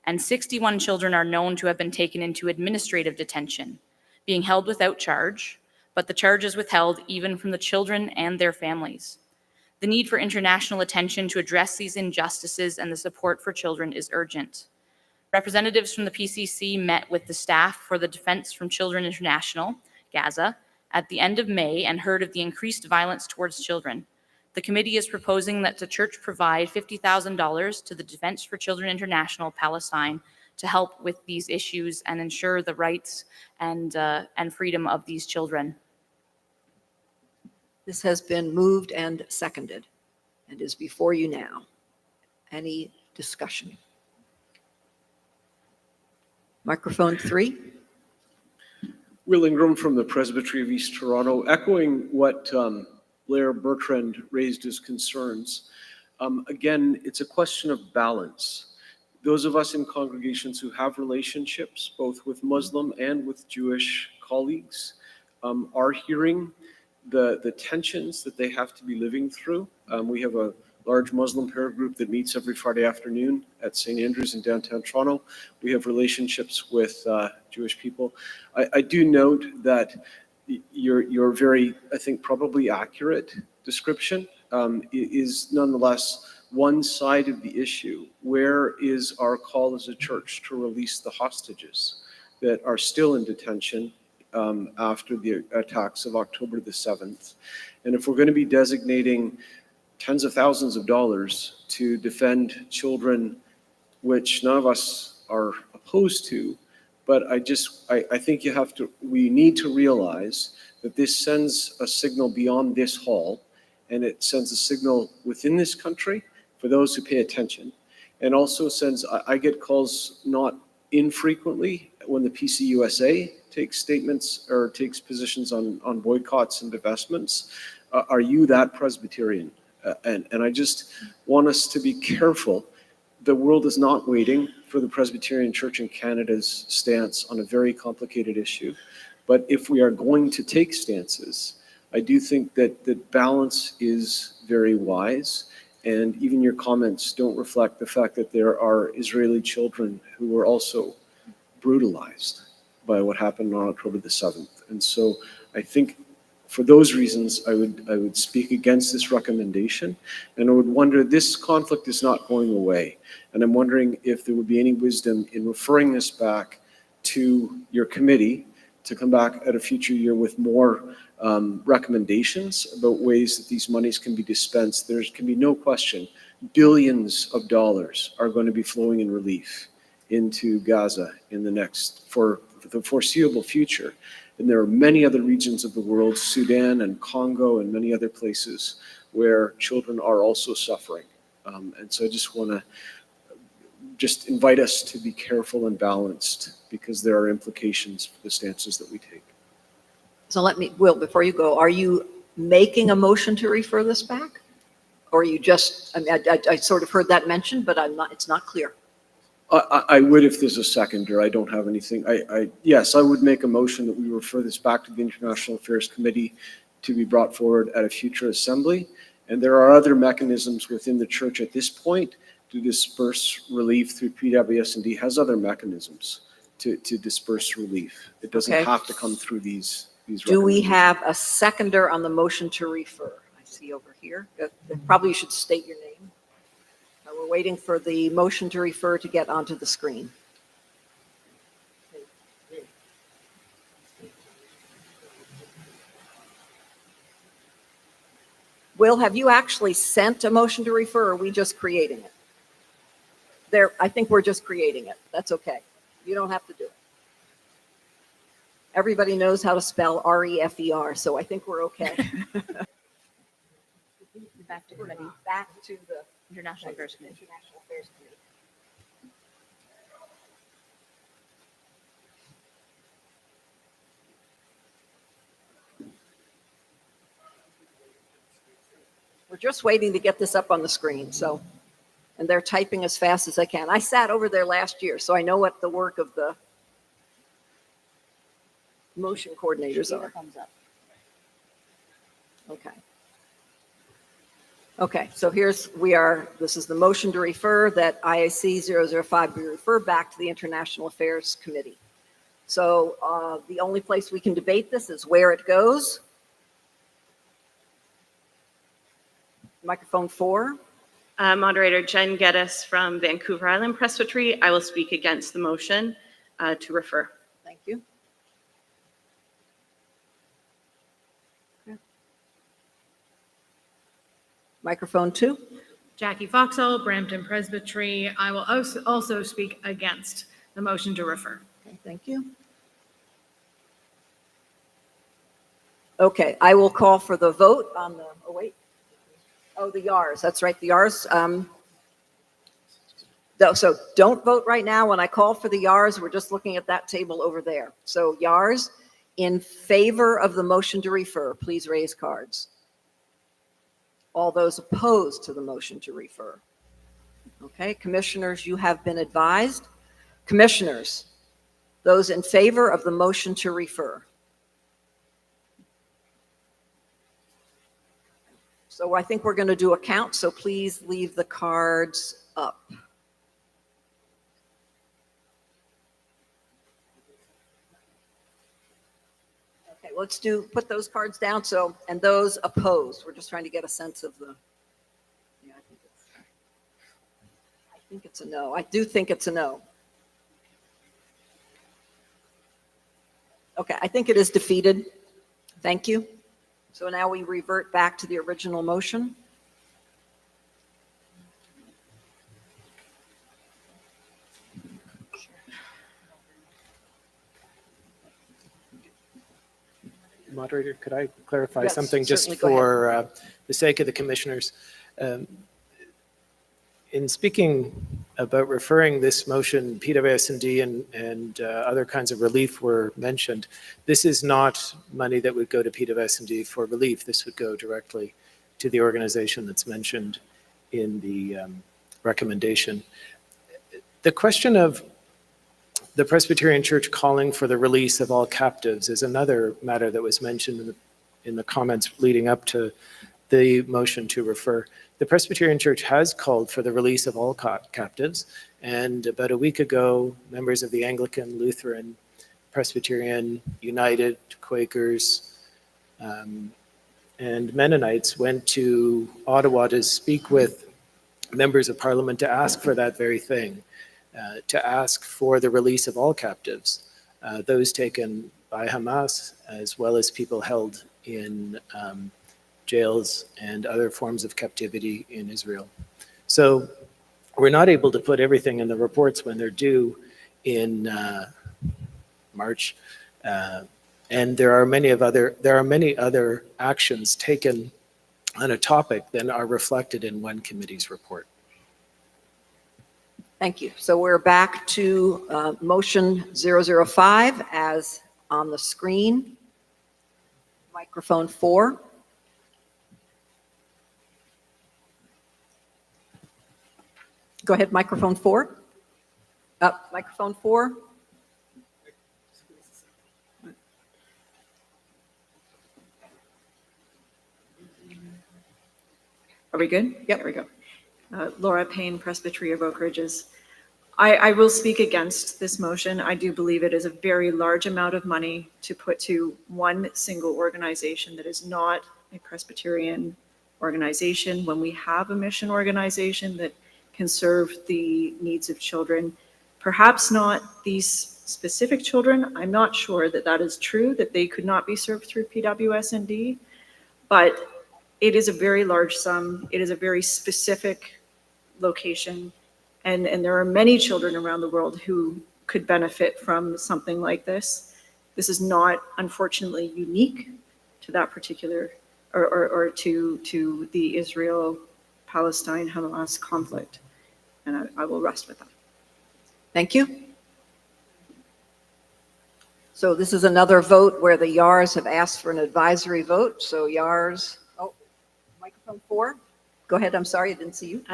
And 61 children are known to have been taken into administrative detention, being held without charge, but the charge is withheld even from the children and their families. The need for international attention to address these injustices and the support for children is urgent. Representatives from the PCC met with the staff for the Defense from Children International, Gaza, at the end of May and heard of the increased violence towards children. The committee is proposing that the church provide $50,000 to the Defense for Children International, Palestine, to help with these issues and ensure the rights and freedom of these children. This has been moved and seconded and is before you now. Any discussion? Microphone 3. Will Ingram from the Presbytery of East Toronto, echoing what Blair Bertrand raised as concerns. Again, it's a question of balance. Those of us in congregations who have relationships, both with Muslim and with Jewish colleagues, are hearing the tensions that they have to be living through. We have a large Muslim prayer group that meets every Friday afternoon at St. Andrews in downtown Toronto. We have relationships with Jewish people. I do note that your very, I think, probably accurate description is nonetheless one side of the issue. Where is our call as a church to release the hostages that are still in detention after the attacks of October the 7th? And if we're going to be designating tens of thousands of dollars to defend children, which none of us are opposed to, but I think we need to realize that this sends a signal beyond this hall, and it sends a signal within this country for those who pay attention, and also sends, I get calls not infrequently when the PCUSA takes statements or takes positions on boycotts and divestments. Are you that Presbyterian? And I just want us to be careful. The world is not waiting for the Presbyterian Church in Canada's stance on a very complicated issue. But if we are going to take stances, I do think that balance is very wise. And even your comments don't reflect the fact that there are Israeli children who were also brutalized by what happened on October the 7th. And so I think for those reasons, I would speak against this recommendation, and I would wonder, this conflict is not going away, and I'm wondering if there would be any wisdom in referring this back to your committee to come back at a future year with more recommendations about ways that these monies can be dispensed. There can be no question, billions of dollars are going to be flowing in relief into Gaza for the foreseeable future. And there are many other regions of the world, Sudan and Congo and many other places, where children are also suffering. And so I just want to invite us to be careful and balanced, because there are implications for the stances that we take. So Will, before you go, are you making a motion to refer this back? Or are you just, I sort of heard that mentioned, but it's not clear. I would if there's a seconder. I don't have anything. Yes, I would make a motion that we refer this back to the International Affairs Committee to be brought forward at a future assembly. And there are other mechanisms within the church at this point to disperse relief through PWS&D has other mechanisms to disperse relief. It doesn't have to come through these Do we have a seconder on the motion to refer? I see over here. Probably you should state your name. We're waiting for the motion to refer to get onto the screen. Will, have you actually sent a motion to refer, or are we just creating it? I think we're just creating it. That's okay. You don't have to do it. Everybody knows how to spell REFER, so I think we're okay. Back to committee. Back to the International Affairs Committee. International Affairs Committee. We're just waiting to get this up on the screen, so, and they're typing as fast as I can. I sat over there last year, so I know what the work of the motion coordinators are. Thumbs up. Okay. Okay, so this is the motion to refer that IAC 005 be referred back to the International Affairs Committee. So the only place we can debate this is where it goes. Microphone 4. Moderator Jen Geddes from Vancouver Island Presbytery. I will speak against the motion to refer. Thank you. Okay. Microphone 2. Jackie Foxall, Brampton Presbytery. I will also speak against the motion to refer. Okay, thank you. Okay, I will call for the vote on the, the YARS, that's right, the YARS. So don't vote right now. When I call for the YARS, we're just looking at that table over there. So YARS, in favor of the motion to refer, please raise cards. All those opposed to the motion to refer. Okay, commissioners, you have been advised. Commissioners, those in favor of the motion to refer. So I think we're going to do a count, so please leave the cards up. Okay, let's put those cards down. So, and those opposed. We're just trying to get a sense of the, yeah, I think it's a no. I do think it's a no. Okay, I think it is defeated. Thank you. So now we revert back to the original motion. Moderator, could I clarify Yes, something just certainly, go for the sake of the commissioners? In speaking about referring this motion, PWS&D and other kinds of relief were mentioned. This is not money that would go to PWS&D for relief. This would go directly to the organization that's mentioned in the recommendation. The question of the Presbyterian Church calling for the release of all captives is another matter that was mentioned in the comments leading up to the motion to refer. The Presbyterian Church has called for the release of all captives, and about a week ago, members of the Anglican, Lutheran, Presbyterian, United, Quakers, and Mennonites went to Ottawa to speak with members of Parliament to ask for that very thing, to ask for the release of all captives, those taken by Hamas, as well as people held in jails and other forms of captivity in Israel. So we're not able to put everything in the reports when they're due in March. And there are many other actions taken on a topic that are reflected in one committee's report. Thank you. So we're back to motion 005 as on the screen. Microphone 4. Go ahead, microphone 4. Microphone 4. Are we good? Yep, there we go. Laura Payne, Presbytery of Oak Ridges. I will speak against this motion. I do believe it is a very large amount of money to put to one single organization that is not a Presbyterian organization when we have a mission organization that can serve the needs of children. Perhaps not these specific children. I'm not sure that that is true, that they could not be served through PWS&D, but it is a very large sum. It is a very specific location. And there are many children around the world who could benefit from something like this. This is not, unfortunately, unique to that particular, or to the Israel-Palestine-Hamas conflict. And I will rest with that. Thank you. So this is another vote where the YARs have asked for an advisory vote. So YARs, microphone 4. Go ahead, I'm sorry, I didn't see you.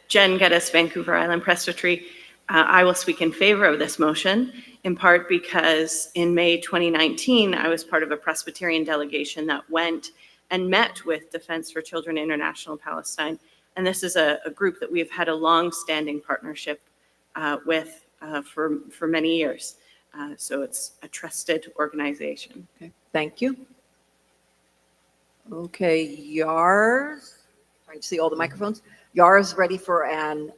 Jen Geddes, Vancouver Island Presbytery. I will speak in favor of this motion, in part because in May 2019, I was part of a Presbyterian delegation that went and met with Defense for Children International Palestine. And this is a group that we've had a long-standing partnership with for many years. So it's a trusted organization. Okay, thank you. Okay, YARs, trying to see all the microphones. YARs ready for an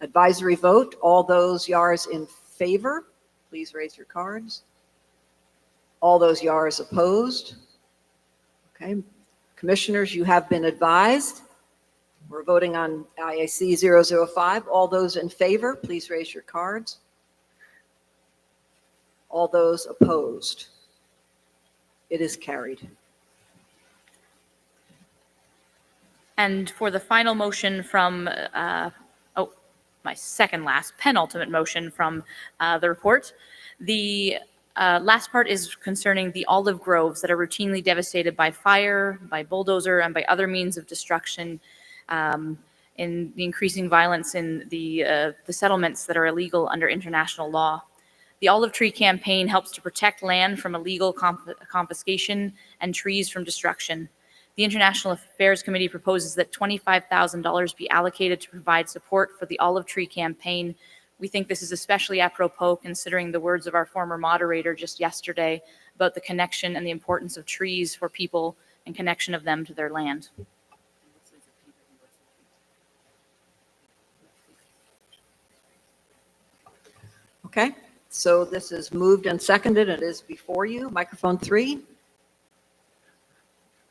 advisory vote. All those YARs in favor, please raise your cards. All those YARs opposed. Okay, commissioners, you have been advised. We're voting on IAC 005. All those in favor, please raise your cards. All those opposed. It is carried. And for the final motion from, my second last, penultimate motion from the report, the last part is concerning the olive groves that are routinely devastated by fire, by bulldozer, and by other means of destruction, in the increasing violence in the settlements that are illegal under international law. The Olive Tree Campaign helps to protect land from illegal confiscation and trees from destruction. The International Affairs Committee proposes that $25,000 be allocated to provide support for the Olive Tree Campaign. We think this is especially apropos considering the words of our former moderator just yesterday about the connection and the importance of trees for people and connection of them to their land. Okay, so this is moved and seconded. It is before you. Microphone 3.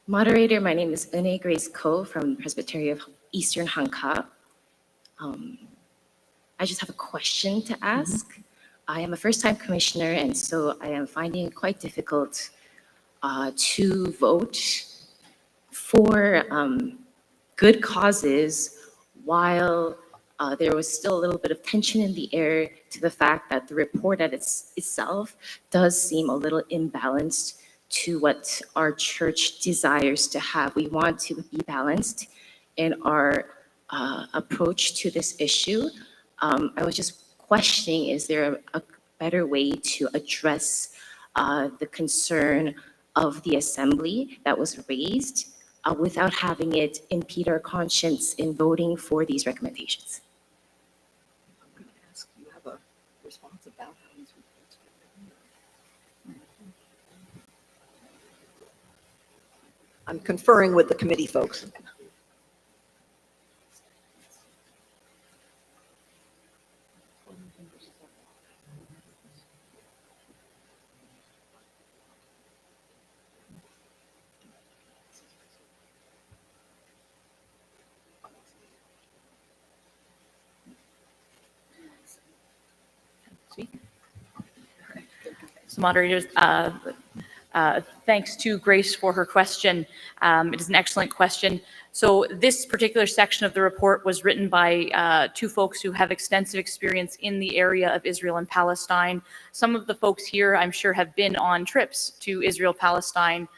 Moderator, my name is Une Grace Ko from Presbyterian of Eastern Hanka. I just have a question to ask. I am a first-time commissioner, and so I am finding it quite difficult to vote for good causes while there was still a little bit of tension in the air to the fact that the report itself does seem a little imbalanced to what our church desires to have. We want to be balanced in our approach to this issue. I was just questioning, is there a better way to address the concern of the assembly that was raised without having it impede our conscience in voting for these recommendations? I'm going to ask you have a response about how these reports get written. I'm conferring with the committee folks. So moderators, thanks to Grace for her question. It is an excellent question. So this particular section of the report was written by two folks who have extensive experience in the area of Israel and Palestine. Some of the folks here, I'm sure, have been on trips to Israel, Palestine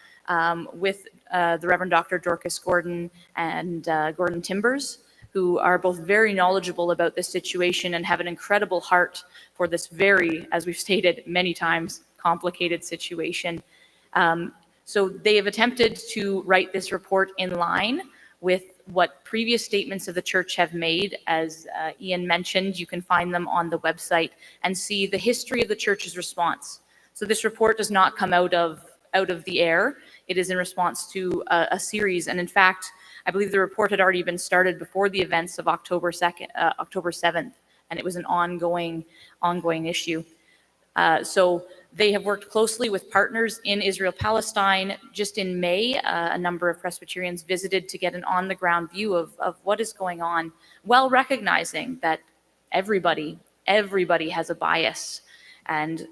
with the Reverend Dr. Dorcas Gordon and Gordon Timbers, who are both very knowledgeable about this situation and have an incredible heart for this very, as we've stated many times, complicated situation. So they have attempted to write this report in line with what previous statements of the church have made. As Ian mentioned, you can find them on the website and see the history of the church's response. So this report does not come out of the air. It is in response to a series. And in fact, I believe the report had already been started before the events of October 7th, and it was an ongoing issue. So They have worked closely with partners in Israel-Palestine. Just in May, a number of Presbyterians visited to get an on-the-ground view of what is going on, while recognizing that everybody has a bias. And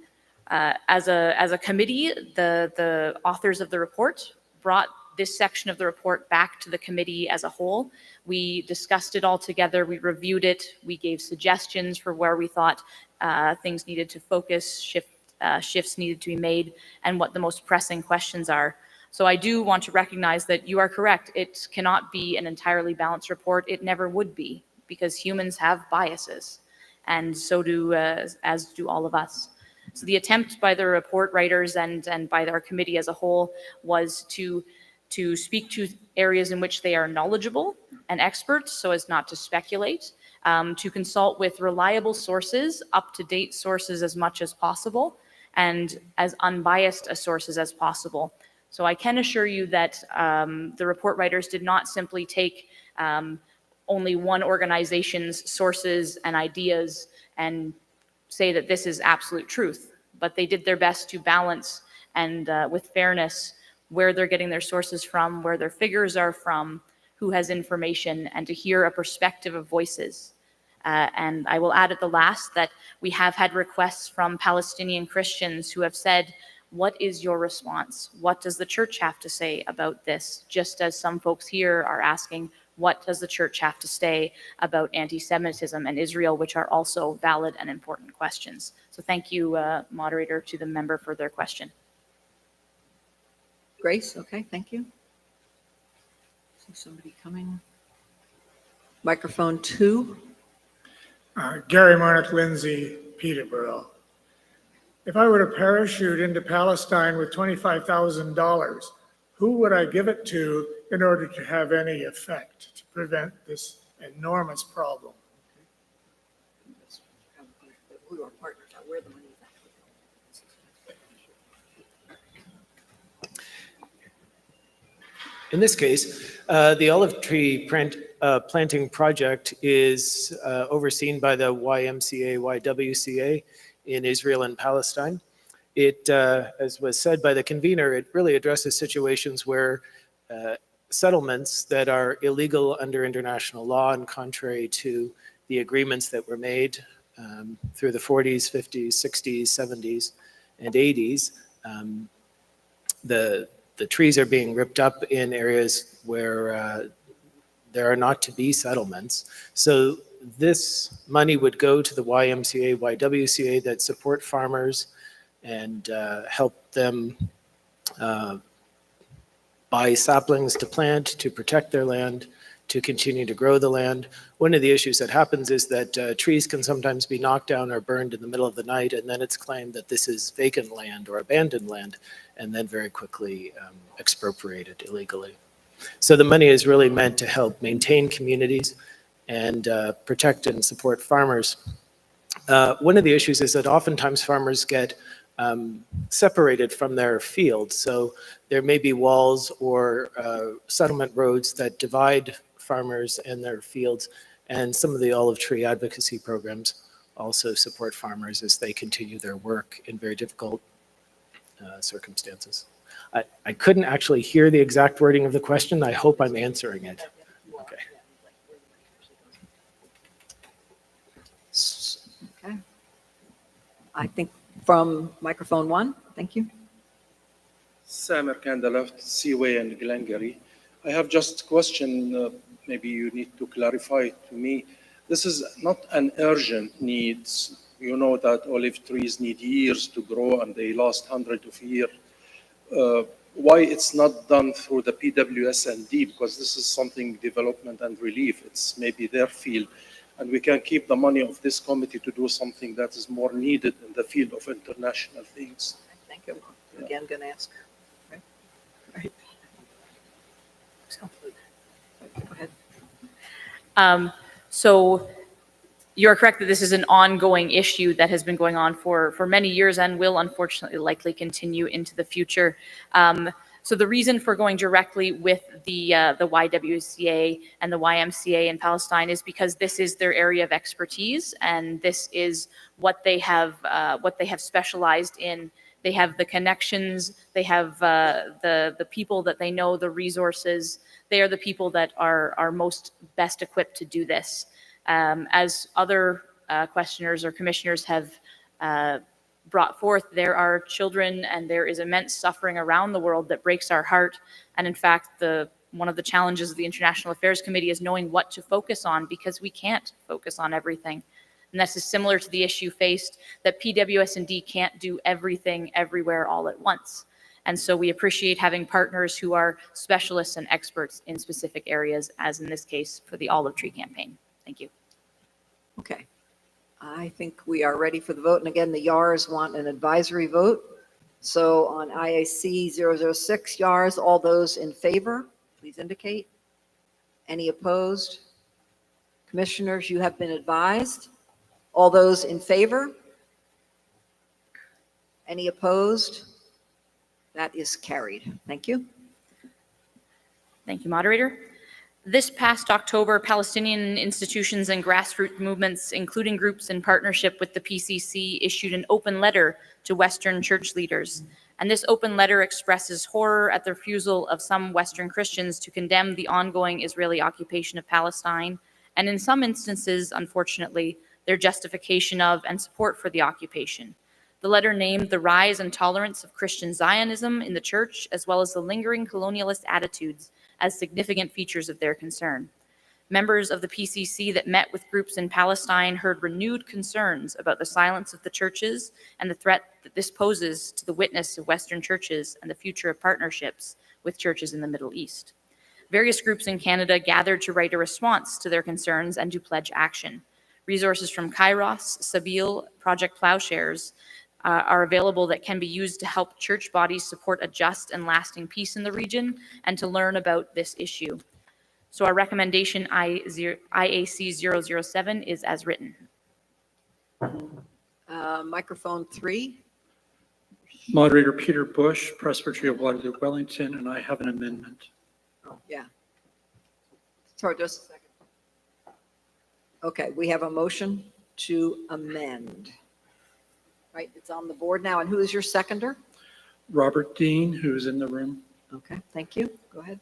as a committee, the authors of the report brought this section of the report back to the committee as a whole. We discussed it all together, we reviewed it, we gave suggestions for where we thought things needed to focus, shifts needed to be made, and what the most pressing questions are. So I do want to recognize that you are correct. It cannot be an entirely balanced report. It never would be, because humans have biases, and so do, as do all of us. So the attempt by the report writers and by our committee as a whole was to speak to areas in which they are knowledgeable and experts, so as not to speculate, to consult with reliable sources, up-to-date sources as much as possible, and as unbiased as sources as possible. So I can assure you that the report writers did not simply take only one organization's sources and ideas and say that this is absolute truth, but they did their best to balance and with fairness where they're getting their sources from, where their figures are from, who has information, and to hear a perspective of voices. And I will add at the last that we have had requests from Palestinian Christians who have said, what is your response? What does the church have to say about this? Just as some folks here are asking, what does the church have to say about anti-Semitism and Israel, which are also valid and important questions. So thank you, moderator, to the member for their question. Grace, okay, thank you. See somebody coming. Microphone 2. Gary Marnock Lindsay, Peterborough. If I were to parachute into Palestine with $25,000, who would I give it to in order to have any effect to prevent this enormous problem? Who are partners are, where the money is actually going. In this case, the olive tree planting project is overseen by the YMCA, YWCA in Israel and Palestine. It, as was said by the convener, it really addresses situations where settlements that are illegal under international law and contrary to the agreements that were made through the 40s, 50s, 60s, 70s, and 80s. The trees are being ripped up in areas where there are not to be settlements. So this money would go to the YMCA, YWCA that support farmers and help them buy saplings to plant, to protect their land, to continue to grow the land. One of the issues that happens is that trees can sometimes be knocked down or burned in the middle of the night, and then it's claimed that this is vacant land or abandoned land, and then very quickly expropriated illegally. So the money is really meant to help maintain communities and protect and support farmers. One of the issues is that oftentimes farmers get separated from their fields. So there may be walls or settlement roads that divide farmers and their fields, and some of the olive tree advocacy programs also support farmers as they continue their work in very difficult circumstances. I couldn't actually hear the exact wording of the question. I hope I'm answering it. Okay. Okay. I think from microphone 1, thank you. Samer Kandaleft, Seaway and Glengarry. I have just a question, maybe you need to clarify to me. This is not an urgent need. You know that olive trees need years to grow and they last hundreds of years. Why it's not done through the PWS&D? Because this is something development and relief. It's maybe their field. And we can keep the money of this committee to do something that is more needed in the field of international things. Thank you. Again, going to ask. Right. Right. So, go ahead. So you're correct that this is an ongoing issue that has been going on for many years and will unfortunately likely continue into the future. So the reason for going directly with the YWCA and the YMCA in Palestine is because this is their area of expertise, and this is what they have specialized in They have the connections, they have the people that they know, the resources. They are the people that are most best equipped to do this. As other questioners or commissioners have brought forth, there are children and there is immense suffering around the world that breaks our heart. And in fact, one of the challenges of the International Affairs Committee is knowing what to focus on, because we can't focus on everything. And this is similar to the issue faced that PWS&D can't do everything everywhere all at once. And so we appreciate having partners who are specialists and experts in specific areas, as in this case for the Olive Tree campaign. Thank you. Okay. I think we are ready for the vote. And again, the YARs want an advisory vote. So on IAC 006, YARs, all those in favor, please indicate. Any opposed? Commissioners, you have been advised. All those in favor? Any opposed? That is carried. Thank you. Thank you, moderator. This past October, Palestinian institutions and grassroots movements, including groups in partnership with the PCC, issued an open letter to Western church leaders. And this open letter expresses horror at the refusal of some Western Christians to condemn the ongoing Israeli occupation of Palestine, and in some instances, unfortunately, their justification of and support for the occupation. The letter named the rise and tolerance of Christian Zionism in the church, as well as the lingering colonialist attitudes, as significant features of their concern. Members of the PCC that met with groups in Palestine heard renewed concerns about the silence of the churches and the threat that this poses to the witness of Western churches and the future of partnerships with churches in the Middle East. Various groups in Canada gathered to write a response to their concerns and to pledge action. Resources from Kairos, Sabeel, Project Plowshares are available that can be used to help church bodies support a just and lasting peace in the region and to learn about this issue. So our recommendation IAC 007 is as written. Microphone 3. Moderator Peter Bush, Presbyterian of Waterloo, Wellington, and I have an amendment. Oh, yeah. Sorry, just a second. Okay, we have a motion to amend. Right, it's on the board now. And who is your seconder? Robert Dean, who's in the room. Okay, thank you. Go ahead.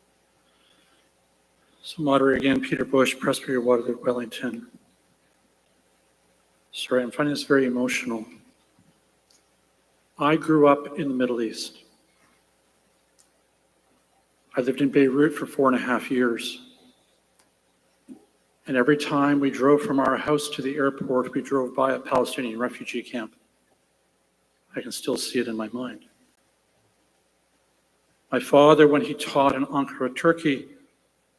So moderator again, Peter Bush, Presbyterian of Waterloo, Wellington. Sorry, I'm finding this very emotional. I grew up in the Middle East. I lived in Beirut for 4.5 years. And every time we drove from our house to the airport, we drove by a Palestinian refugee camp. I can still see it in my mind. My father, when he taught in Ankara, Turkey,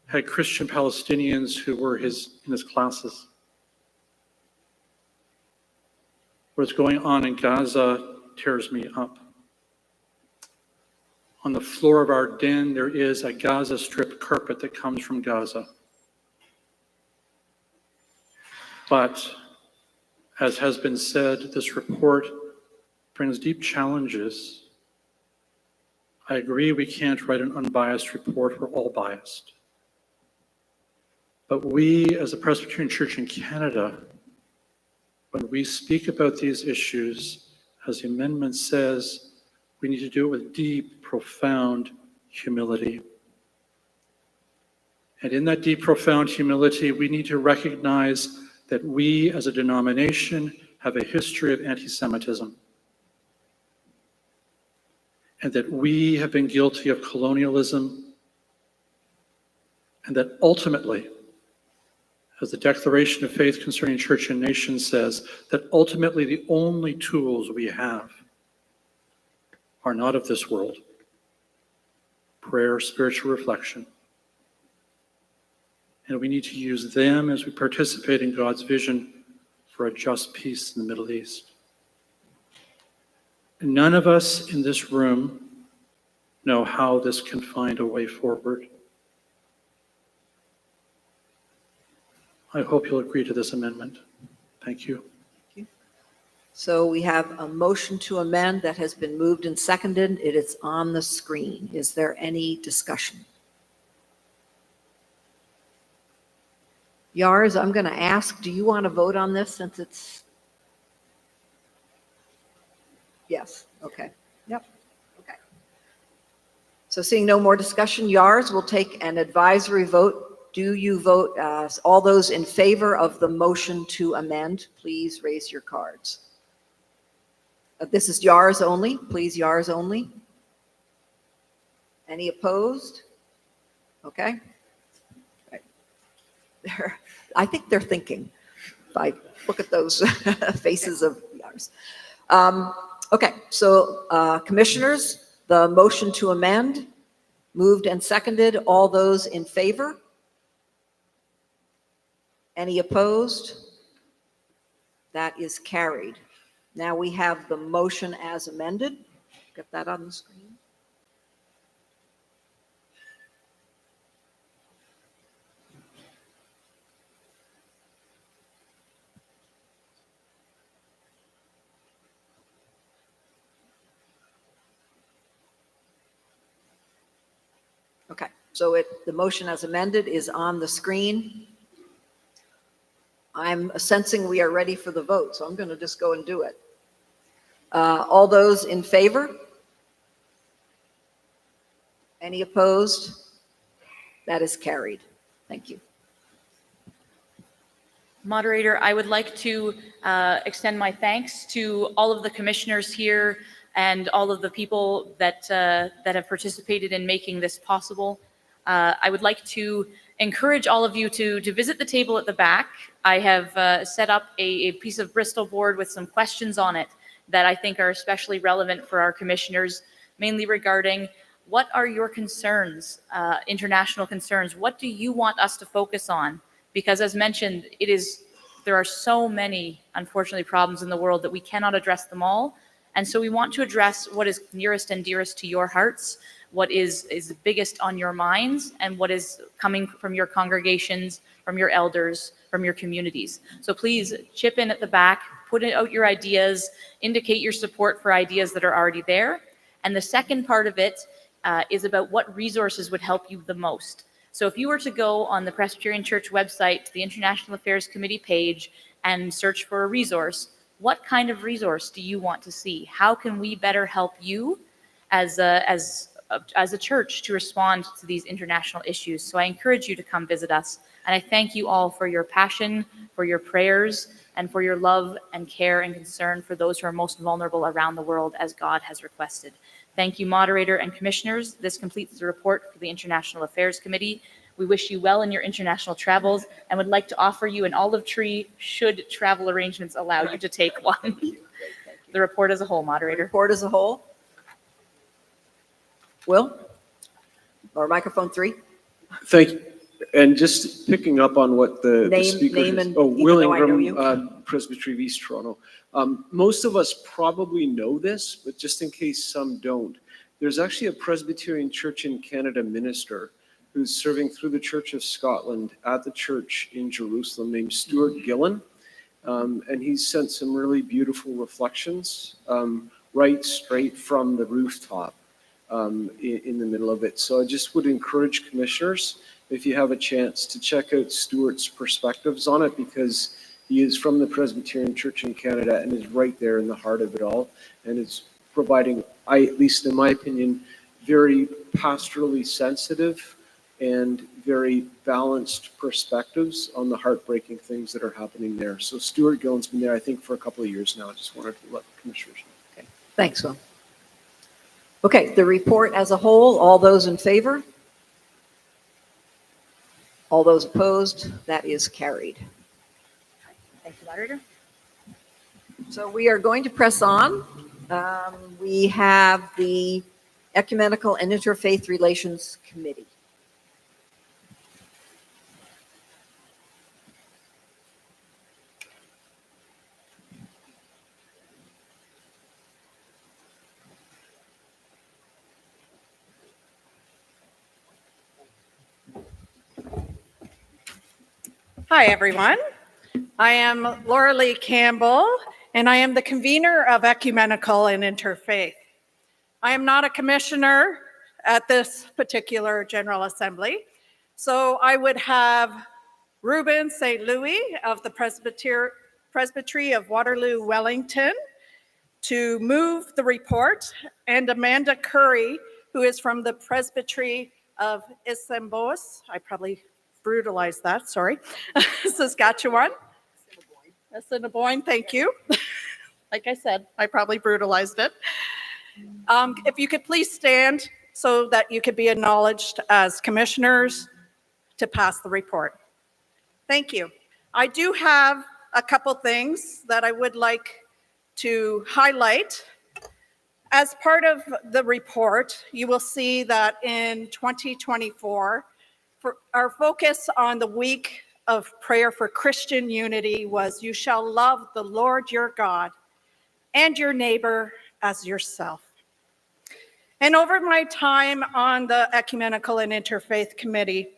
had Christian Palestinians who were in his classes. What's going on in Gaza tears me up. On the floor of our den, there is a Gaza Strip carpet that comes from Gaza. But, as has been said, this report brings deep challenges. I agree we can't write an unbiased report, we're all biased. But we, as a Presbyterian Church in Canada, when we speak about these issues, as the amendment says, we need to do it with deep, profound humility. And in that deep, profound humility, we need to recognize that we, as a denomination, have a history of anti-Semitism. And that we have been guilty of colonialism, and that ultimately, as the Declaration of Faith Concerning Church and Nation says, that ultimately the only tools we have are not of this world. Prayer, spiritual reflection. And we need to use them as we participate in God's vision for a just peace in the Middle East. None of us in this room know how this can find a way forward. I hope you'll agree to this amendment. Thank you. So we have a motion to amend that has been moved and seconded. It is on the screen. Is there any discussion? Yars, I'm going to ask, do you want to vote on this since it's... Yes, okay. Yep. Okay. So seeing no more discussion, Yars will take an advisory vote. Do you vote, all those in favor of the motion to amend, please raise your cards. This is Yars only, please, Yars only. Any opposed? Okay. Right. I think they're thinking. If I look at those faces of Yars. Okay, so commissioners, the motion to amend, moved and seconded. All those in favor? Any opposed? That is carried. Now we have the motion as amended. Get that on the screen. Okay, so the motion as amended is on the screen. I'm sensing we are ready for the vote, so I'm going to just go and do it. All those in favor? Any opposed? That is carried. Thank you. Moderator, I would like to extend my thanks to all of the commissioners here and all of the people that have participated in making this possible. I would like to encourage all of you to visit the table at the back. I have set up a piece of Bristol board with some questions on it that I think are especially relevant for our commissioners, mainly regarding what are your concerns, international concerns? What do you want us to focus on? Because as mentioned, there are so many, unfortunately, problems in the world that we cannot address them all. And so we want to address what is nearest and dearest to your hearts, what is the biggest on your minds, and what is coming from your congregations, from your elders, from your communities. So please chip in at the back, put out your ideas, indicate your support for ideas that are already there. And the second part of it is about what resources would help you the most. So if you were to go on the Presbyterian Church website, to the International Affairs Committee page, and search for a resource, what kind of resource do you want to see? How can we better help you as a church to respond to these international issues? So I encourage you to come visit us. And I thank you all for your passion, for your prayers, and for your love and care and concern for those who are most vulnerable around the world, as God has requested. Thank you, moderator and commissioners. This completes the report for the International Affairs Committee. We wish you well in your international travels and would like to offer you an olive tree should travel arrangements allow you to take one. The report as a whole, moderator. Report as a whole. Will? Or microphone 3. Thank you. And just picking up on what the speaker name has, and Will even though I know Ingram, Presbytery of East Toronto. Most of us probably know this, but just in case some don't, there's actually a Presbyterian Church in Canada minister who's serving through the Church of Scotland at the church in Jerusalem named Stuart Gillen. And he's sent some really beautiful reflections right straight from the rooftop in the middle of it. So I just would encourage commissioners, if you have a chance, to check out Stuart's perspectives on it, because he is from the Presbyterian Church in Canada and is right there in the heart of it all, and is providing, at least in my opinion, very pastorally sensitive and very balanced perspectives on the heartbreaking things that are happening there. So Stuart Gillen's been there, I think, for a couple of years now. I just wanted to let the commissioners know. Okay. Thanks, Will. Okay, the report as a whole, all those in favor? All those opposed? That is carried. Thank you, moderator. So we are going to press on. We have the Ecumenical and Interfaith Relations Committee. Hi, everyone. I am Laura Lee Campbell, and I am the convener of Ecumenical and Interfaith. I am not a commissioner at this particular General Assembly, so I would have Reuben St. Louis of the Presbytery of Waterloo, Wellington, to move the report, and Amanda Curry, who is from the Presbyterian of Isambos, I probably brutalized that, sorry, Saskatchewan. Assiniboine, thank you. Like I said, I probably brutalized it. If you could please stand so that you could be acknowledged as commissioners to pass the report. Thank you. I do have a couple things that I would like to highlight. As part of the report, you will see that in 2024, our focus on the week of prayer for Christian unity was, you shall love the Lord your God and your neighbor as yourself. And over my time on the Ecumenical and Interfaith Committee,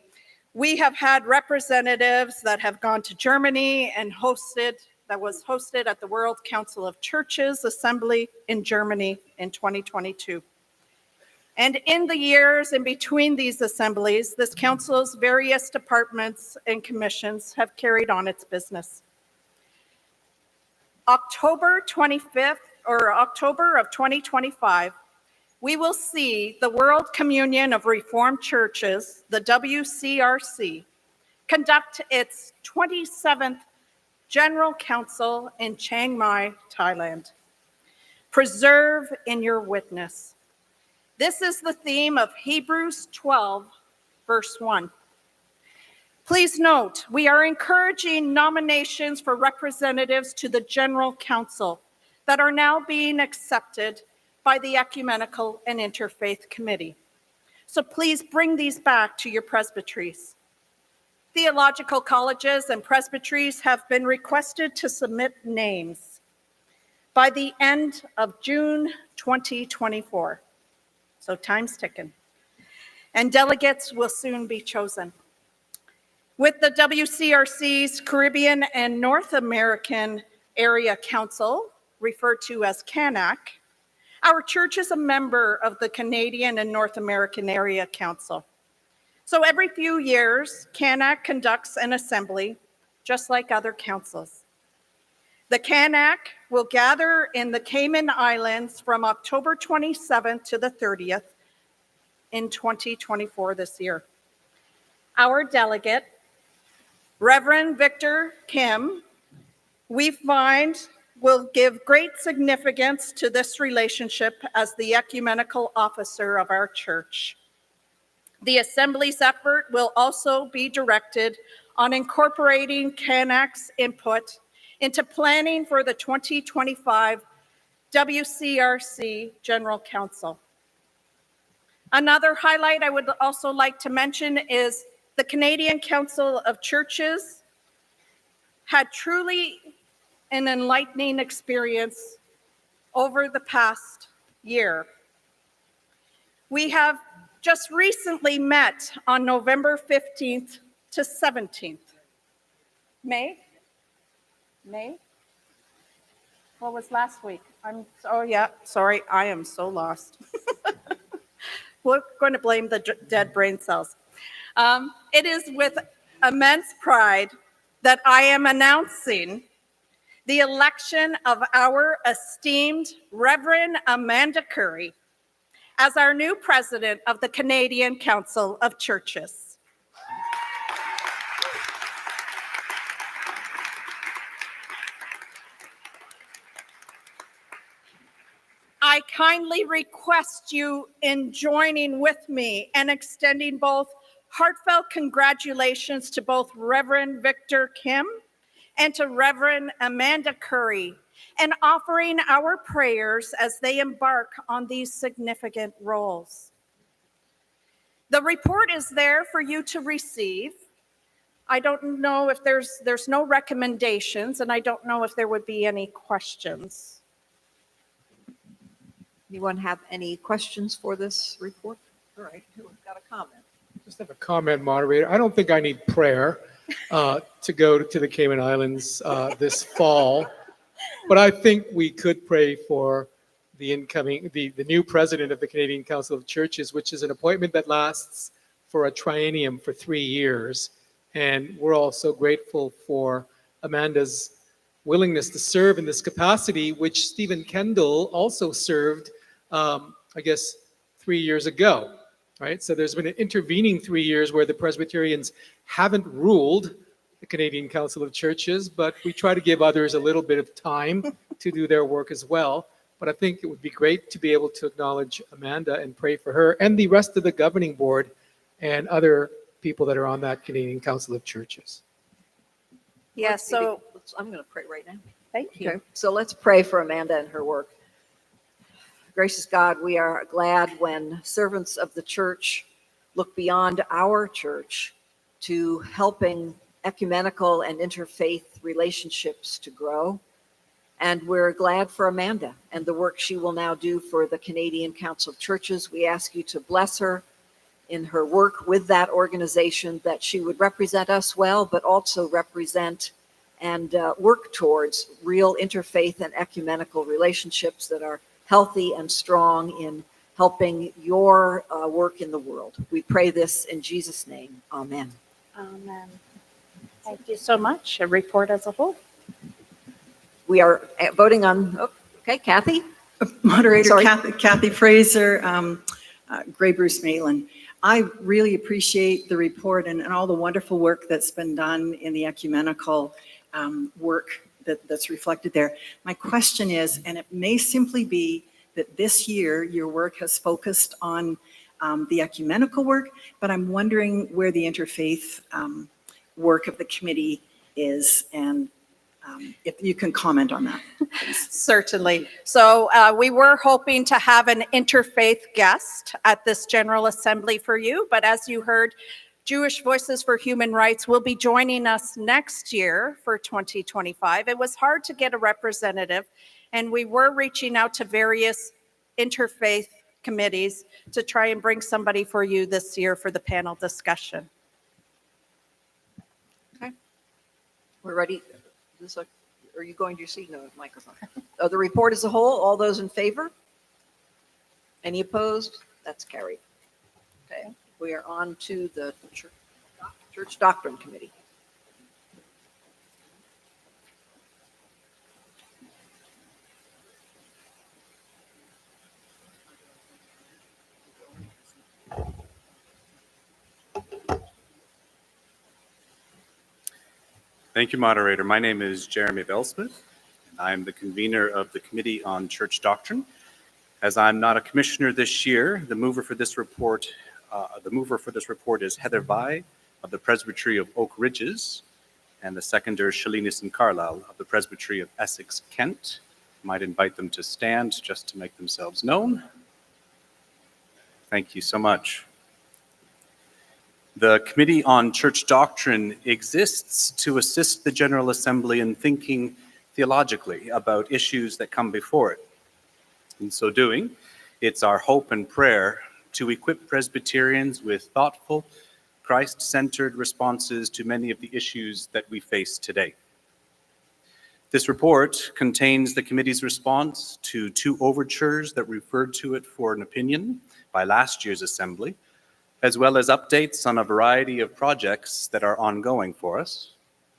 we have had representatives that have gone to Germany and was hosted at the World Council of Churches Assembly in Germany in 2022. And in the years in between these assemblies, this council's various departments and commissions have carried on its business. October of 2025, we will see the World Communion of Reformed Churches, the WCRC, conduct its 27th General Council in Chiang Mai, Thailand. Preserve in your witness. This is the theme of Hebrews 12, verse 1. Please note, we are encouraging nominations for representatives to the General Council that are now being accepted by the Ecumenical and Interfaith Committee. So please bring these back to your presbyteries. Theological colleges and presbyteries have been requested to submit names by the end of June 2024. So time's ticking. And delegates will soon be chosen. With the WCRC's Caribbean and North American Area Council, referred to as CANAC, our church is a member of the Canadian and North American Area Council. So every few years, CANAC conducts an assembly, just like other councils. The CANAC will gather in the Cayman Islands from October 27th to the 30th in 2024 this year. Our delegate, Reverend Victor Kim, we find will give great significance to this relationship as the ecumenical officer of our church. The Assembly's effort will also be directed on incorporating CANAC's input into planning for the 2025 WCRC General Council. Another highlight I would also like to mention is the Canadian Council of Churches had truly an enlightening experience over the past year. We have just recently met on November 15th to 17th. May? What was last week? Oh yeah, sorry, I am so lost. We're going to blame the dead brain cells. It is with immense pride that I am announcing the election of our esteemed Reverend Amanda Curry as our new president of the Canadian Council of Churches. I kindly request you in joining with me and extending both heartfelt congratulations to both Reverend Victor Kim and to Reverend Amanda Curry, and offering our prayers as they embark on these significant roles. The report is there for you to receive. I don't know if there's no recommendations, and I don't know if there would be any questions. Anyone have any questions for this report? All right, who's got a comment? Just have a comment, moderator. I don't think I need prayer to go to the Cayman Islands this fall, but I think we could pray for the new president of the Canadian Council of Churches, which is an appointment that lasts for a triennium for 3 years. And we're all so grateful for Amanda's willingness to serve in this capacity, which Stephen Kendall also served, I guess, 3 years ago, right? So there's been an intervening 3 years where the Presbyterians haven't ruled the Canadian Council of Churches, but we try to give others a little bit of time to do their work as well. But I think it would be great to be able to acknowledge Amanda and pray for her and the rest of the governing board and other people that are on that Canadian Council of Churches. Yeah, so I'm going to pray right now. Thank you. Okay, so let's pray for Amanda and her work. Gracious God, we are glad when servants of the church look beyond our church to helping ecumenical and interfaith relationships to grow. And we're glad for Amanda and the work she will now do for the Canadian Council of Churches. We ask you to bless her in her work with that organization, that she would represent us well, but also represent and work towards real interfaith and ecumenical relationships that are healthy and strong in helping your work in the world. We pray this in Jesus' name. Amen. Amen. Thank you so much. A report as a whole. We are voting on, okay, Kathy? Moderator Sorry. Kathy Fraser, Grey Bruce Malin. I really appreciate the report and all the wonderful work that's been done in the ecumenical work that's reflected there. My question is, and it may simply be that this year your work has focused on the ecumenical work, but I'm wondering where the interfaith work of the committee is, and if you can comment on that. Certainly. So we were hoping to have an interfaith guest at this General Assembly for you, but as you heard, Jewish Voices for Human Rights will be joining us next year for 2025. It was hard to get a representative, and we were reaching out to various interfaith committees to try and bring somebody for you this year for the panel discussion. Okay. We're ready. Are you going to see no microphone? The report as a whole, all those in favor? Any opposed? That's carried. Okay, we are on to the Church Doctrine Committee. Thank you, moderator. My name is Jeremy Belsmith. I'm the convener of the Committee on Church Doctrine. As I'm not a commissioner this year, the mover for this report is Heather Vai of the Presbytery of Oak Ridges, and the seconder Shalinis and Carlisle of the Presbytery of Essex, Kent. Might invite them to stand just to make themselves known. Thank you so much. The Committee on Church Doctrine exists to assist the General Assembly in thinking theologically about issues that come before it. In so doing, it's our hope and prayer to equip Presbyterians with thoughtful, Christ-centered responses to many of the issues that we face today. This report contains the committee's response to 2 overtures that referred to it for an opinion by last year's assembly, as well as updates on a variety of projects that are ongoing for us.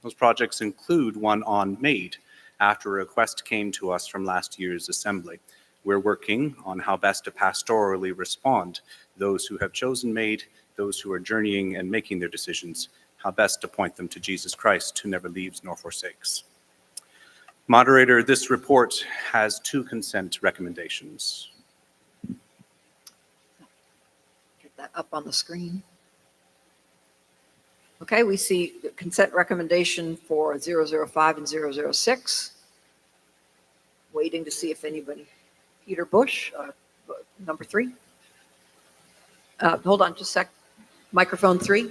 Those projects include one on MAID, after a request came to us from last year's assembly. We're working on how best to pastorally respond those who have chosen MAID, those who are journeying and making their decisions, how best to point them to Jesus Christ, who never leaves nor forsakes. Moderator, this report has 2 consent recommendations. That up on the screen. Okay, we see the consent recommendation for 005 and 006. Waiting to see if anybody, Peter Bush, number 3. Hold on just a sec. Microphone 3.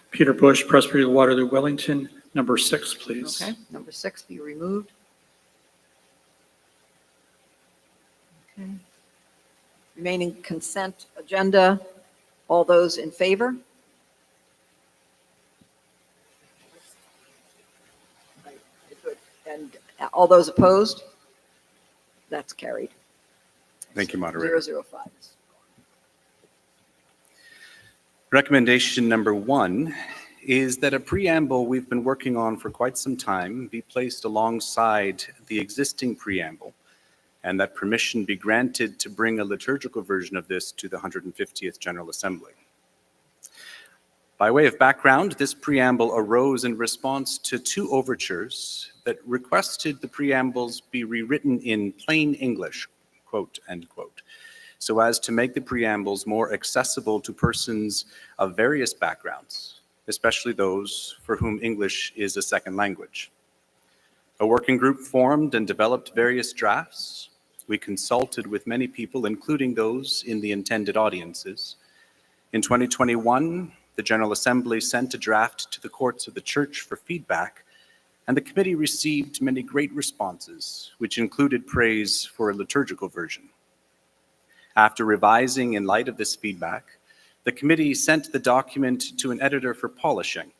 Peter Bush, Presbytery of Waterloo, Wellington, number 6, please. Okay, number 6 be removed. Okay. Remaining consent agenda. All those in favor? And all those opposed? That's carried. Thank you, moderator. 005. Recommendation number 1 is that a preamble we've been working on for quite some time be placed alongside the existing preamble, and that permission be granted to bring a liturgical version of this to the 150th General Assembly. By way of background, this preamble arose in response to two overtures that requested the preambles be rewritten in plain English, quote, end quote, so as to make the preambles more accessible to persons of various backgrounds, especially those for whom English is a second language. A working group formed and developed various drafts. We consulted with many people, including those in the intended audiences. In 2021, the General Assembly sent a draft to the courts of the Church for feedback, and the committee received many great responses, which included praise for a liturgical version. After revising in light of this feedback, the committee sent the document to an editor for polishing,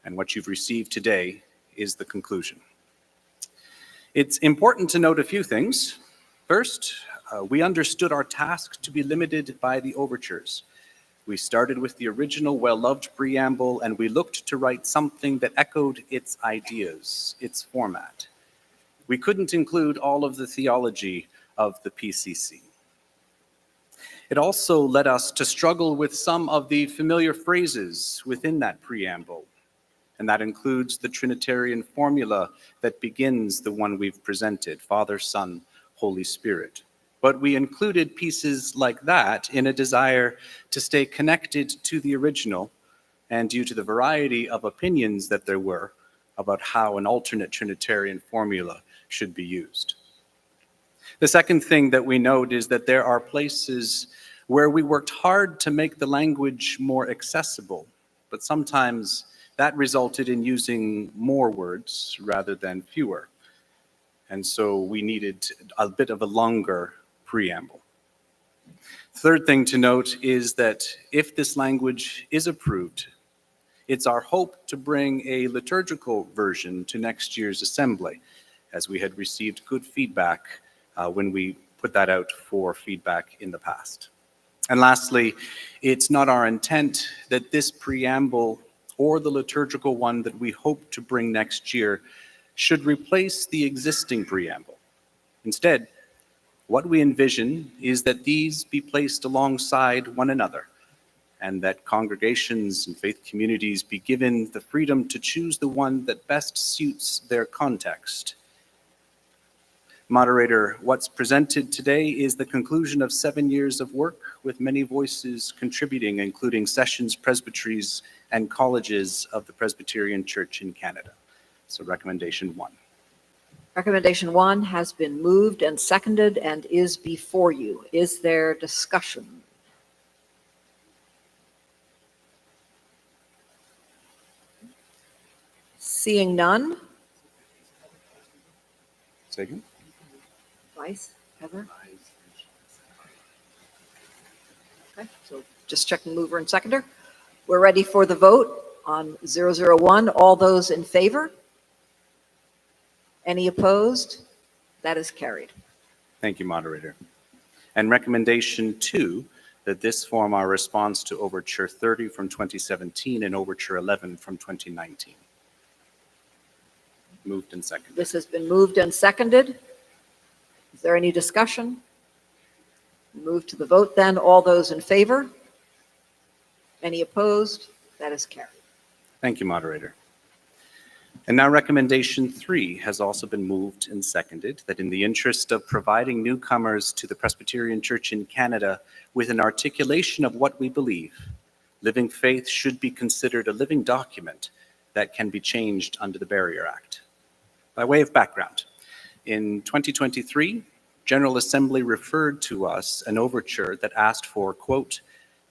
and what you've received today is the conclusion. It's important to note a few things. First, we understood our task to be limited by the overtures. We started with the original well-loved preamble, and we looked to write something that echoed its ideas, its format. We couldn't include all of the theology of the PCC. It also led us to struggle with some of the familiar phrases within that preamble, and that includes the Trinitarian formula that begins the one we've presented, Father, Son, Holy Spirit. But we included pieces like that in a desire to stay connected to the original, and due to the variety of opinions that there were about how an alternate Trinitarian formula should be used. The second thing that we note is that there are places where we worked hard to make the language more accessible, but sometimes that resulted in using more words rather than fewer. And so we needed a bit of a longer preamble. Third thing to note is that if this language is approved, it's our hope to bring a liturgical version to next year's assembly, as we had received good feedback when we put that out for feedback in the past. And lastly, it's not our intent that this preamble or the liturgical one that we hope to bring next year should replace the existing preamble. Instead, what we envision is that these be placed alongside one another, and that congregations and faith communities be given the freedom to choose the one that best suits their context. Moderator, what's presented today is the conclusion of 7 years of work with many voices contributing, including sessions, presbyteries, and colleges of the Presbyterian Church in Canada. So recommendation 1. Recommendation 1 has been moved and seconded and is before you. Is there discussion? Seeing none. Second. Vice, Heather? Okay, so just checking mover and seconder. We're ready for the vote on 001. All those in favor? Any opposed? That is carried. Thank you, moderator. And recommendation 2, that this form our response to Overture 30 from 2017 and Overture 11 from 2019. Moved and seconded. This has been moved and seconded. Is there any discussion? Move to the vote then. All those in favor? Any opposed? That is carried. Thank you, moderator. And now recommendation 3 has also been moved and seconded, that in the interest of providing newcomers to the Presbyterian Church in Canada with an articulation of what we believe, living faith should be considered a living document that can be changed under the Barrier Act. By way of background, in 2023, General Assembly referred to us an overture that asked for, quote,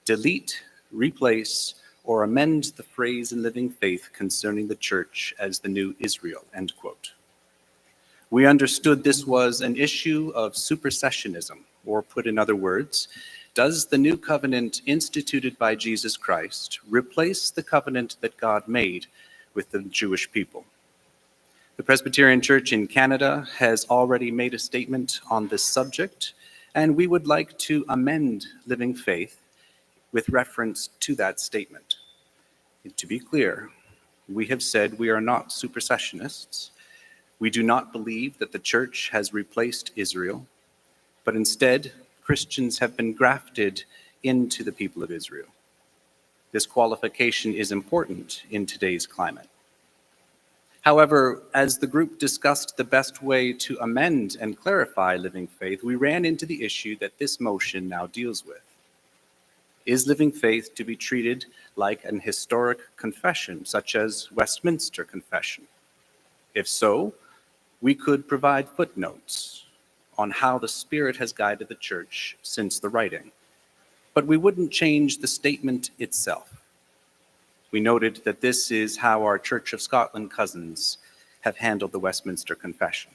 delete, replace, or amend the phrase in living faith concerning the church as the new Israel, end quote. We understood this was an issue of supersessionism, or put in other words, does the new covenant instituted by Jesus Christ replace the covenant that God made with the Jewish people? The Presbyterian Church in Canada has already made a statement on this subject, and we would like to amend living faith with reference to that statement. To be clear, we have said we are not supersessionists. We do not believe that the church has replaced Israel, but instead, Christians have been grafted into the people of Israel. This qualification is important in today's climate. However, as the group discussed the best way to amend and clarify living faith, we ran into the issue that this motion now deals with. Is living faith to be treated like an historic confession, such as Westminster Confession? If so, we could provide footnotes on how the Spirit has guided the church since the writing, but we wouldn't change the statement itself. We noted that this is how our Church of Scotland cousins have handled the Westminster Confession.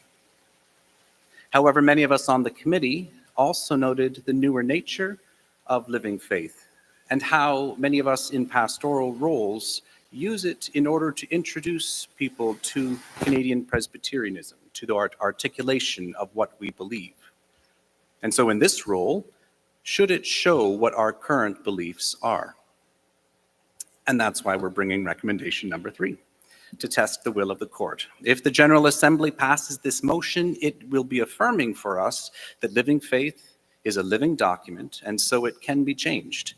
However, many of us on the committee also noted the newer nature of living faith and how many of us in pastoral roles use it in order to introduce people to Canadian Presbyterianism, to the articulation of what we believe. And so in this role, should it show what our current beliefs are? And that's why we're bringing recommendation number 3, to test the will of the court. If the General Assembly passes this motion, it will be affirming for us that living faith is a living document, and so it can be changed.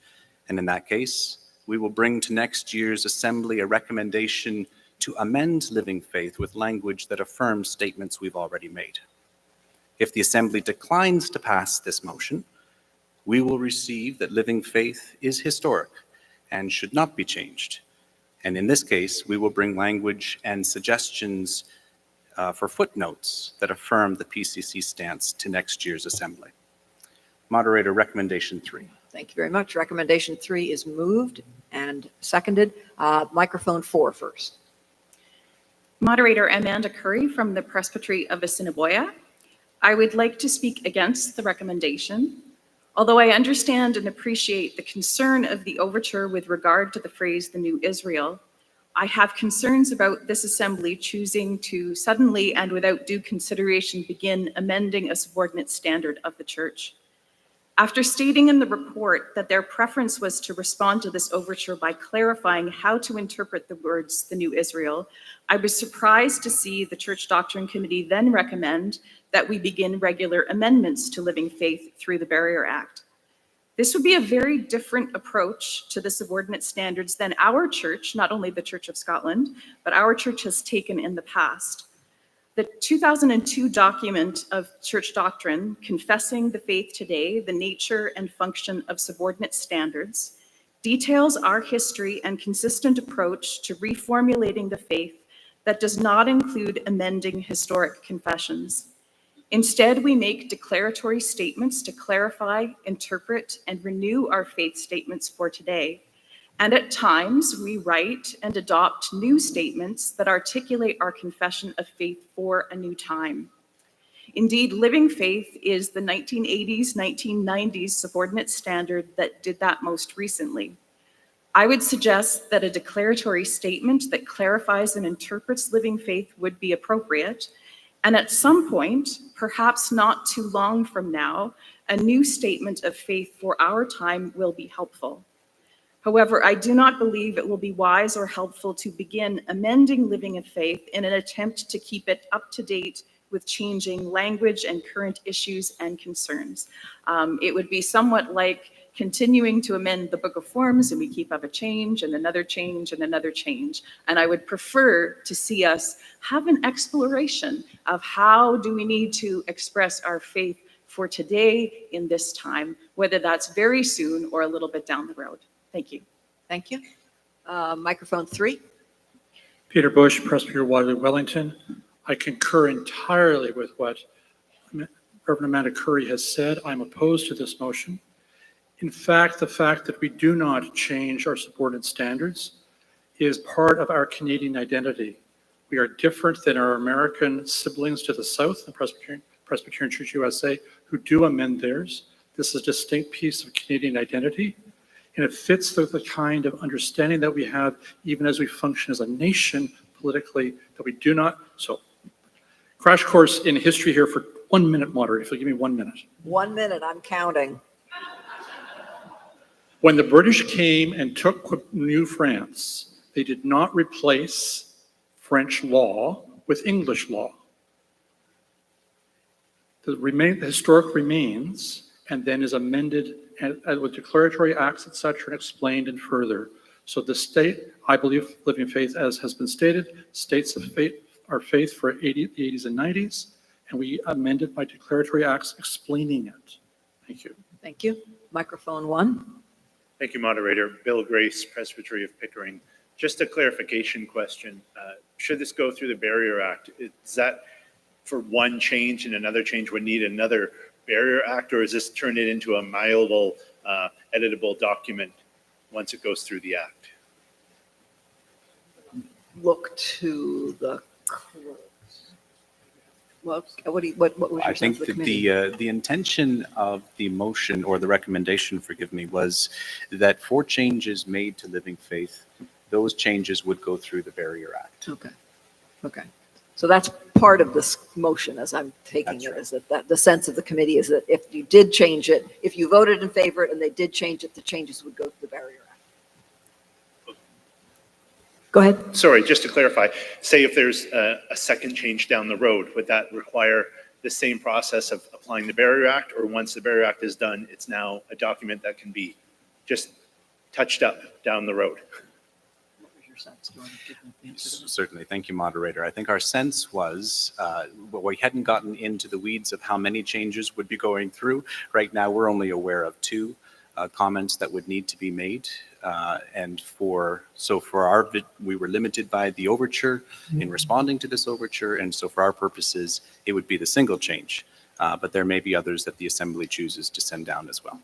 And in that case, we will bring to next year's Assembly a recommendation to amend living faith with language that affirms statements we've already made. If the Assembly declines to pass this motion, we will receive that living faith is historic and should not be changed. And in this case, we will bring language and suggestions for footnotes that affirm the PCC stance to next year's Assembly. Moderator, recommendation 3. Thank you very much. Recommendation 3 is moved and seconded. Microphone 4 first. Moderator Amanda Curry from the Presbytery of Assiniboia. I would like to speak against the recommendation. Although I understand and appreciate the concern of the overture with regard to the phrase "the new Israel," I have concerns about this assembly choosing to suddenly and without due consideration begin amending a subordinate standard of the church. After stating in the report that their preference was to respond to this overture by clarifying how to interpret the words "the new Israel," I was surprised to see the Church Doctrine Committee then recommend that we begin regular amendments to living faith through the Barrier Act. This would be a very different approach to the subordinate standards than our church, not only the Church of Scotland, but our church has taken in the past. The 2002 document of church doctrine, Confessing the Faith Today, the Nature and Function of Subordinate Standards, details our history and consistent approach to reformulating the faith that does not include amending historic confessions. Instead, we make declaratory statements to clarify, interpret, and renew our faith statements for today. And at times, we write and adopt new statements that articulate our confession of faith for a new time. Indeed, living faith is the 1980s, 1990s subordinate standard that did that most recently. I would suggest that a declaratory statement that clarifies and interprets living faith would be appropriate. And at some point, perhaps not too long from now, a new statement of faith for our time will be helpful. However, I do not believe it will be wise or helpful to begin amending living of faith in an attempt to keep it up to date with changing language and current issues and concerns. It would be somewhat like continuing to amend the Book of Forms, and we keep up a change and another change and another change. And I would prefer to see us have an exploration of how do we need to express our faith for today in this time, whether that's very soon or a little bit down the road. Thank you. Thank you. Microphone 3. Peter Bush, Presbyterian Waterloo, Wellington. I concur entirely with what Reverend Amanda Curry has said. I'm opposed to this motion. In fact, the fact that we do not change our subordinate standards is part of our Canadian identity. We are different than our American siblings to the south, the Presbyterian Church USA, who do amend theirs. This is a distinct piece of Canadian identity, and it fits with the kind of understanding that we have even as we function as a nation politically, that we do not. So, crash course in history here for 1 minute, moderator, if you'll give me 1 minute. 1 minute, I'm counting. When the British came and took New France, They did not replace French law with English law. The historic remains and then is amended with declaratory acts, etc., and explained and further. So the state, I believe, living faith, as has been stated, states of faith are faith for the 80s and 90s, and we amended by declaratory acts explaining it. Thank you. Thank you. Microphone 1. Thank you, moderator. Bill Grace, Presbytery of Pickering. Just a clarification question. Should this go through the Barrier Act, is that for one change and another change would need another Barrier Act, or is this turn it into a malleable, editable document once it goes through the Act? Look to the clerks. Well, what was your I sense think of the that committee? the intention of the motion, or the recommendation, forgive me, was that for changes made to living faith, those changes would go through the Barrier Act. Okay. Okay. So that's part of this motion, as I'm taking it, is that the sense of the committee is that if you did change it, if you voted in favor and they did change it, the changes would go to the Barrier Act. Go ahead. Sorry, just to clarify, say if there's a second change down the road, would that require the same process of applying the Barrier Act, or once the Barrier Act is done, it's now a document that can be just touched up down the road? Certainly. Thank you, moderator. I think our sense was, we hadn't gotten into the weeds of how many changes would be going through. Right now, we're only aware of 2 comments that would need to be made. And for our, we were limited by the overture in responding to this overture. And so for our purposes, it would be the single change. But there may be others that the Assembly chooses to send down as well.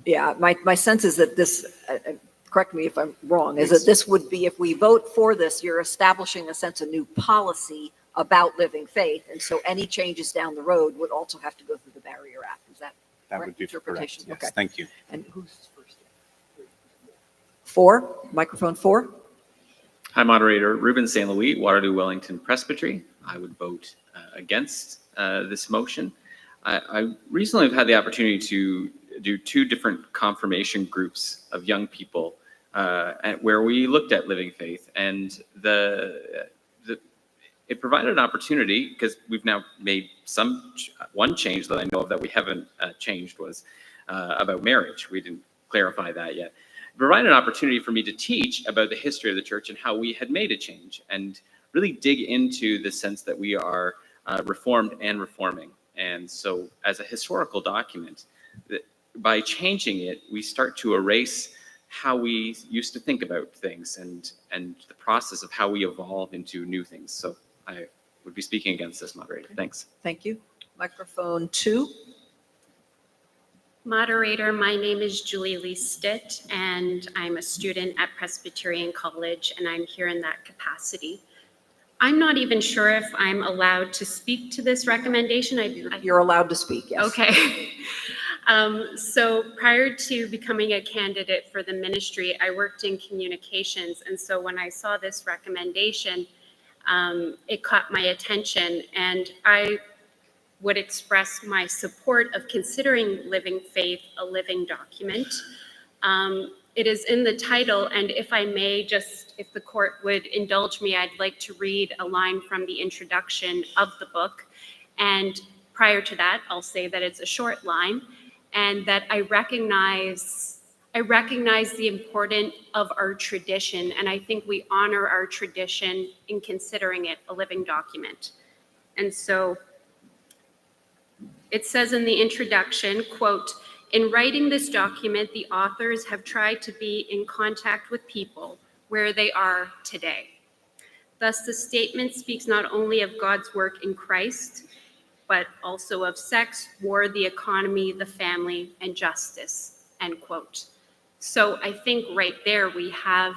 Yeah, my sense is that this, correct me if I'm wrong, is that this would be, if we vote for this, you're establishing a sense of new policy about living faith. And so any changes down the road would also have to go through the Barrier Act. Is that That would be correct. Yes, Okay. thank you. And who's first? 4, microphone 4. Hi, moderator. Ruben St. Louis, Waterloo Wellington Presbytery. I would vote against this motion. I recently have had the opportunity to do 2 different confirmation groups of young people where we looked at living faith, and it provided an opportunity, because we've now made one change that I know of that we haven't changed was about marriage. We didn't clarify that yet. It provided an opportunity for me to teach about the history of the church and how we had made a change, and really dig into the sense that we are reformed and reforming. And so as a historical document, by changing it, we start to erase how we used to think about things and the process of how we evolve into new things. So I would be speaking against this, moderator. Thanks. Thank you. Microphone 2. Moderator, my name is Julie Lee Stitt, and I'm a student at Presbyterian College, and I'm here in that capacity. I'm not even sure if I'm allowed to speak to this recommendation. You're allowed to speak, yes. Okay. So prior to becoming a candidate for the ministry, I worked in communications. And so when I saw this recommendation, it caught my attention, and I would express my support of considering Living Faith a living document. It is in the title, and if I may, just if the court would indulge me, I'd like to read a line from the introduction of the book. And prior to that, I'll say that it's a short line, and that I recognize the importance of our tradition, and I think we honor our tradition in considering it a living document. And so it says in the introduction, quote, "In writing this document, the authors have tried to be in contact with people where they are today. Thus, the statement speaks not only of God's work in Christ, but also of sex, war, the economy, the family, and justice," end quote. So I think right there we have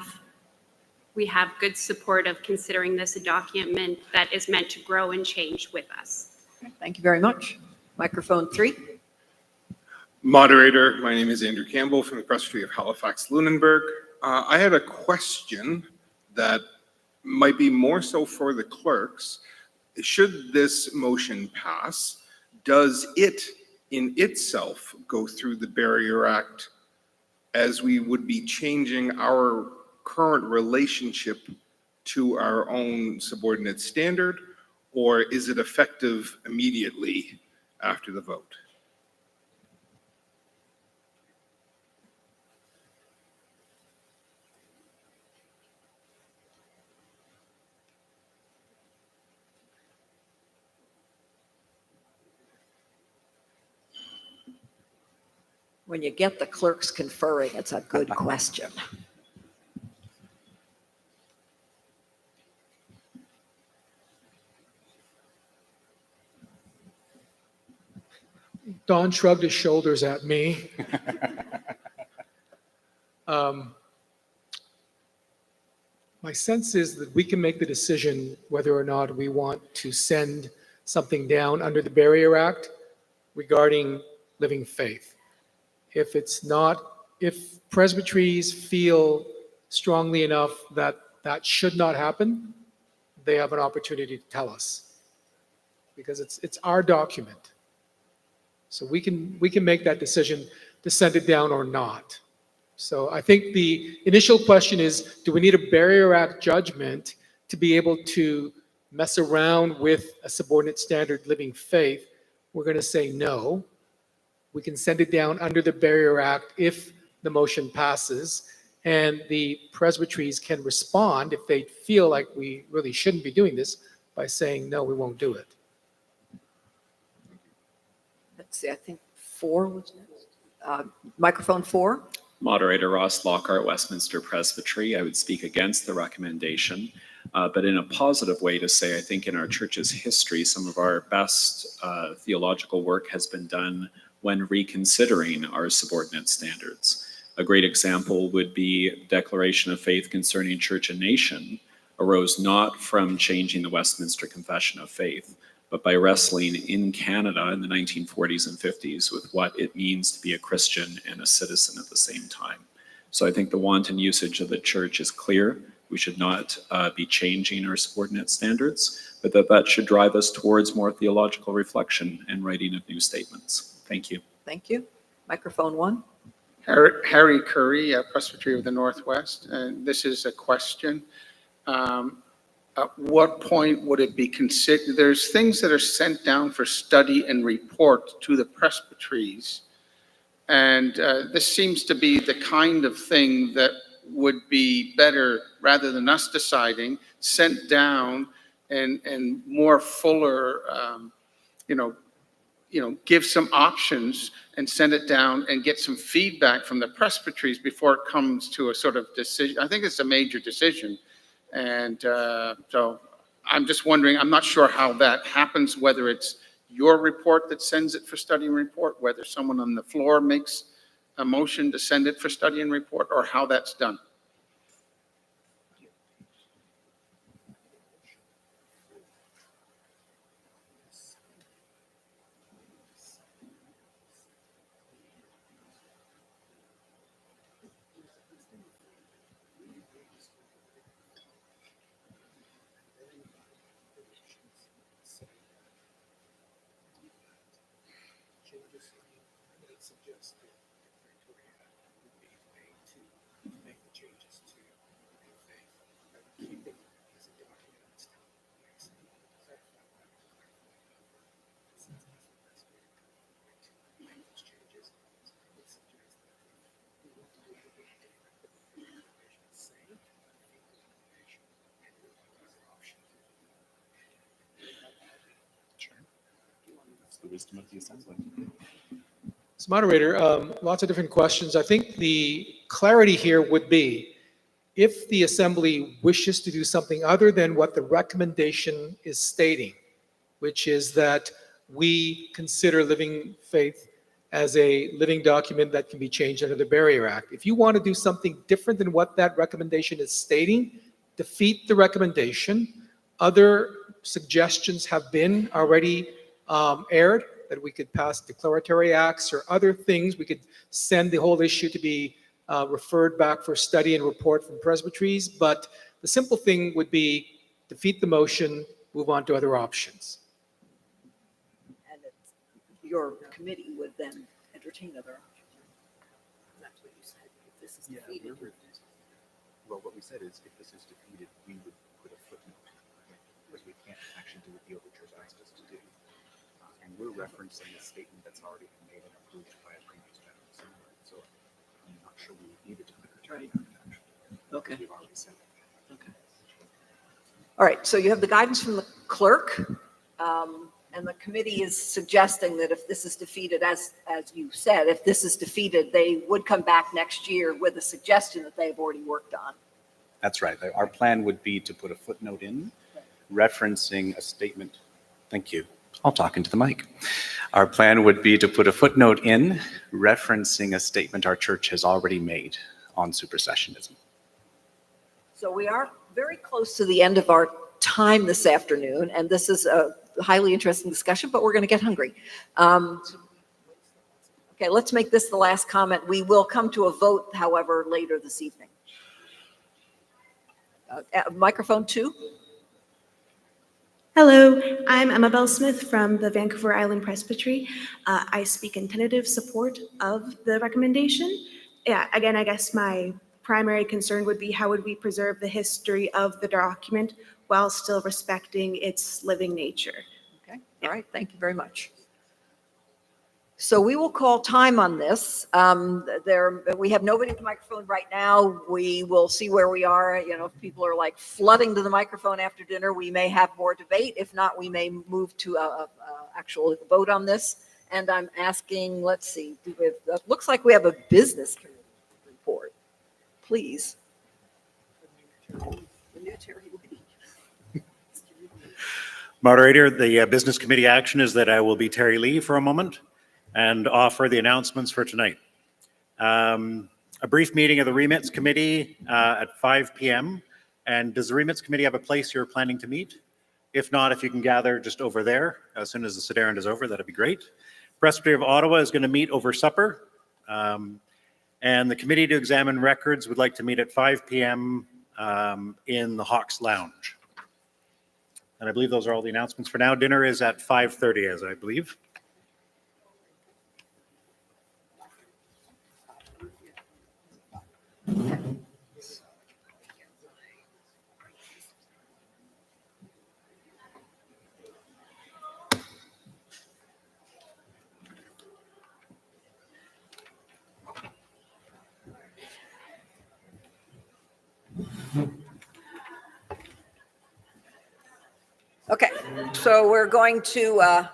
good support of considering this a document that is meant to grow and change with us. Thank you very much. Microphone 3. Moderator, my name is Andrew Campbell from the Presbytery of Halifax, Lunenburg. I had a question that might be more so for the clerks. Should this motion pass, does it in itself go through the Barrier Act as we would be changing our current relationship to our own subordinate standard, or is it effective immediately after the vote? When you get the clerks conferring, it's a good question. Don shrugged his shoulders at me. My sense is that we can make the decision whether or not we want to send something down under the Barrier Act regarding living faith. If presbyteries feel strongly enough that that should not happen, they have an opportunity to tell us, because it's our document. So we can make that decision to send it down or not. So I think the initial question is, do we need a Barrier Act judgment to be able to mess around with a subordinate standard living faith? We're going to say no. We can send it down under the Barrier Act if the motion passes, and the presbyteries can respond if they feel like we really shouldn't be doing this by saying, no, we won't do it. Let's see, I think 4 was next. Microphone 4. Moderator Ross Lockhart, Westminster Presbytery. I would speak against the recommendation, but in a positive way to say, I think in our church's history, some of our best theological work has been done when reconsidering our subordinate standards. A great example would be Declaration of Faith Concerning Church and Nation arose not from changing the Westminster Confession of Faith, but by wrestling in Canada in the 1940s and 50s with what it means to be a Christian and a citizen at the same time. So I think the wanton usage of the church is clear. We should not be changing our subordinate standards, but that should drive us towards more theological reflection and writing of new statements. Thank you. Thank you. Microphone 1. Harry Curry, Presbytery of the Northwest. And this is a question. At what point would it be considered? There's things that are sent down for study and report to the presbyteries. And this seems to be the kind of thing that would be better, rather than us deciding, sent down and more fuller, give some options and send it down and get some feedback from the presbyteries before it comes to a sort of decision. I think it's a major decision. And so I'm just wondering, I'm not sure how that happens, whether it's your report that sends it for study and report, whether someone on the floor makes a motion to send it for study and report, or how that's done. The wisdom of the assembly. So moderator, lots of different questions. I think the clarity here would be, if the assembly wishes to do something other than what the recommendation is stating, which is that we consider living faith as a living document that can be changed under the Barrier Act. If you want to do something different than what that recommendation is stating, defeat the recommendation. Other suggestions have been already aired, that we could pass declaratory acts or other things. We could send the whole issue to be referred back for study and report from presbyteries. But the simple thing would be defeat the motion, move on to other options. your committee would then entertain other options. That's what you said. If this is defeated. Well, what we said is if this is defeated, we would put a footnote, because we can't actually do what the overtures asked us to do. And we're referencing a statement that's already been made and approved by a previous general assembly. So I'm not sure we needed to put a Right. Okay. Okay. We've already said that. Okay. All right, so you have the guidance from the clerk, and the committee is suggesting that if this is defeated, as you said, if this is defeated, they would come back next year with a suggestion that they've already worked on. That's right. Our plan would be to put a footnote in referencing a statement. Thank you. I'll talk into the mic. Our plan would be to put a footnote in referencing a statement our church has already made on supersessionism. So we are very close to the end of our time this afternoon, and this is a highly interesting discussion, but we're going to get hungry. Okay, let's make this the last comment. We will come to a vote, however, later this evening. Microphone 2. Hello, I'm Emma Bell Smith from the Vancouver Island Presbytery. I speak in tentative support of the recommendation. Yeah, again, I guess my primary concern would be how would we preserve the history of the document while still respecting its living nature? Okay, all right, thank you very much. So we will call time on this. We have nobody at the microphone right now. We will see where we are. You know, if people are like flooding to the microphone after dinner, we may have more debate. If not, we may move to a actual vote on this. And I'm asking, let's see, it looks like we have a business committee report. Please. Moderator, the business committee action is that I will be Terry Lee for a moment and offer the announcements for tonight. A brief meeting of the Remits Committee at 5 p.m. And does the Remits Committee have a place you're planning to meet? If not, if you can gather just over there as soon as the Sederunt is over, that'd be great. Presbyterian of Ottawa is going to meet over supper. And the Committee to Examine Records would like to meet at 5 p.m. In the Hawks Lounge. And I believe those are all the announcements for now. Dinner is at 5:30, as I believe. Okay, so we're going to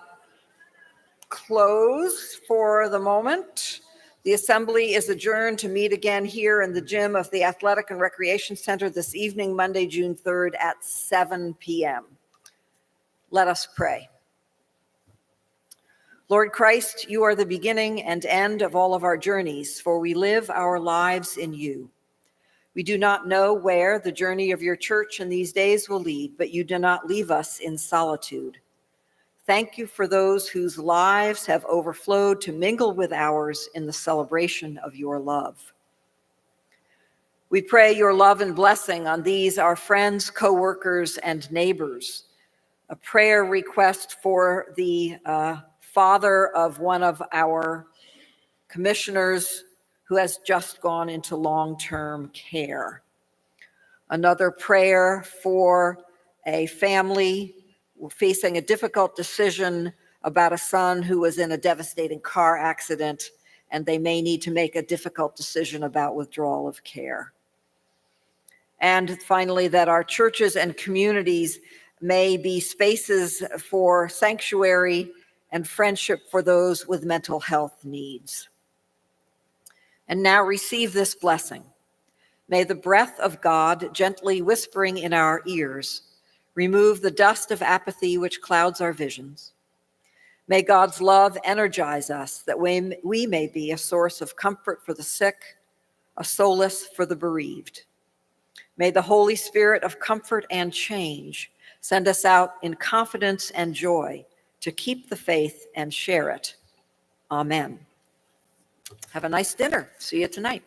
close for the moment. The assembly is adjourned to meet again here in the gym of the Athletic and Recreation Center this evening, Monday, June 3rd at 7 p.m. Let us pray. Lord Christ, you are the beginning and end of all of our journeys, for we live our lives in you. We do not know where the journey of your church in these days will lead, but you do not leave us in solitude. Thank you for those whose lives have overflowed to mingle with ours in the celebration of your love. We pray your love and blessing on these, our friends, co-workers, and neighbors. A prayer request for the father of one of our commissioners who has just gone into long-term care. Another prayer for a family facing a difficult decision about a son who was in a devastating car accident, and they may need to make a difficult decision about withdrawal of care. And finally, that our churches and communities may be spaces for sanctuary and friendship for those with mental health needs. And now receive this blessing. May the breath of God, gently whispering in our ears, remove the dust of apathy which clouds our visions. May God's love energize us that we may be a source of comfort for the sick, a solace for the bereaved. May the Holy Spirit of comfort and change send us out in confidence and joy to keep the faith and share it. Amen. Have a nice dinner. See you tonight.